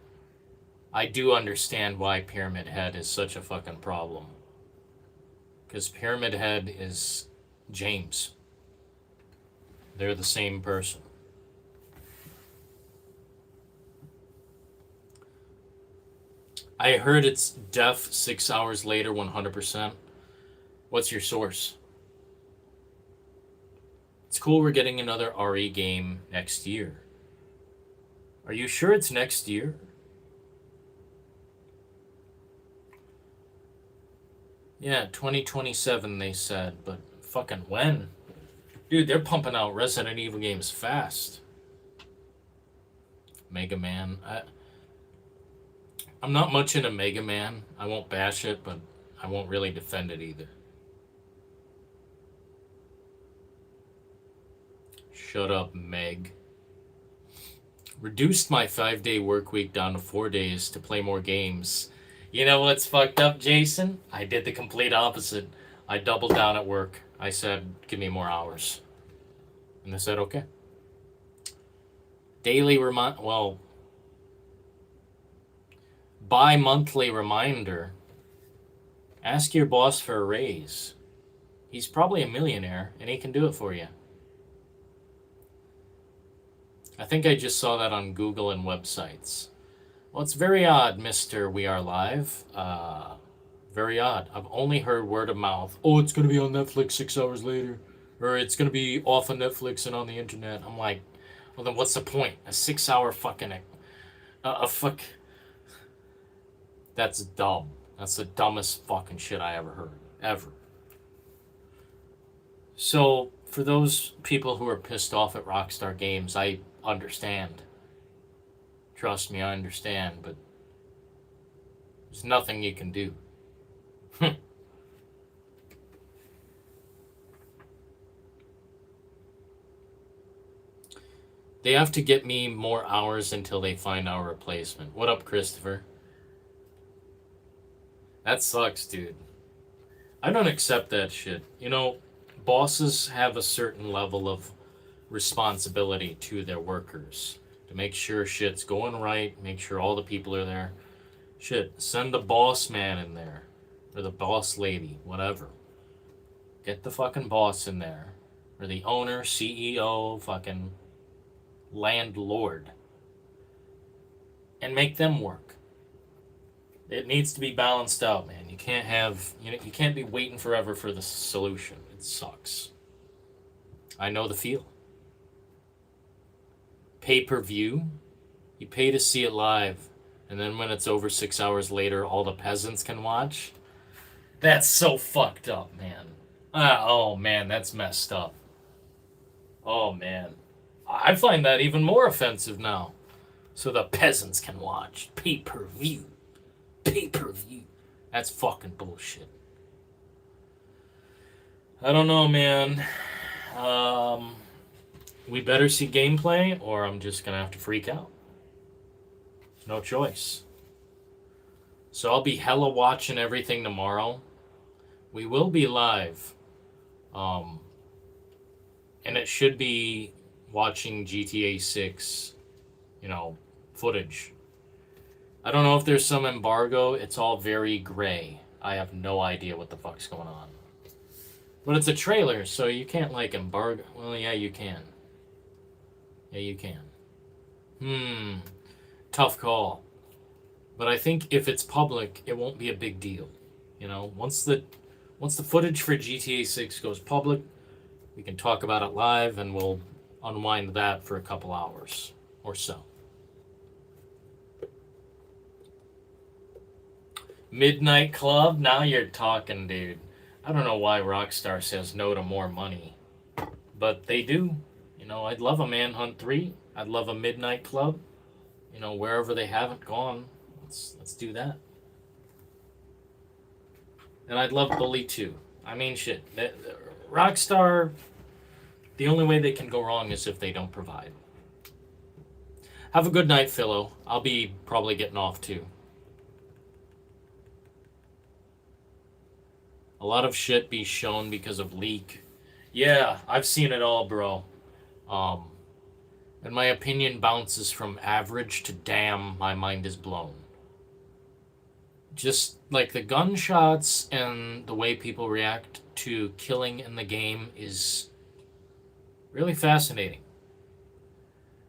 I do understand why Pyramid Head is such a fucking problem. Because Pyramid Head is James. They're the same person. I heard it's death 6 hours later, 100%. What's your source? It's cool we're getting another RE game next year. Are you sure it's next year? Yeah, 2027 they said, but fucking when? Dude, they're pumping out Resident Evil games fast. Mega Man. I'm not much into Mega Man. I won't bash it, but I won't really defend it either. Shut up, Meg. Reduced my 5-day work week down to 4 days to play more games. You know what's fucked up, Jason? I did the complete opposite. I doubled down at work. I said, give me more hours. And they said, okay. Bi-monthly reminder. Ask your boss for a raise. He's probably a millionaire, and he can do it for you. I think I just saw that on Google and websites. Well, it's very odd, Mr. We Are Live. Very odd. I've only heard word of mouth. Oh, it's going to be on Netflix 6 hours later. Or it's going to be off of Netflix and on the internet. I'm like, well, then what's the point? A 6-hour fucking... That's dumb. That's the dumbest fucking shit I ever heard. Ever. So, for those people who are pissed off at Rockstar Games, I understand. Trust me, I understand, but there's nothing you can do. They have to get me more hours until they find our replacement. What up, Christopher? That sucks, dude. I don't accept that shit. You know, bosses have a certain level of responsibility to their workers. To make sure shit's going right, make sure all the people are there. Shit, send the boss man in there. Or the boss lady, whatever. Get the fucking boss in there. Or the owner, CEO, fucking landlord. And make them work. It needs to be balanced out, man. You can't have, you can't be waiting forever for the solution. It sucks. I know the feel. Pay-per-view, you pay to see it live, and then when it's over 6 hours later, all the peasants can watch. That's so fucked up, man. Oh, man, that's messed up. Oh, man. I find that even more offensive now. So the peasants can watch. Pay-per-view. Pay-per-view. That's fucking bullshit. I don't know, man. We better see gameplay, or I'm just gonna have to freak out. No choice. So I'll be hella watching everything tomorrow. We will be live. And it should be watching GTA 6, footage. I don't know if there's some embargo. It's all very gray. I have no idea what the fuck's going on. But it's a trailer, so you can't, embargo. Well, yeah, you can. Yeah, you can. Tough call. But I think if it's public, it won't be a big deal. Once the footage for GTA 6 goes public, we can talk about it live, and we'll unwind that for a couple hours or so. Midnight Club? Now you're talking, dude. I don't know why Rockstar says no to more money, but they do. You know, I'd love a Manhunt 3. I'd love a Midnight Club. You know, wherever they haven't gone, let's do that. And I'd love Bully 2. I mean, shit. Rockstar, the only way they can go wrong is if they don't provide. Have a good night, Philo. I'll be probably getting off too. A lot of shit be shown because of leak. Yeah, I've seen it all, bro. And my opinion bounces from average to damn, my mind is blown. Just like the gunshots and the way people react to killing in the game is really fascinating.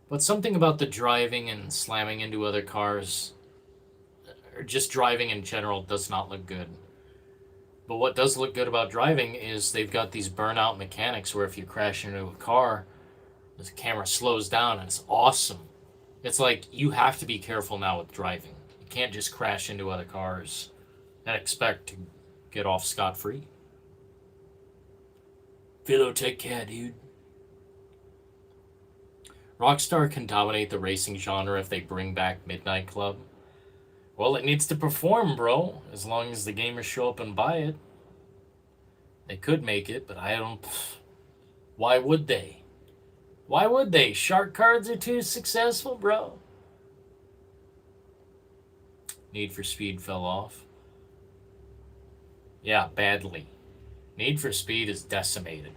But something about the driving and slamming into other cars, or just driving in general, does not look good. But what does look good about driving is they've got these burnout mechanics where if you crash into a car, the camera slows down and it's awesome. It's like you have to be careful now with driving. You can't just crash into other cars and expect to get off scot-free. Philo, take care, dude. Rockstar can dominate the racing genre if they bring back Midnight Club. Well, it needs to perform, bro, as long as the gamers show up and buy it. They could make it, but I don't... Why would they? Why would they? Shark cards are too successful, bro. Need for Speed fell off. Yeah, badly. Need for Speed is decimated.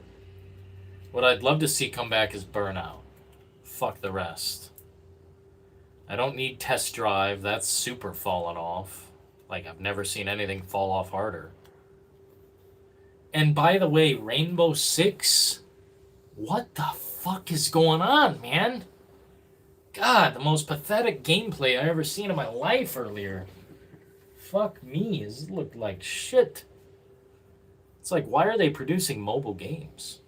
What I'd love to see come back is Burnout. Fuck the rest. I don't need Test Drive. That's super fallen off. Like, I've never seen anything fall off harder. And by the way, Rainbow Six? What the fuck is going on, man? God, the most pathetic gameplay I ever seen in my life earlier. Fuck me, it looked like shit. It's like, why are they producing mobile games?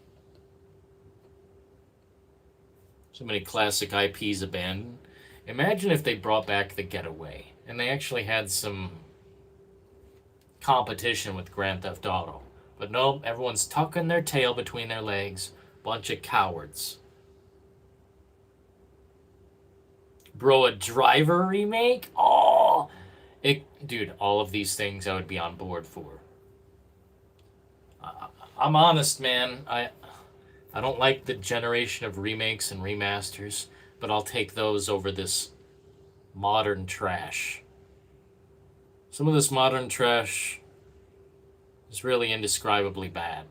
So many classic IPs abandoned. Imagine if they brought back The Getaway and they actually had some competition with Grand Theft Auto. But nope, everyone's tucking their tail between their legs. Bunch of cowards. Bro, a Driver remake? Oh! Dude, all of these things I would be on board for. I'm honest, man. I don't like the generation of remakes and remasters, but I'll take those over this modern trash. Some of this modern trash is really indescribably bad.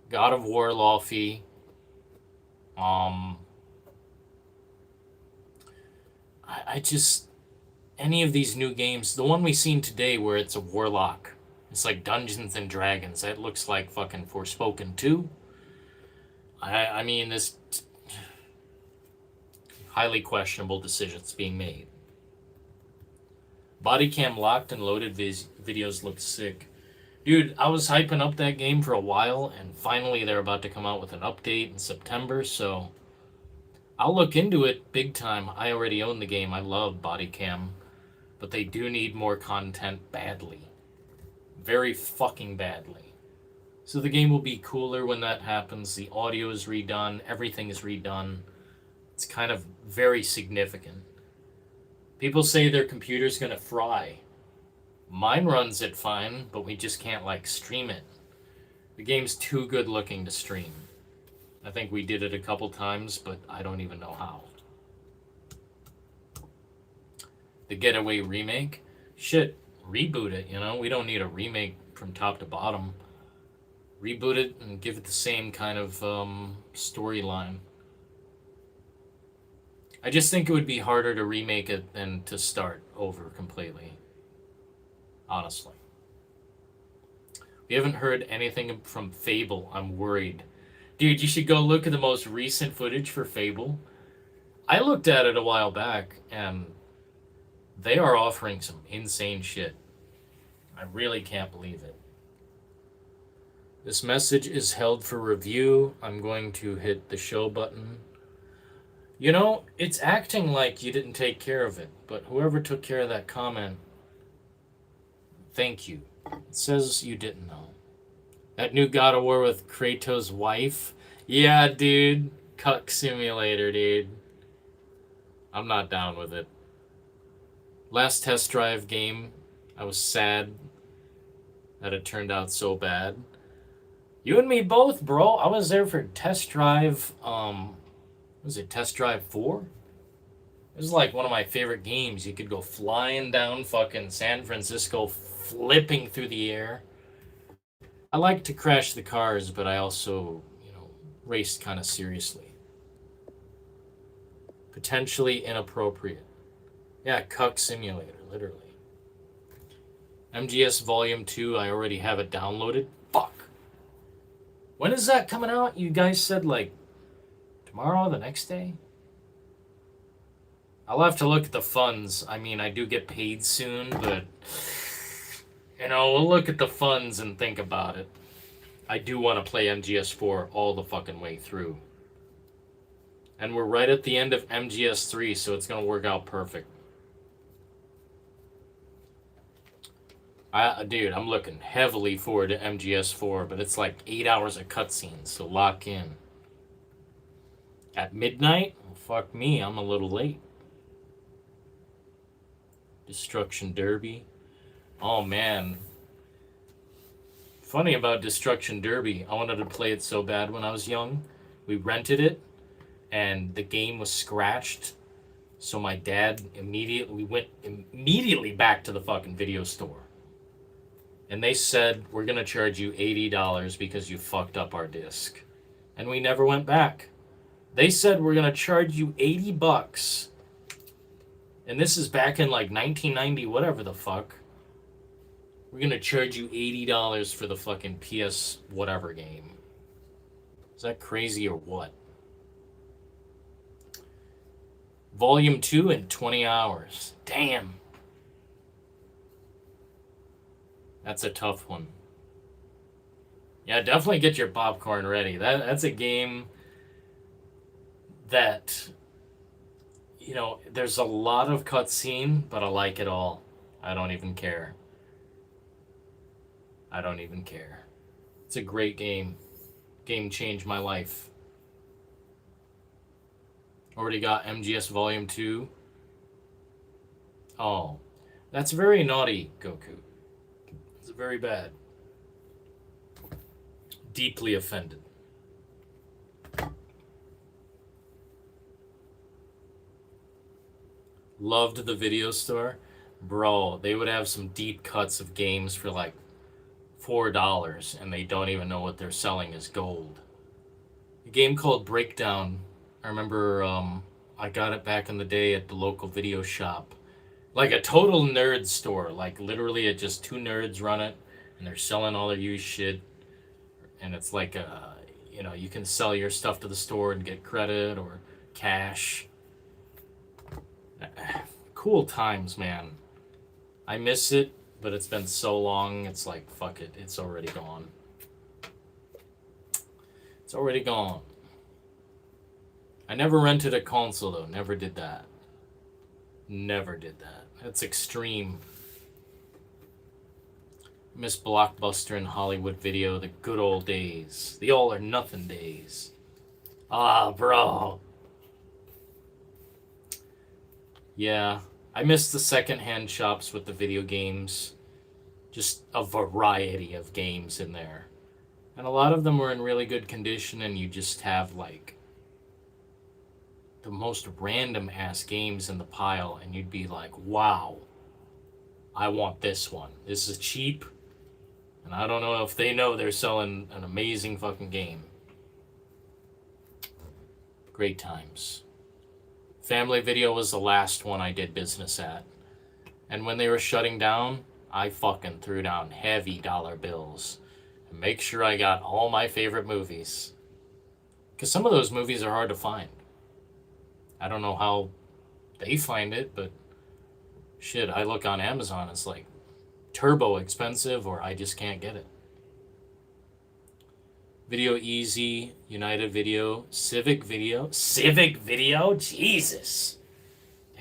God of War Lawfee. I just... Any of these new games, the one we seen today where it's a warlock. It's like Dungeons and Dragons. That looks like fucking Forspoken 2. I mean, this highly questionable decisions being made. Body cam locked and loaded videos look sick. Dude, I was hyping up that game for a while, and finally they're about to come out with an update in September, so I'll look into it big time. I already own the game. I love body cam, but they do need more content badly. Very fucking badly. So the game will be cooler when that happens. The audio is redone. Everything is redone. It's kind of very significant. People say their computer's gonna fry. Mine runs it fine, but we just can't, like, stream it. The game's too good looking to stream. I think we did it a couple times, but I don't even know how. The Getaway remake? Shit, reboot it, you know? We don't need a remake from top to bottom. Reboot it and give it the same kind of storyline. I just think it would be harder to remake it than to start over completely. Honestly. We haven't heard anything from Fable. I'm worried. Dude, you should go look at the most recent footage for Fable. I looked at it a while back, and they are offering some insane shit. I really can't believe it. This message is held for review. I'm going to hit the show button. You know, it's acting like you didn't take care of it, but whoever took care of that comment, Thank you. It says you didn't know. That new God of War with Kratos' wife? Yeah, dude. Cuck simulator, dude. I'm not down with it. Last test drive game, I was sad that it turned out so bad. You and me both, bro. I was there for test drive, was it test drive 4? It was like one of my favorite games. You could go flying down fucking San Francisco, flipping through the air. I like to crash the cars, but I also, raced kind of seriously. Potentially inappropriate. Yeah, Cuck Simulator, literally. MGS Volume 2, I already have it downloaded. Fuck. When is that coming out? You guys said, like, tomorrow, the next day? I'll have to look at the funds. I mean, I do get paid soon, but, we'll look at the funds and think about it. I do want to play MGS4 all the fucking way through. And we're right at the end of MGS3, so it's going to work out perfect. Dude, I'm looking heavily forward to MGS4, but it's like 8 hours of cutscenes, so lock in. At midnight? Well, fuck me, I'm a little late. Destruction Derby. Oh, man. Funny about Destruction Derby, I wanted to play it so bad when I was young. We rented it, and the game was scratched. So my dad we went immediately back to the fucking video store. And they said, we're going to charge you $80 because you fucked up our disc. And we never went back. They said, we're going to charge you $80. And this is back in like 1990, whatever the fuck. We're going to charge you $80 for the fucking PS whatever game. Is that crazy or what? Volume 2 in 20 hours. Damn. That's a tough one. Yeah, definitely get your popcorn ready. That's a game that, there's a lot of cutscene, but I like it all. I don't even care. I don't even care. It's a great game. Game changed my life. Already got MGS Volume 2. Oh, that's very naughty, Goku. It's very bad. Deeply offended. Loved the video store. Bro, they would have some deep cuts of games for like $4, and they don't even know what they're selling as gold. A game called Breakdown. I remember I got it back in the day at the local video shop. Like a total nerd store. Like literally it just two nerds run it, and they're selling all their used shit. And it's like you can sell your stuff to the store and get credit or cash. Cool times, man. I miss it, but it's been so long, it's like, fuck it, it's already gone. It's already gone. I never rented a console, though. Never did that. Never did that. That's extreme. Miss Blockbuster and Hollywood Video, the good old days. The all or nothing days. Ah, bro. Yeah, I miss the secondhand shops with the video games. Just a variety of games in there. And a lot of them were in really good condition, and you just have, like, the most random ass games in the pile, and you'd be like, wow, I want this one. This is cheap, and I don't know if they know they're selling an amazing fucking game. Great times. Family Video was the last one I did business at. And when they were shutting down, I fucking threw down heavy dollar bills. And make sure I got all my favorite movies. Because some of those movies are hard to find. I don't know how they find it, but shit, I look on Amazon, it's like turbo expensive, or I just can't get it. Video Easy, United Video, Civic Video. Civic Video? Jesus.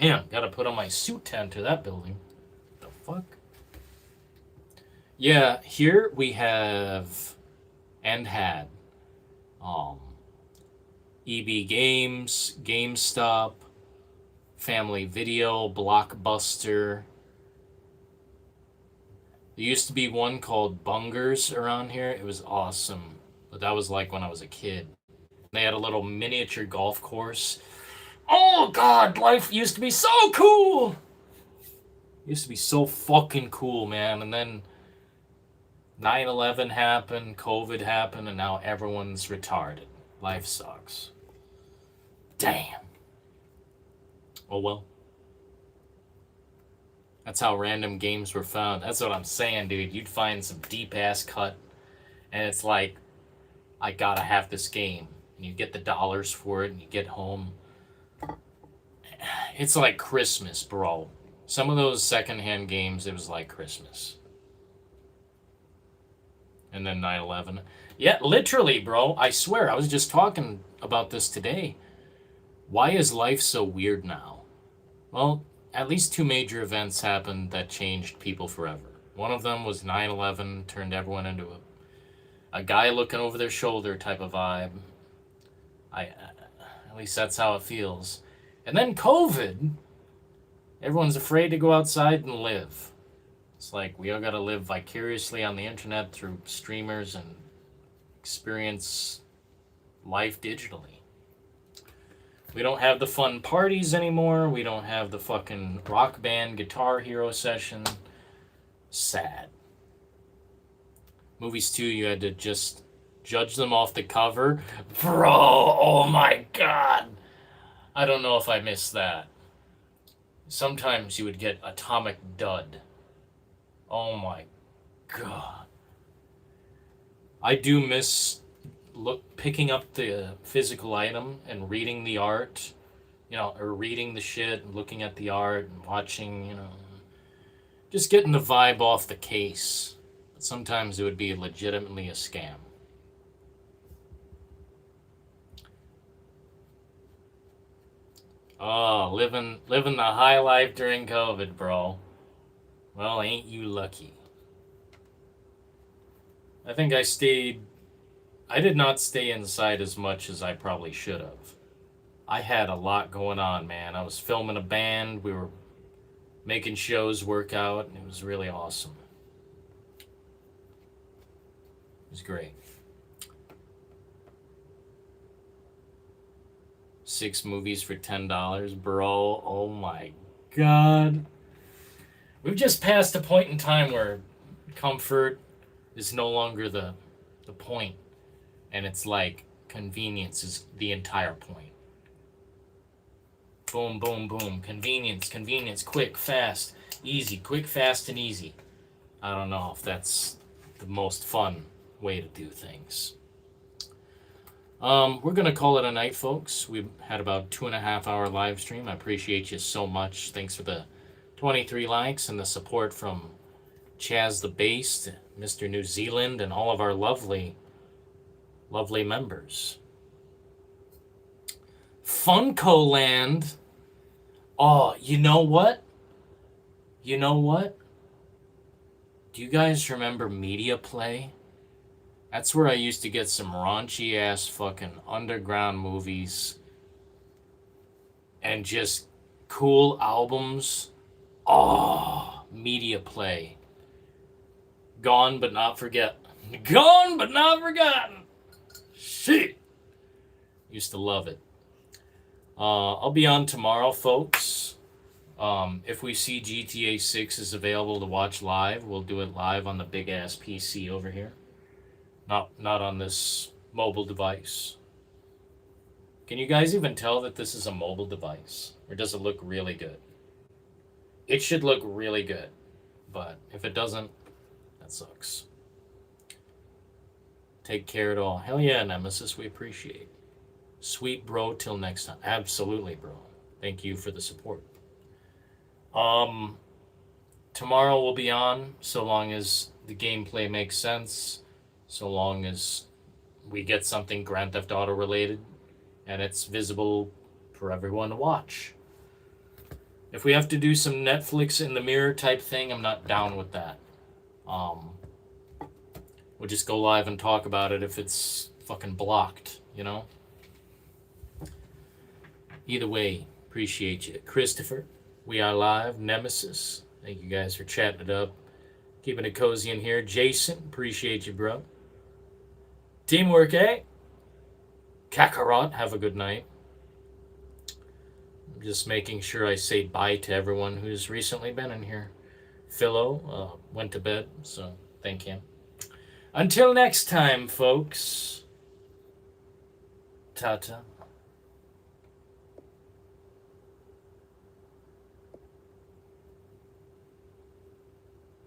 Damn, gotta put on my suit tent to that building. What the fuck? Yeah, here we have and had EB Games, GameStop, Family Video, Blockbuster. There used to be one called Bungers around here. It was awesome. But that was like when I was a kid. They had a little miniature golf course. Oh god, life used to be so cool! Used to be so fucking cool, man. And then 9/11 happened, COVID happened, and now everyone's retarded. Life sucks. Damn. Oh well. That's how random games were found. That's what I'm saying, dude. You'd find some deep ass cut, and it's like, I gotta have this game. And you get the dollars for it, and you get home. It's like Christmas, bro. Some of those secondhand games, it was like Christmas. And then 9/11. Yeah, literally, bro. I swear, I was just talking about this today. Why is life so weird now? Well, at least two major events happened that changed people forever. One of them was 9/11, turned everyone into a guy looking over their shoulder type of vibe. At least that's how it feels. And then COVID, everyone's afraid to go outside and live. It's like we all gotta live vicariously on the internet through streamers and experience life digitally. We don't have the fun parties anymore. We don't have the fucking rock band Guitar Hero session. Sad. Movies too, you had to just judge them off the cover. Bro, oh my god. I don't know if I missed that. Sometimes you would get Atomic Dud. Oh my god. I do miss picking up the physical item and reading the art, or reading the shit and looking at the art and watching, just getting the vibe off the case. But sometimes it would be legitimately a scam. Oh, living the high life during COVID, bro. Well, ain't you lucky. I think I did not stay inside as much as I probably should have. I had a lot going on, man. I was filming a band, we were making shows work out, and it was really awesome. It was great. 6 movies for $10, bro. Oh my god. We've just passed a point in time where comfort is no longer the point. And it's like convenience is the entire point. Boom, boom, boom. Convenience, quick, fast, easy. Quick, fast, and easy. I don't know if that's the most fun way to do things. We're going to call it a night, folks. We've had about 2.5 hour live stream. I appreciate you so much. Thanks for the 23 likes and the support from Chaz the Based, Mr. New Zealand, and all of our lovely members. Funko Land. Oh, you know what? Do you guys remember Media Play? That's where I used to get some raunchy ass fucking underground movies and just cool albums. Oh, Media Play. Gone but not forgotten. Gone but not forgotten. Shit. Used to love it. I'll be on tomorrow, folks. If we see GTA 6 is available to watch live, we'll do it live on the big ass PC over here. Not on this mobile device. Can you guys even tell that this is a mobile device? Or does it look really good? It should look really good. But if it doesn't, that sucks. Take care at all. Hell yeah, Nemesis, we appreciate. Sweet bro, till next time. Absolutely, bro. Thank you for the support. Tomorrow we'll be on, so long as the gameplay makes sense, so long as we get something Grand Theft Auto related, and it's visible for everyone to watch. If we have to do some Netflix in the mirror type thing, I'm not down with that. We'll just go live and talk about it if it's fucking blocked, you know? Either way, appreciate you. Christopher, we are live. Nemesis, thank you guys for chatting it up. Keeping it cozy in here. Jason, appreciate you, bro. Teamwork, eh? Kakarot, have a good night. I'm just making sure I say bye to everyone who's recently been in here. Philo went to bed, so thank him. Until next time, folks. Ta-ta.